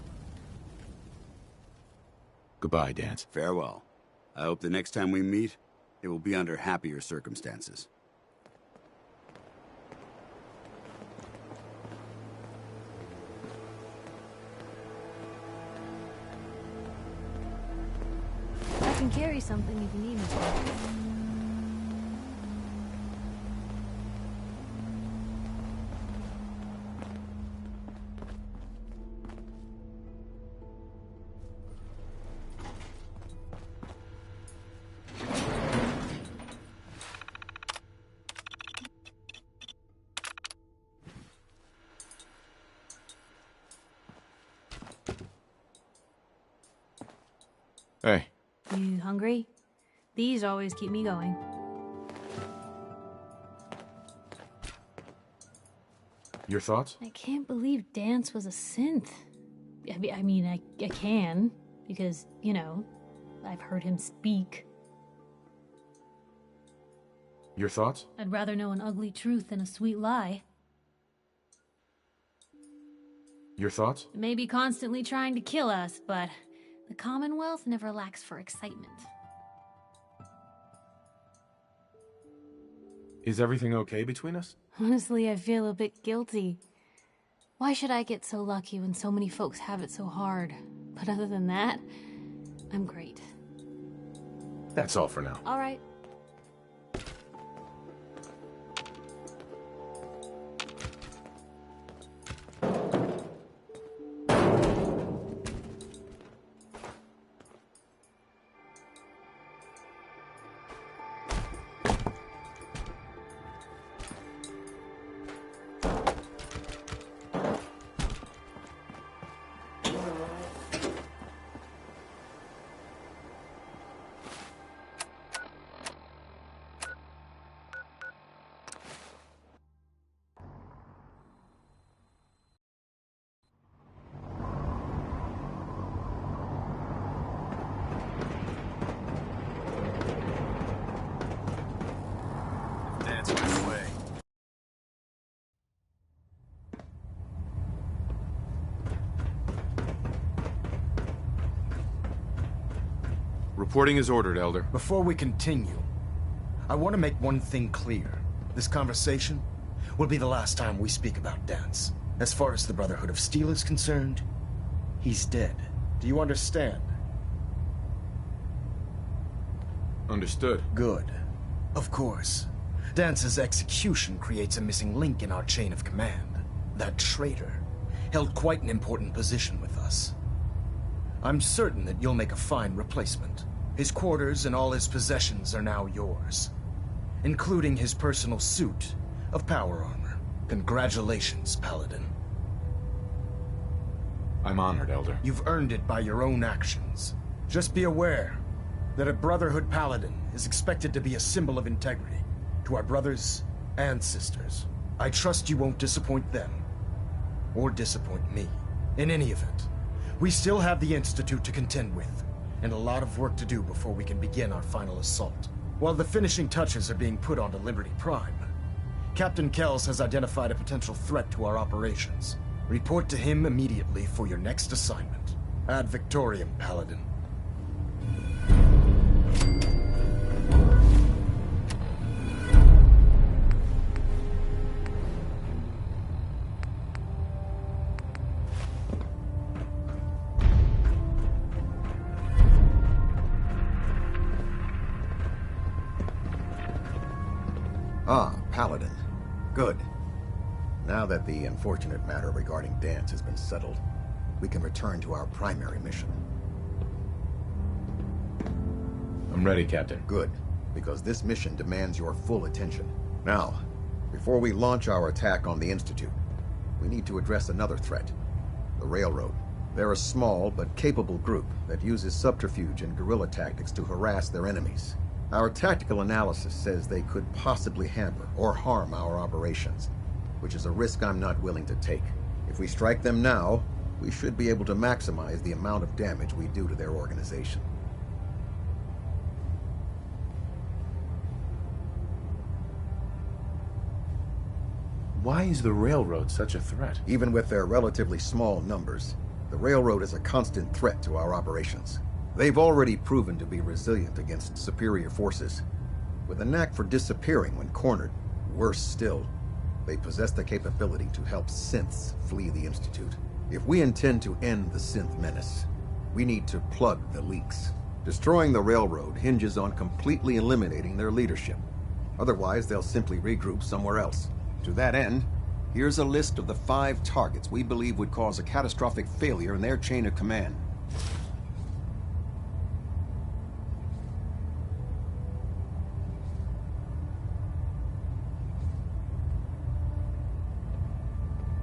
Goodbye, Danse. Farewell. I hope the next time we meet, it will be under happier circumstances. I can carry something if you need me to. Hey. You hungry? These always keep me going. Your thoughts? I can't believe Danse was a synth. I mean, I can, because, you know, I've heard him speak. Your thoughts? I'd rather know an ugly truth than a sweet lie. Your thoughts? They may be constantly trying to kill us, but the Commonwealth never lacks for excitement. Is everything okay between us? Honestly, I feel a bit guilty. Why should I get so lucky when so many folks have it so hard? But other than that, I'm great. That's all for now. All right. Reporting is ordered, Elder. Before we continue, I want to make one thing clear. This conversation will be the last time we speak about Danse. As far as the Brotherhood of Steel is concerned, he's dead. Do you understand? Understood. Good. Of course. Dance's execution creates a missing link in our chain of command. That traitor held quite an important position with us. I'm certain that you'll make a fine replacement. His quarters and all his possessions are now yours, including his personal suit of power armor. Congratulations, Paladin. I'm honored, Elder. You've earned it by your own actions. Just be aware that a Brotherhood Paladin is expected to be a symbol of integrity to our brothers and sisters. I trust you won't disappoint them, or disappoint me. In any event, we still have the Institute to contend with, and a lot of work to do before we can begin our final assault. While the finishing touches are being put onto Liberty Prime, Captain Kells has identified a potential threat to our operations. Report to him immediately for your next assignment. Ad Victoriam, Paladin. Ah, Paladin. Good. Now that the unfortunate matter regarding Danse has been settled, we can return to our primary mission. I'm ready, Captain. Good, because this mission demands your full attention. Now, before we launch our attack on the Institute, we need to address another threat. The Railroad. They're a small but capable group that uses subterfuge and guerrilla tactics to harass their enemies. Our tactical analysis says they could possibly hamper or harm our operations, which is a risk I'm not willing to take. If we strike them now, we should be able to maximize the amount of damage we do to their organization. Why is the Railroad such a threat? Even with their relatively small numbers, the Railroad is a constant threat to our operations. They've already proven to be resilient against superior forces, with a knack for disappearing when cornered. Worse still, they possess the capability to help synths flee the Institute. If we intend to end the synth menace, we need to plug the leaks. Destroying the Railroad hinges on completely eliminating their leadership. Otherwise, they'll simply regroup somewhere else. To that end, here's a list of the 5 targets we believe would cause a catastrophic failure in their chain of command.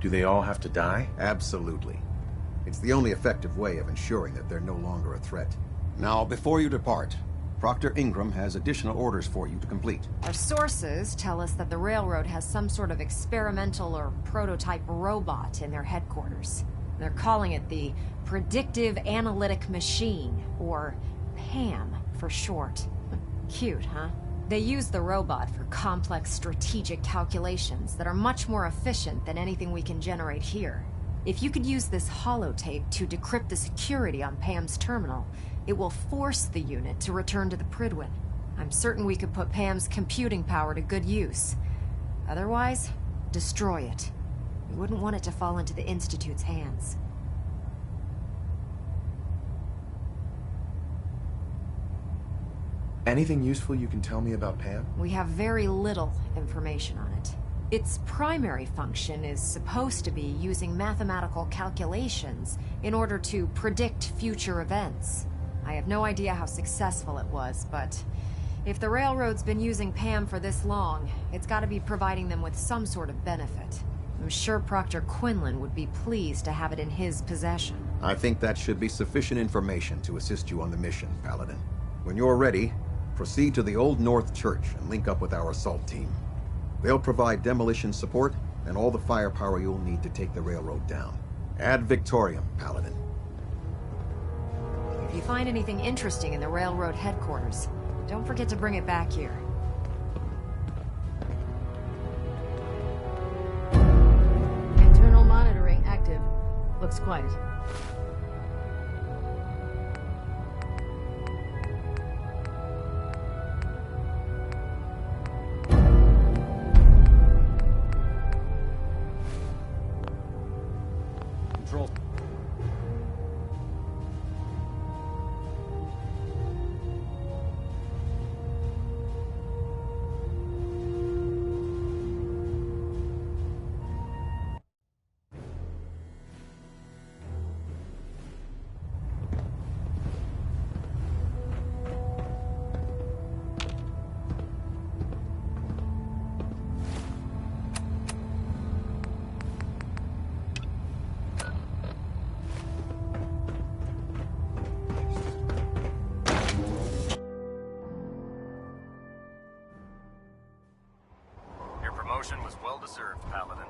Do they all have to die? Absolutely. It's the only effective way of ensuring that they're no longer a threat. Now, before you depart, Proctor Ingram has additional orders for you to complete. Our sources tell us that the Railroad has some sort of experimental or prototype robot in their headquarters. They're calling it the Predictive Analytic Machine, or PAM for short. Cute, huh? They use the robot for complex strategic calculations that are much more efficient than anything we can generate here. If you could use this holotape to decrypt the security on Pam's terminal, it will force the unit to return to the Prydwen. I'm certain we could put Pam's computing power to good use. Otherwise, destroy it. We wouldn't want it to fall into the Institute's hands. Anything useful you can tell me about Pam? We have very little information on it. Its primary function is supposed to be using mathematical calculations in order to predict future events. I have no idea how successful it was, but if the Railroad's been using Pam for this long, it's got to be providing them with some sort of benefit. I'm sure Proctor Quinlan would be pleased to have it in his possession. I think that should be sufficient information to assist you on the mission, Paladin. When you're ready, proceed to the Old North Church and link up with our assault team. They'll provide demolition support and all the firepower you'll need to take the railroad down. Ad Victoriam, Paladin. If you find anything interesting in the railroad headquarters, don't forget to bring it back here. Internal monitoring active. Looks quiet. Control. Your promotion was well deserved, Paladin.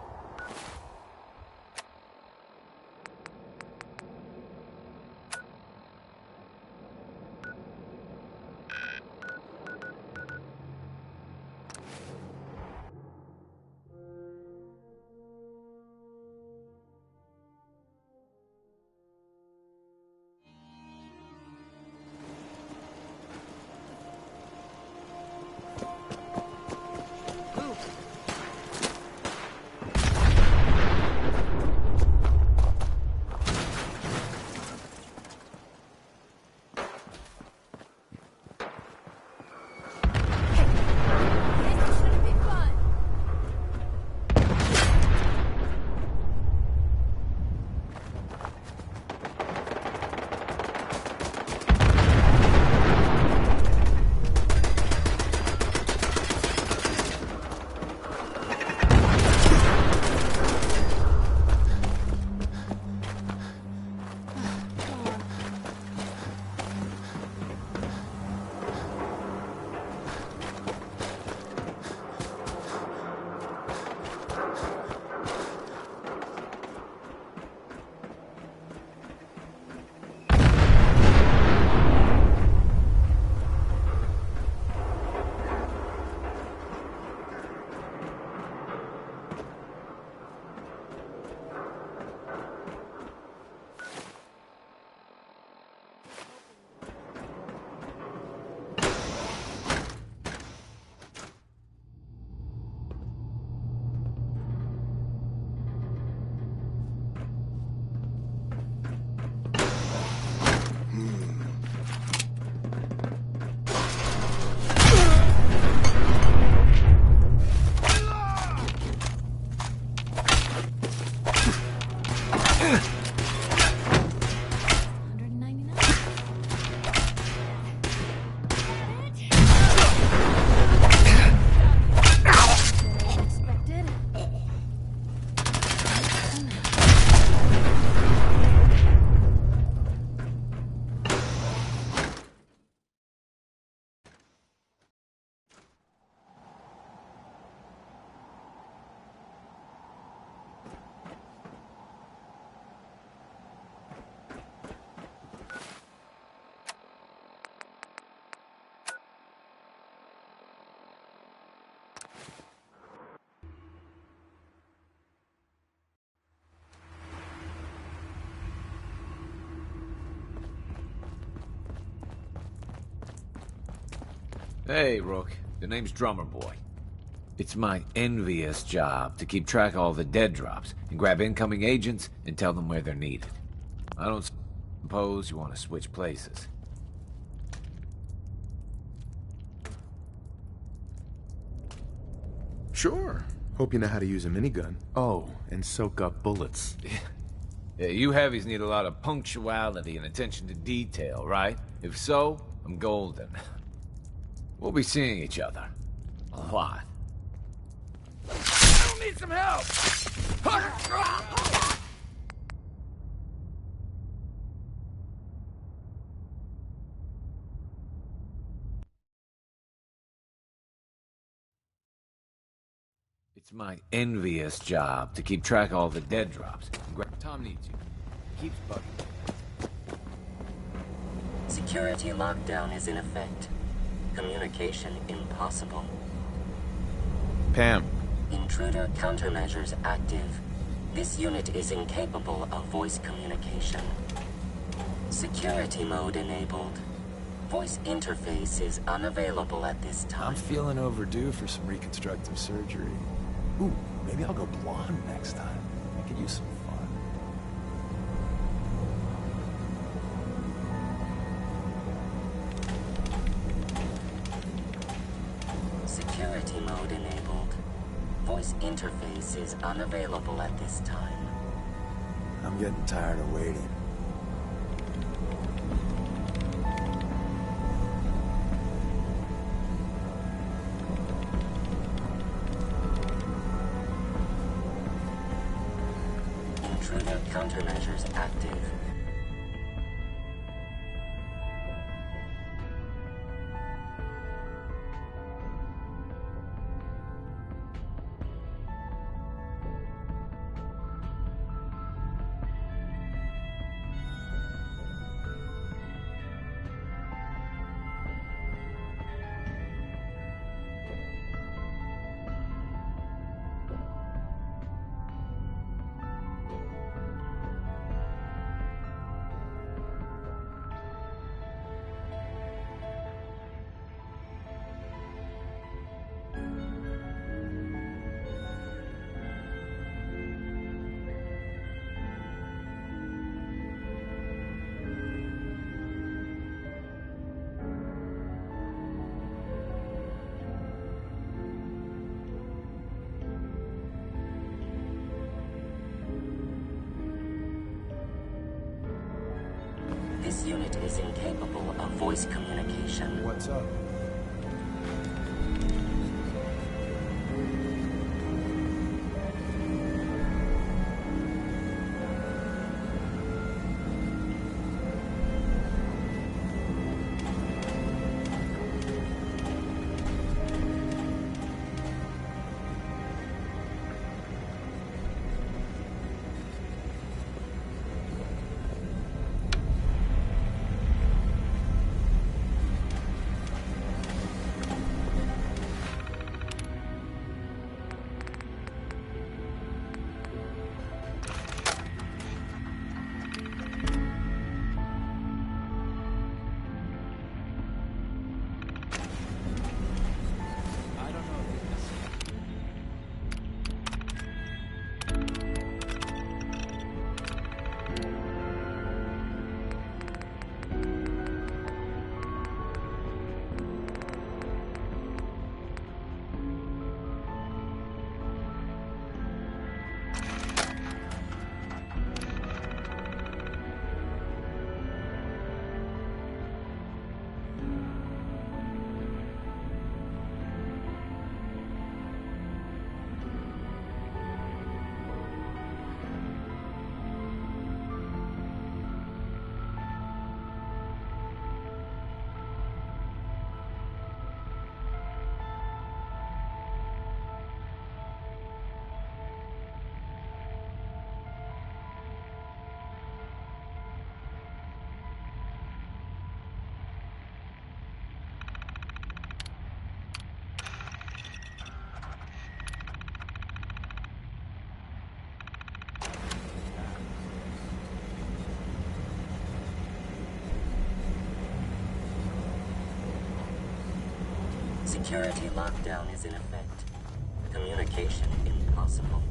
Hey, Rook. The name's Drummer Boy. It's my envious job to keep track of all the dead drops and grab incoming agents and tell them where they're needed. I don't suppose you want to switch places. Sure. Hope you know how to use a minigun. Oh, and soak up bullets. Yeah, you heavies need a lot of punctuality and attention to detail, right? If so, I'm golden. We'll be seeing each other. A lot. I need some help! It's my envious job to keep track of all the dead drops. Tom needs you. He keeps bugging. Security lockdown is in effect. Communication impossible. Pam. Intruder countermeasures active. This unit is incapable of voice communication. Security mode enabled. Voice interface is unavailable at this time. I'm feeling overdue for some reconstructive surgery. Ooh, maybe I'll go blonde next time. I could use some fun. Security mode enabled. Voice interface is unavailable at this time. I'm getting tired of waiting. Intruder countermeasures active. This unit is incapable of voice communication. What's up? Security lockdown is in effect. Communication impossible.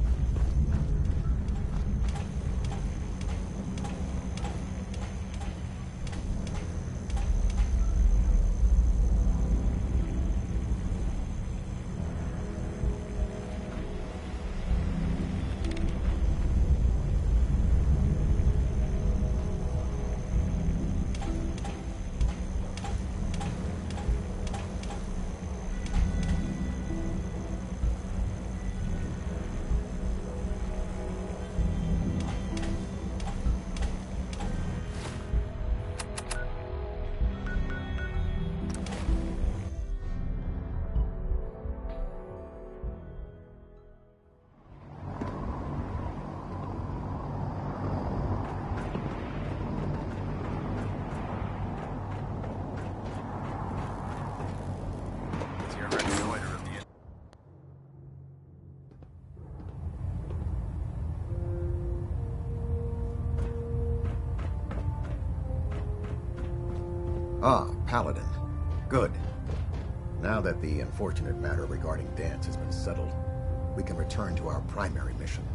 Ah, Paladin. Good. Now that the unfortunate matter regarding Danse has been settled, we can return to our primary mission.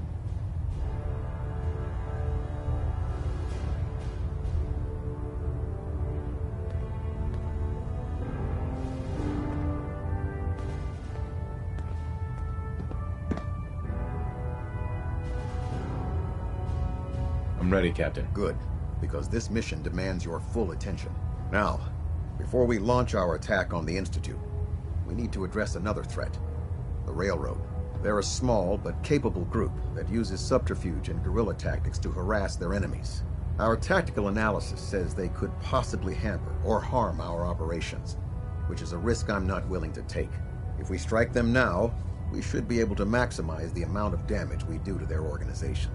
I'm ready, Captain. Good, because this mission demands your full attention. Now, before we launch our attack on the Institute, we need to address another threat, the Railroad. They're a small but capable group that uses subterfuge and guerrilla tactics to harass their enemies. Our tactical analysis says they could possibly hamper or harm our operations, which is a risk I'm not willing to take. If we strike them now, we should be able to maximize the amount of damage we do to their organization.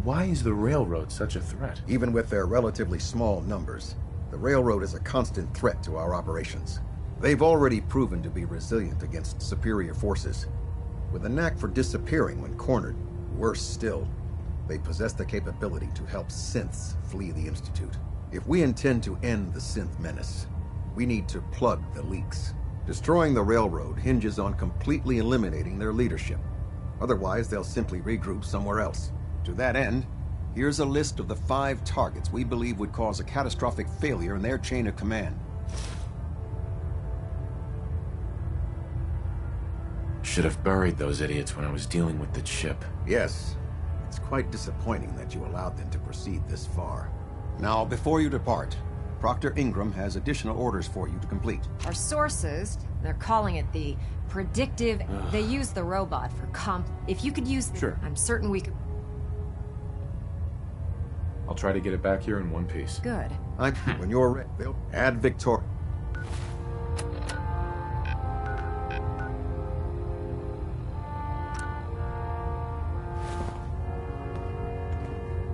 Why is the Railroad such a threat? Even with their relatively small numbers, the Railroad is a constant threat to our operations. They've already proven to be resilient against superior forces, with a knack for disappearing when cornered. Worse still, they possess the capability to help synths flee the Institute. If we intend to end the synth menace, we need to plug the leaks. Destroying the Railroad hinges on completely eliminating their leadership. Otherwise, they'll simply regroup somewhere else. To that end, here's a list of the 5 targets we believe would cause a catastrophic failure in their chain of command. Should have buried those idiots when I was dealing with the chip. Yes, it's quite disappointing that you allowed them to proceed this far. Now, before you depart, Proctor Ingram has additional orders for you to complete. Our sources, they're calling it the predictive... They use the robot for If you could use... Sure. I'm certain we could... I'll try to get it back here in one piece. Good. When you're ready, they'll add Victor.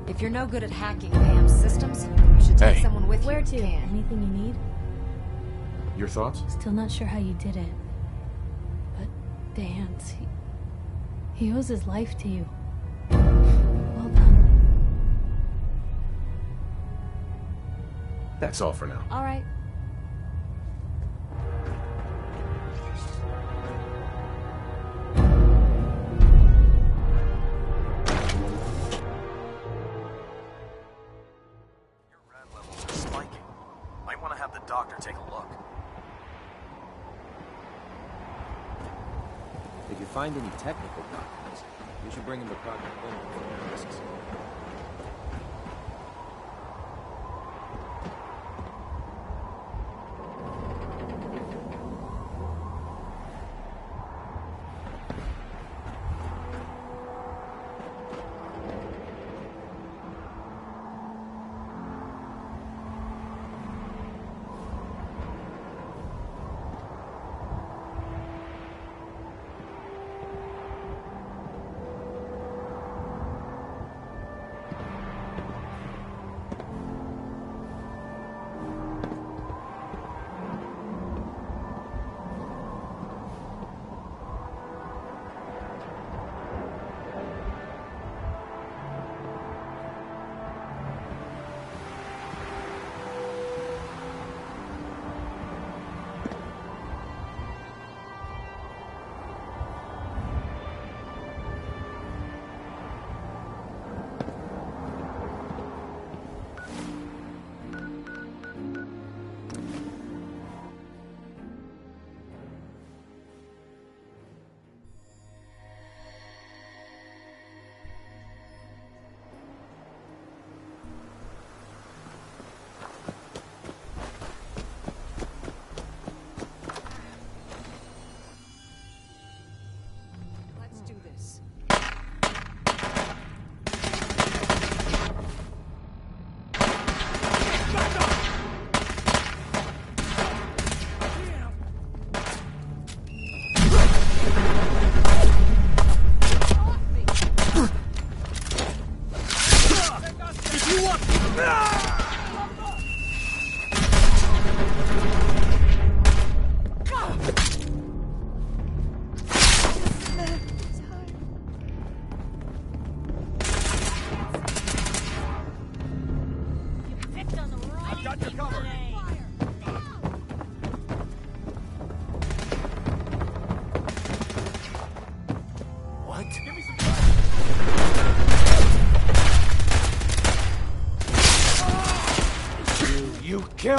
If you're no good at hacking BAM's systems, you should take someone with you. Where to? Anything you need? Your thoughts? Still not sure how you did it. But Danse, he owes his life to you. Well done. That's all for now. All right. Your rad levels are spiking. Might want to have the doctor take a look. If you find any technical documents, you should bring them to Proctor Ingram for analysis.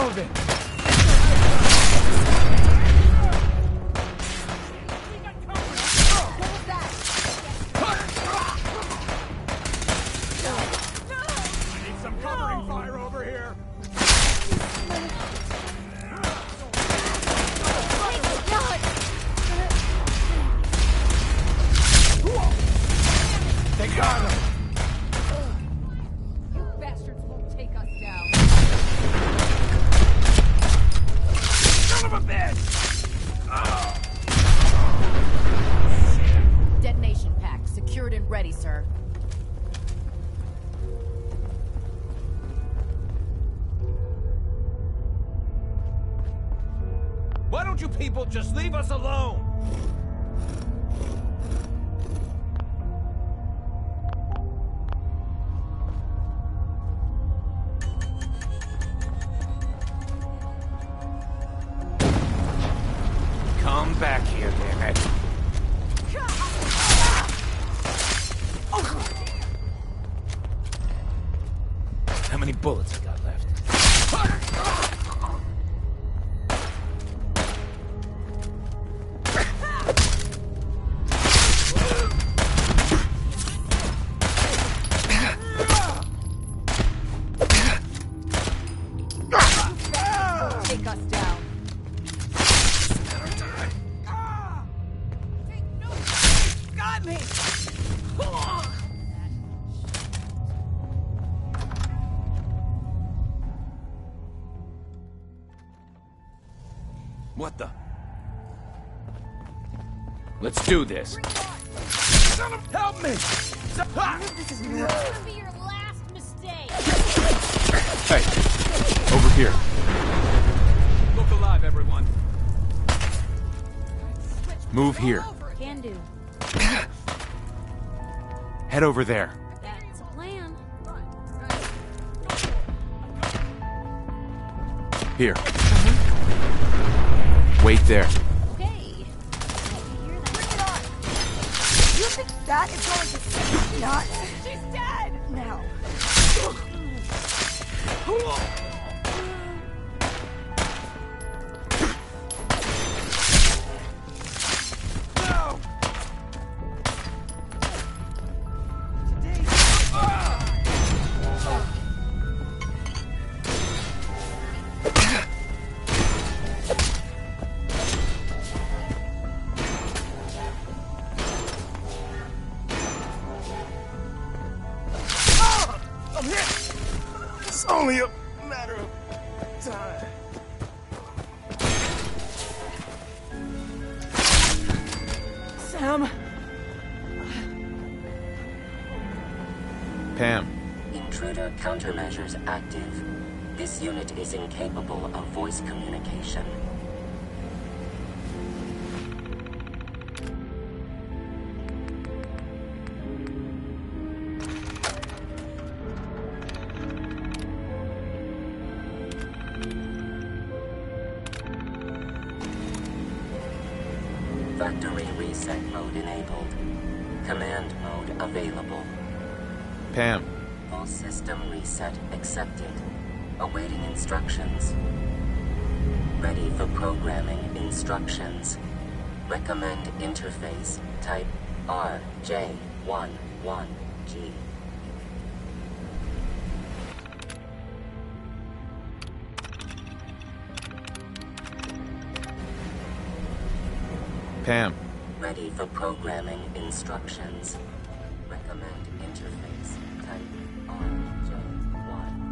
moving! Why don't you people just leave us alone? Come back here, damn it. How many bullets you got left? What the? Let's do this. Help me! This is going to be your last mistake. Hey, over here. Look alive, everyone. Move here. Can do. Head over there. That's a plan. Here. Wait there. Okay. You think that is going to save me? Not. She's dead! Now. I'm hit! It's only a matter of time. Sam? Pam. Intruder countermeasures active. This unit is incapable of voice communication. Factory reset mode enabled. Command mode available. Pam. Full system reset accepted. Awaiting instructions. Ready for programming instructions. Recommend interface type RJ11G. Pam. Ready for programming instructions. Recommend interface type RJ11.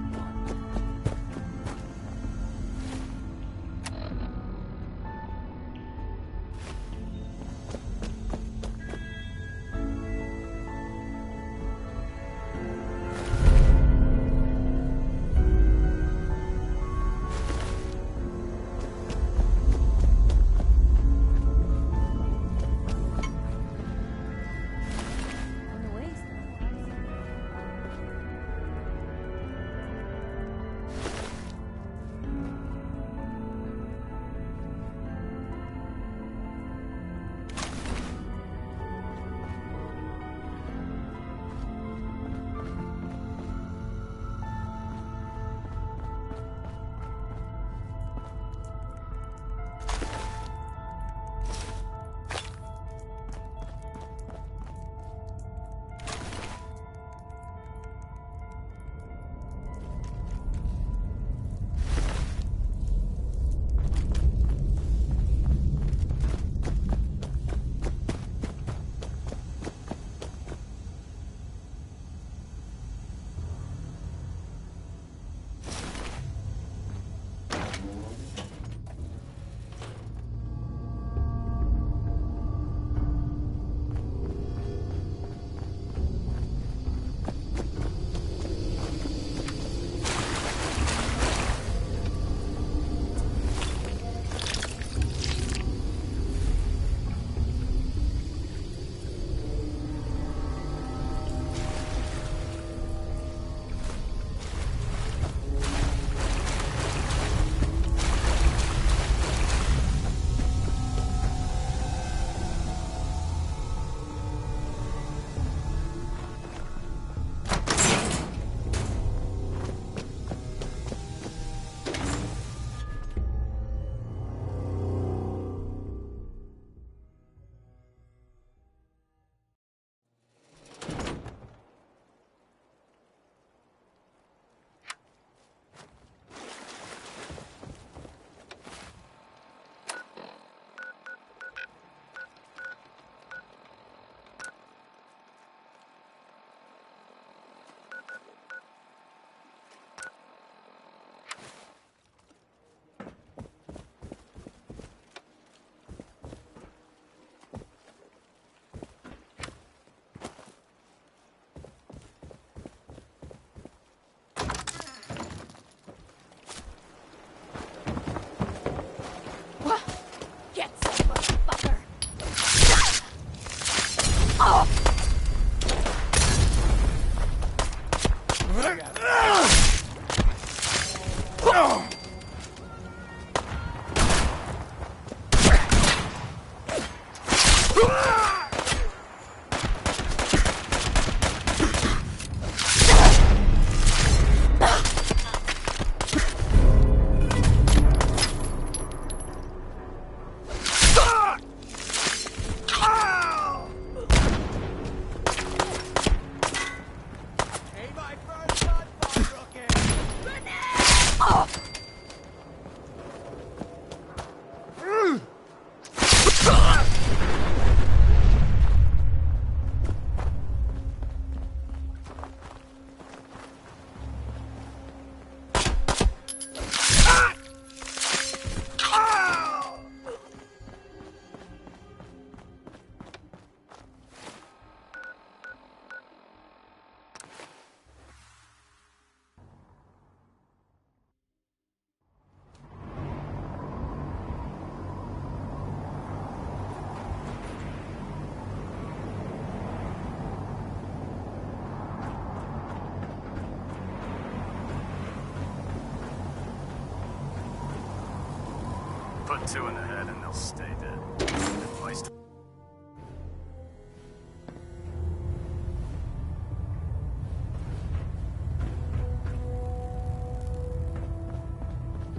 Put two in the head and they'll stay dead. Advice to...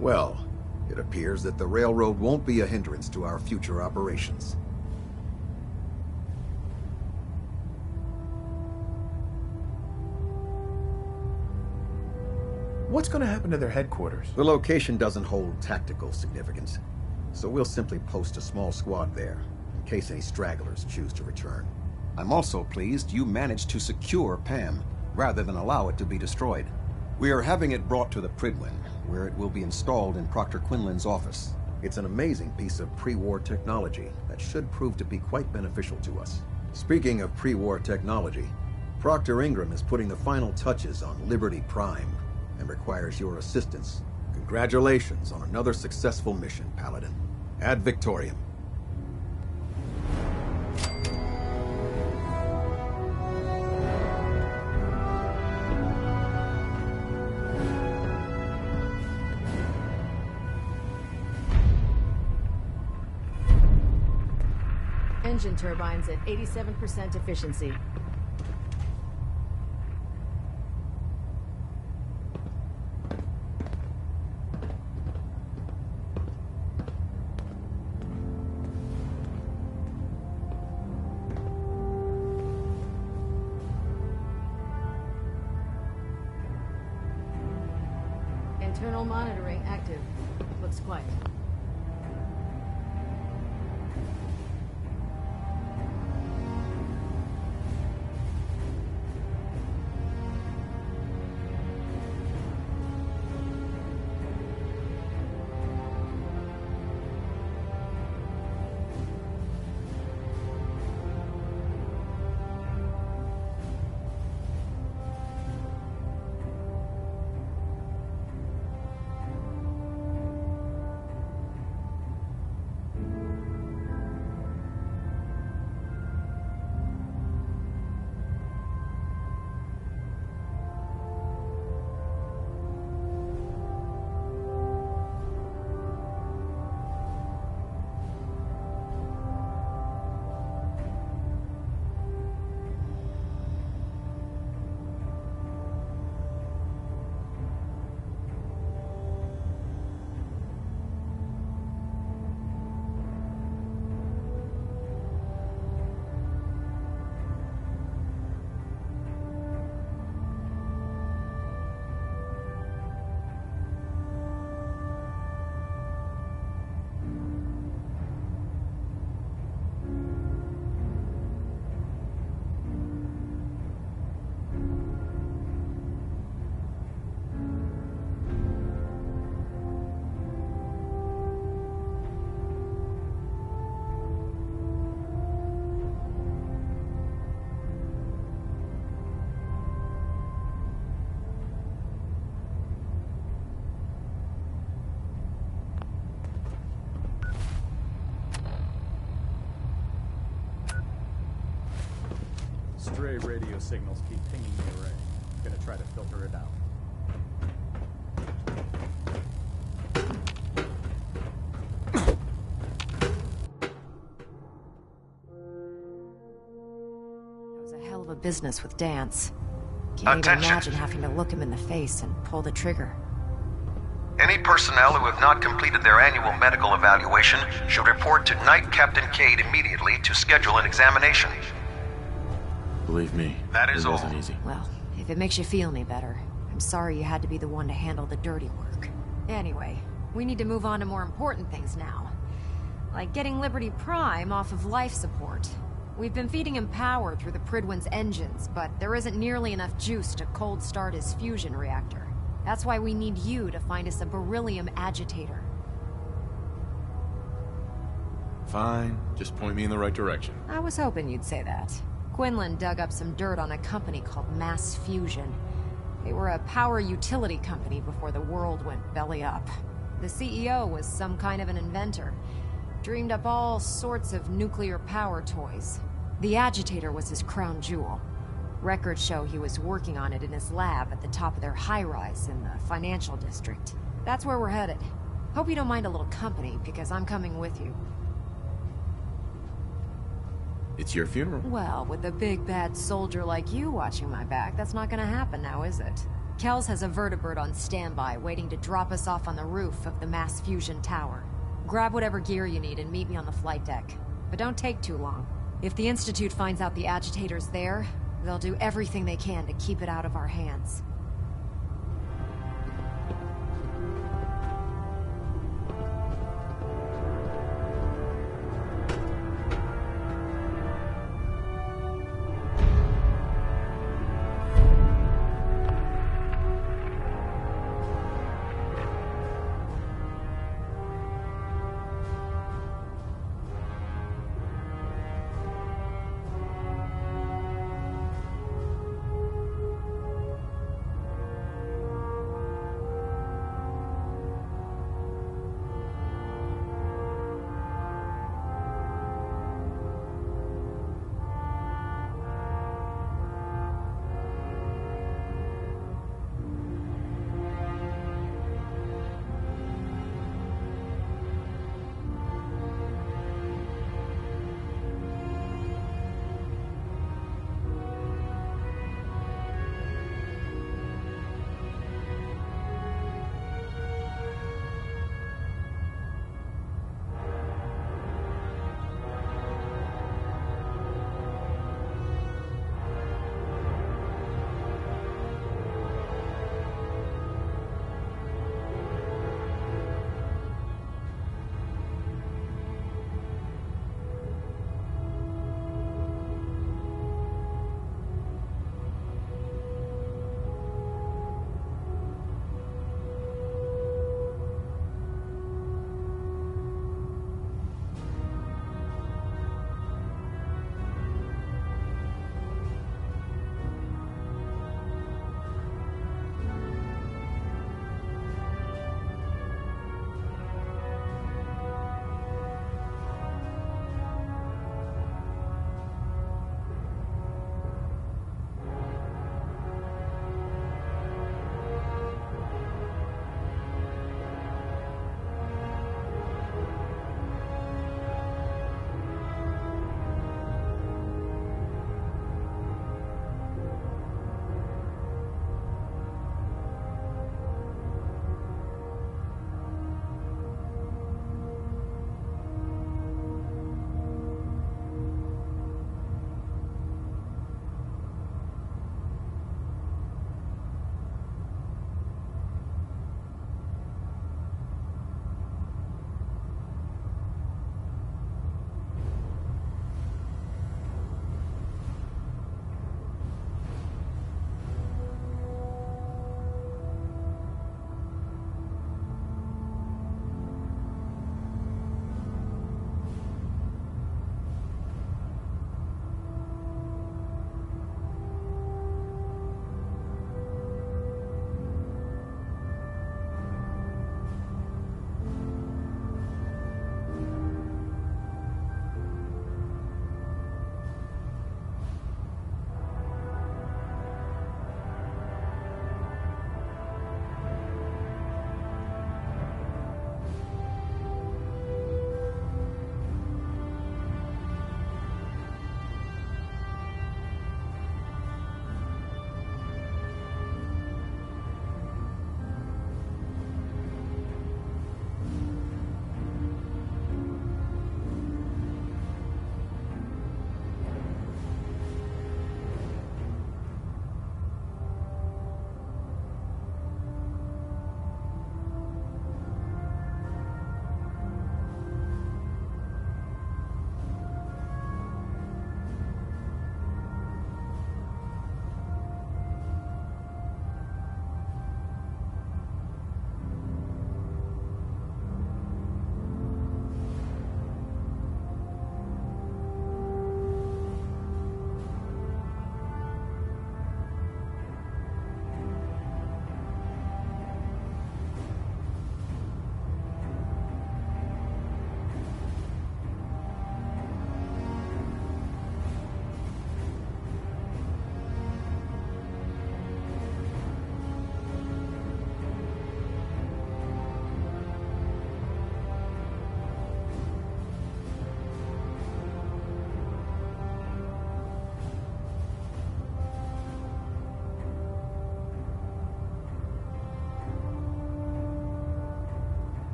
Well, it appears that the railroad won't be a hindrance to our future operations. What's going to happen to their headquarters? The location doesn't hold tactical significance, so we'll simply post a small squad there, in case any stragglers choose to return. I'm also pleased you managed to secure Pam, rather than allow it to be destroyed. We are having it brought to the Prydwen, where it will be installed in Proctor Quinlan's office. It's an amazing piece of pre-war technology that should prove to be quite beneficial to us. Speaking of pre-war technology, Proctor Ingram is putting the final touches on Liberty Prime, and requires your assistance. Congratulations on another successful mission, Paladin. Ad Victoriam. Engine turbines at 87% efficiency. Internal monitoring active. Looks quiet. Stray radio signals keep pinging the array. I'm gonna try to filter it out. That was a hell of a business with Dance. Can't even imagine having to look him in the face and pull the trigger. Any personnel who have not completed their annual medical evaluation should report to Knight Captain Cade immediately to schedule an examination. Believe me, that is it all. wasn't easy. Well, if it makes you feel any better, I'm sorry you had to be the one to handle the dirty work. Anyway, we need to move on to more important things now. Like getting Liberty Prime off of life support. We've been feeding him power through the Prydwen's engines, but there isn't nearly enough juice to cold start his fusion reactor. That's why we need you to find us a beryllium agitator. Fine, just point me in the right direction. I was hoping you'd say that. Quinlan dug up some dirt on a company called Mass Fusion. They were a power utility company before the world went belly up. The CEO was some kind of an inventor. Dreamed up all sorts of nuclear power toys. The agitator was his crown jewel. Records show he was working on it in his lab at the top of their high-rise in the financial district. That's where we're headed. Hope you don't mind a little company, because I'm coming with you. It's your funeral. Well, with a big bad soldier like you watching my back, that's not gonna happen now, is it? Kells has a vertibird on standby, waiting to drop us off on the roof of the mass fusion tower. Grab whatever gear you need and meet me on the flight deck. But don't take too long. If the Institute finds out the agitator's there, they'll do everything they can to keep it out of our hands.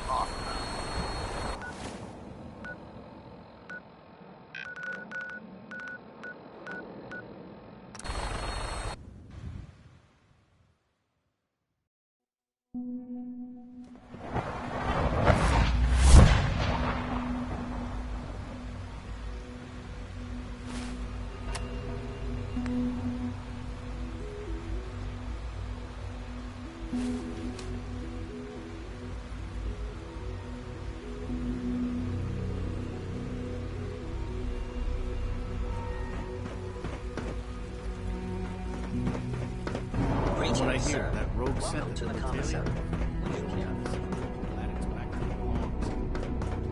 talk about. From what I hear, that rogue sent to the commissary.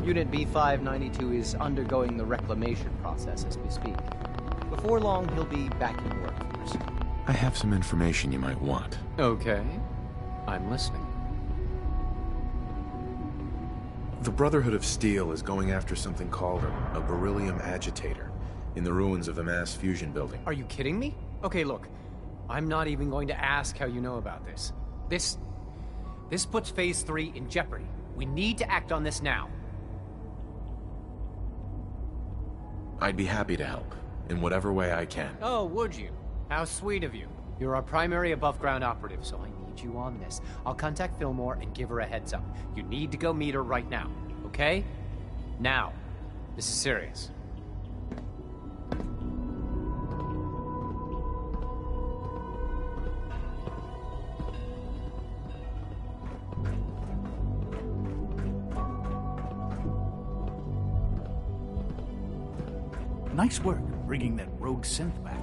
Unit B592 is undergoing the reclamation process as we speak. Before long, he'll be back in workforce. I have some information you might want. Okay. I'm listening. The Brotherhood of Steel is going after something called a beryllium agitator in the ruins of the mass fusion building. Are you kidding me? Okay, look. I'm not even going to ask how you know about this. This puts Phase 3 in jeopardy. We need to act on this now. I'd be happy to help, in whatever way I can. Oh, would you? How sweet of you. You're our primary above-ground operative, so I need you on this. I'll contact Fillmore and give her a heads up. You need to go meet her right now, okay? Now. This is serious. Nice work bringing that rogue synth back.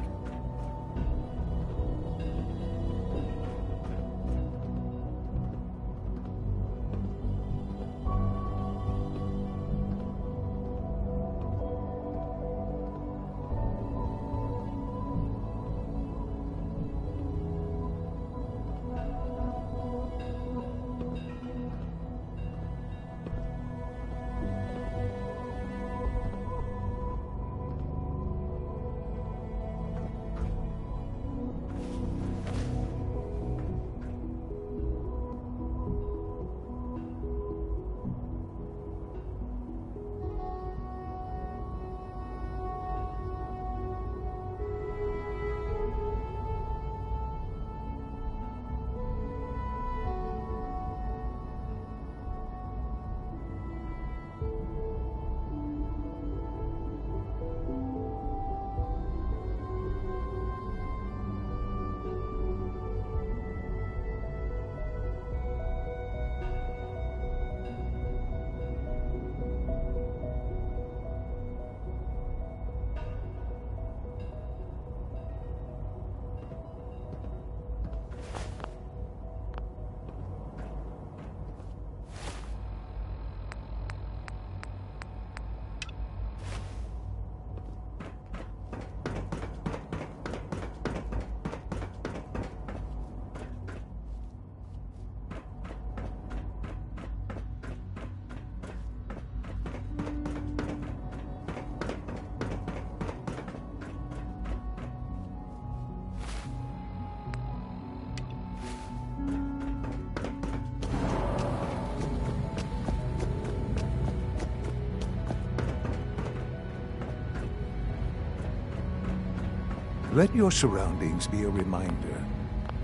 Let your surroundings be a reminder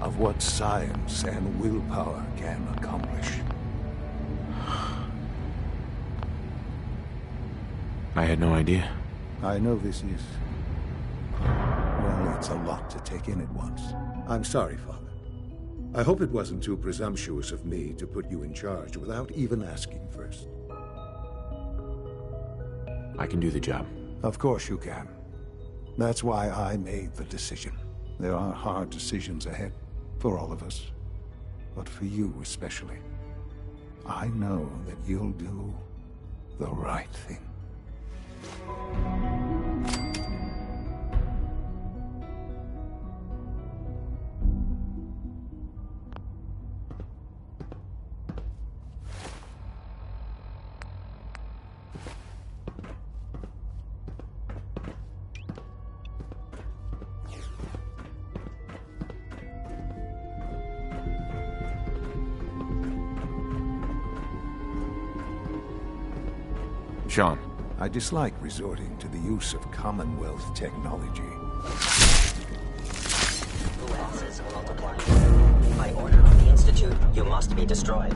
of what science and willpower can accomplish. I had no idea. I know this is... well, it's a lot to take in at once. I'm sorry, Father. I hope it wasn't too presumptuous of me to put you in charge without even asking first. I can do the job. Of course you can. That's why I made the decision. There are hard decisions ahead, for all of us. But for you especially. I know that you'll do the right thing. Sean. I dislike resorting to the use of Commonwealth technology. Who else is multiplying? By order of the Institute, you must be destroyed.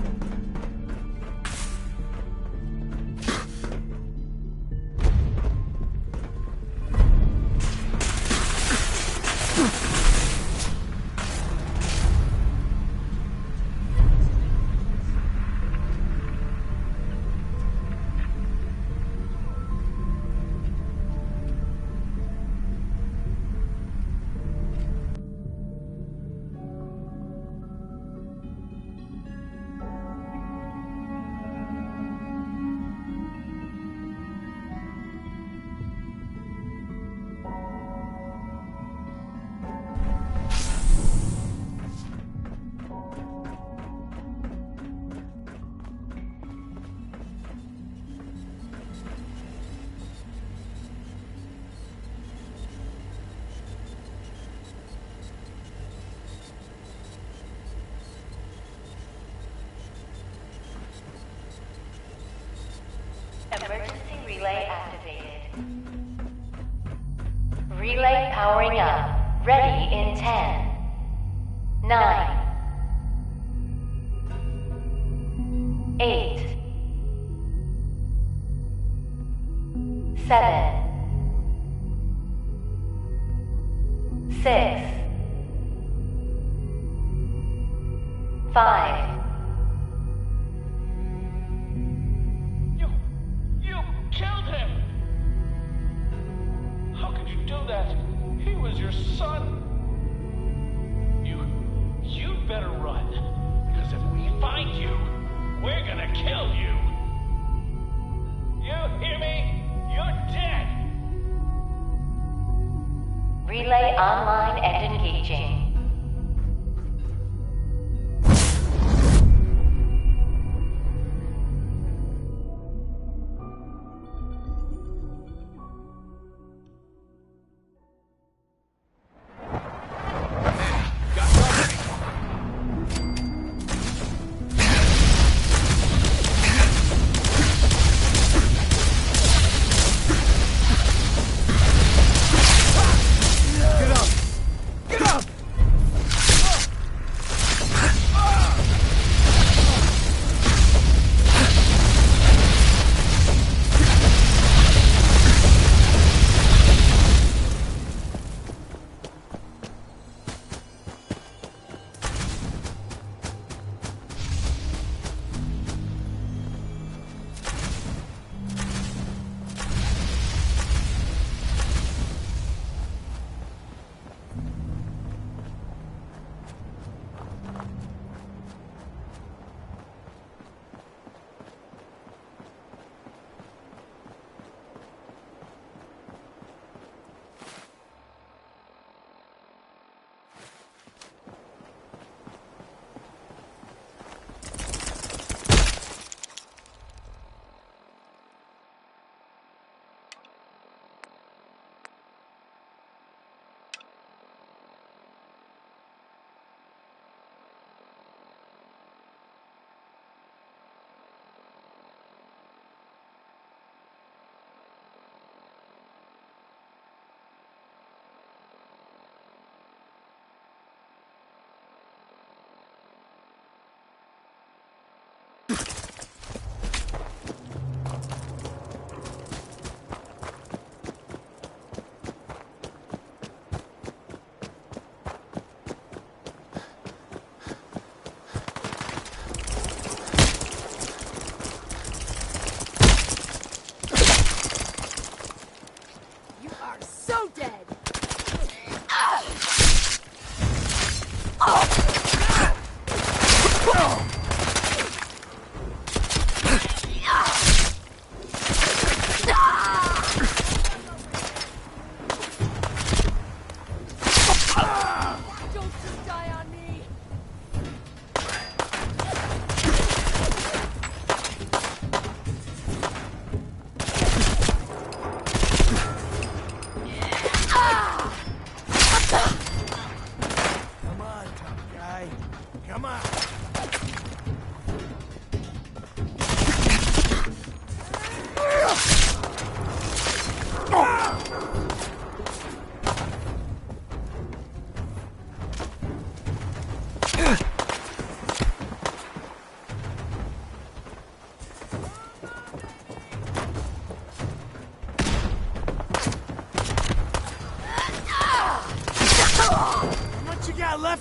Emergency relay activated. Relay powering up. Ready in 10, 9, 8, 7, 6, 5. You killed him! How could you do that? He was your son. You'd better run. Because if we find you, we're gonna kill you. You hear me? You're dead! Relay online and engaging.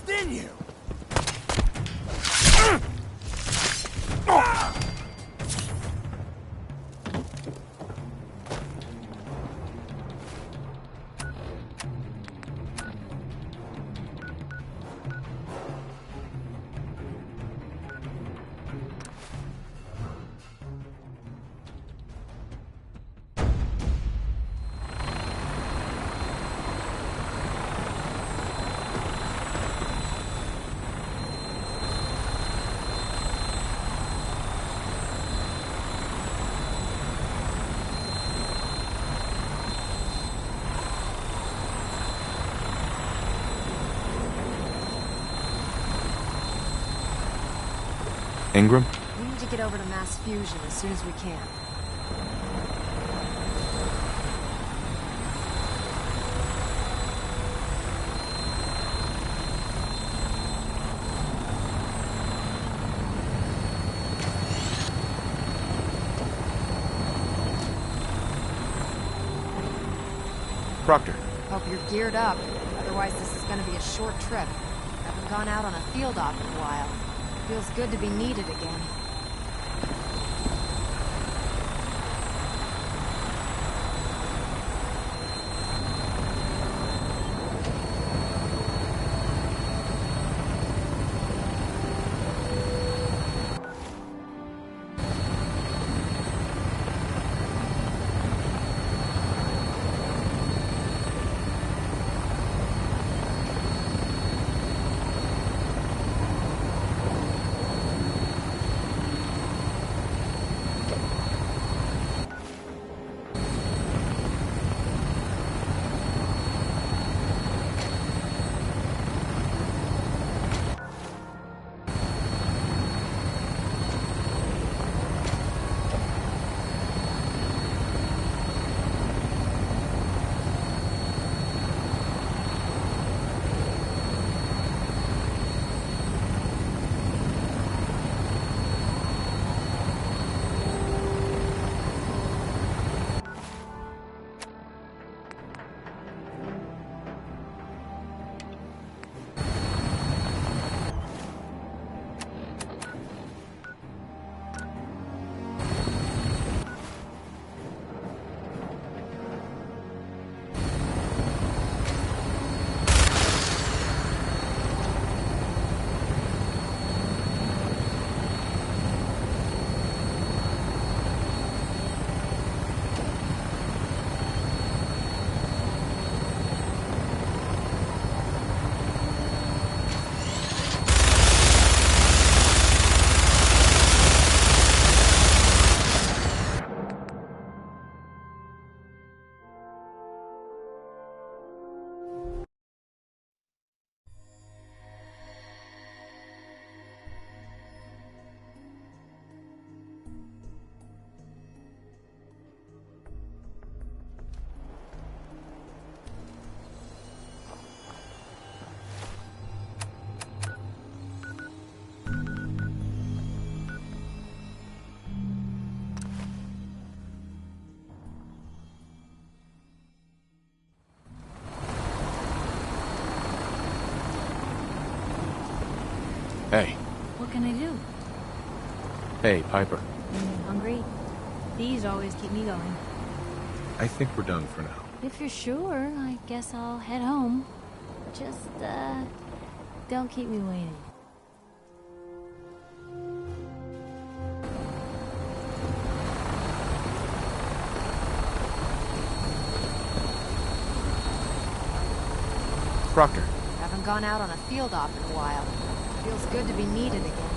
left in you? Ingram? We need to get over to Mass Fusion as soon as we can. Proctor. Hope you're geared up. Otherwise, this is gonna be a short trip. Haven't gone out on a field op in a while. Feels good to be needed again. Hey. What can I do? Hey, Piper. Hungry? These always keep me going. I think we're done for now. If you're sure, I guess I'll head home. Just, don't keep me waiting. Proctor. Haven't gone out on a field op in a while. Feels good to be needed again.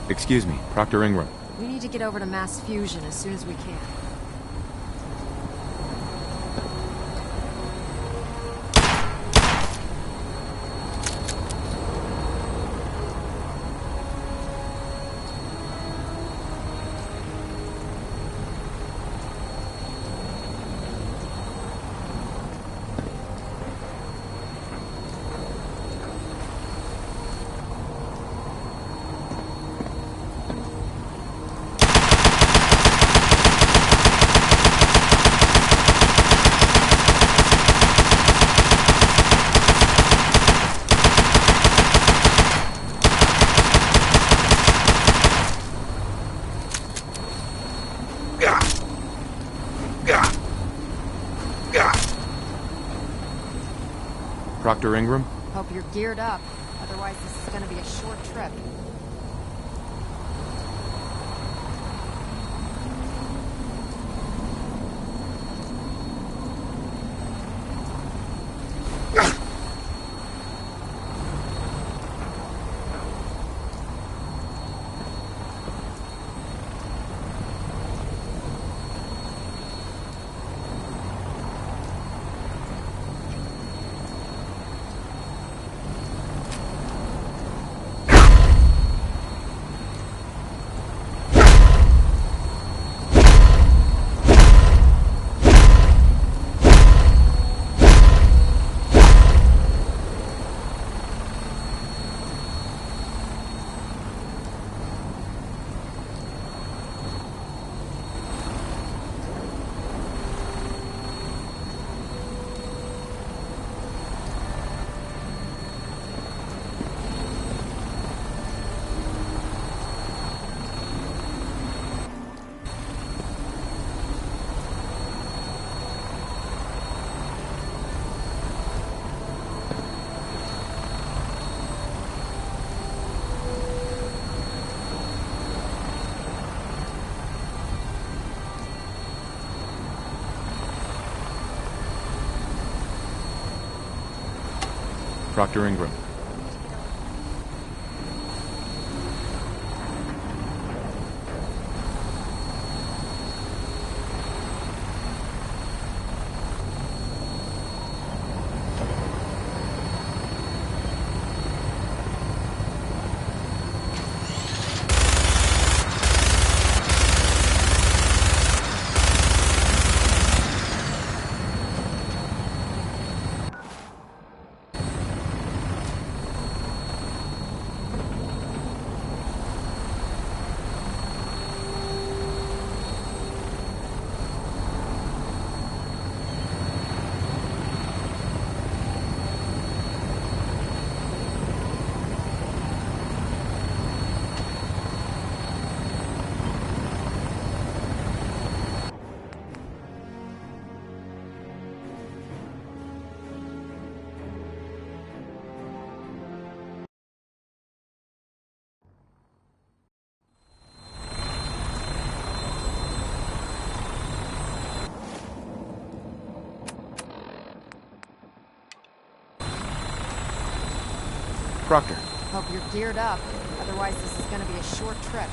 Excuse me, Proctor Ingram. We need to get over to Mass Fusion as soon as we can. Proctor Ingram? Hope you're geared up. Otherwise, this is gonna be a short trip. Proctor Ingram. Proctor. Hope you're geared up. Otherwise, this is gonna be a short trip.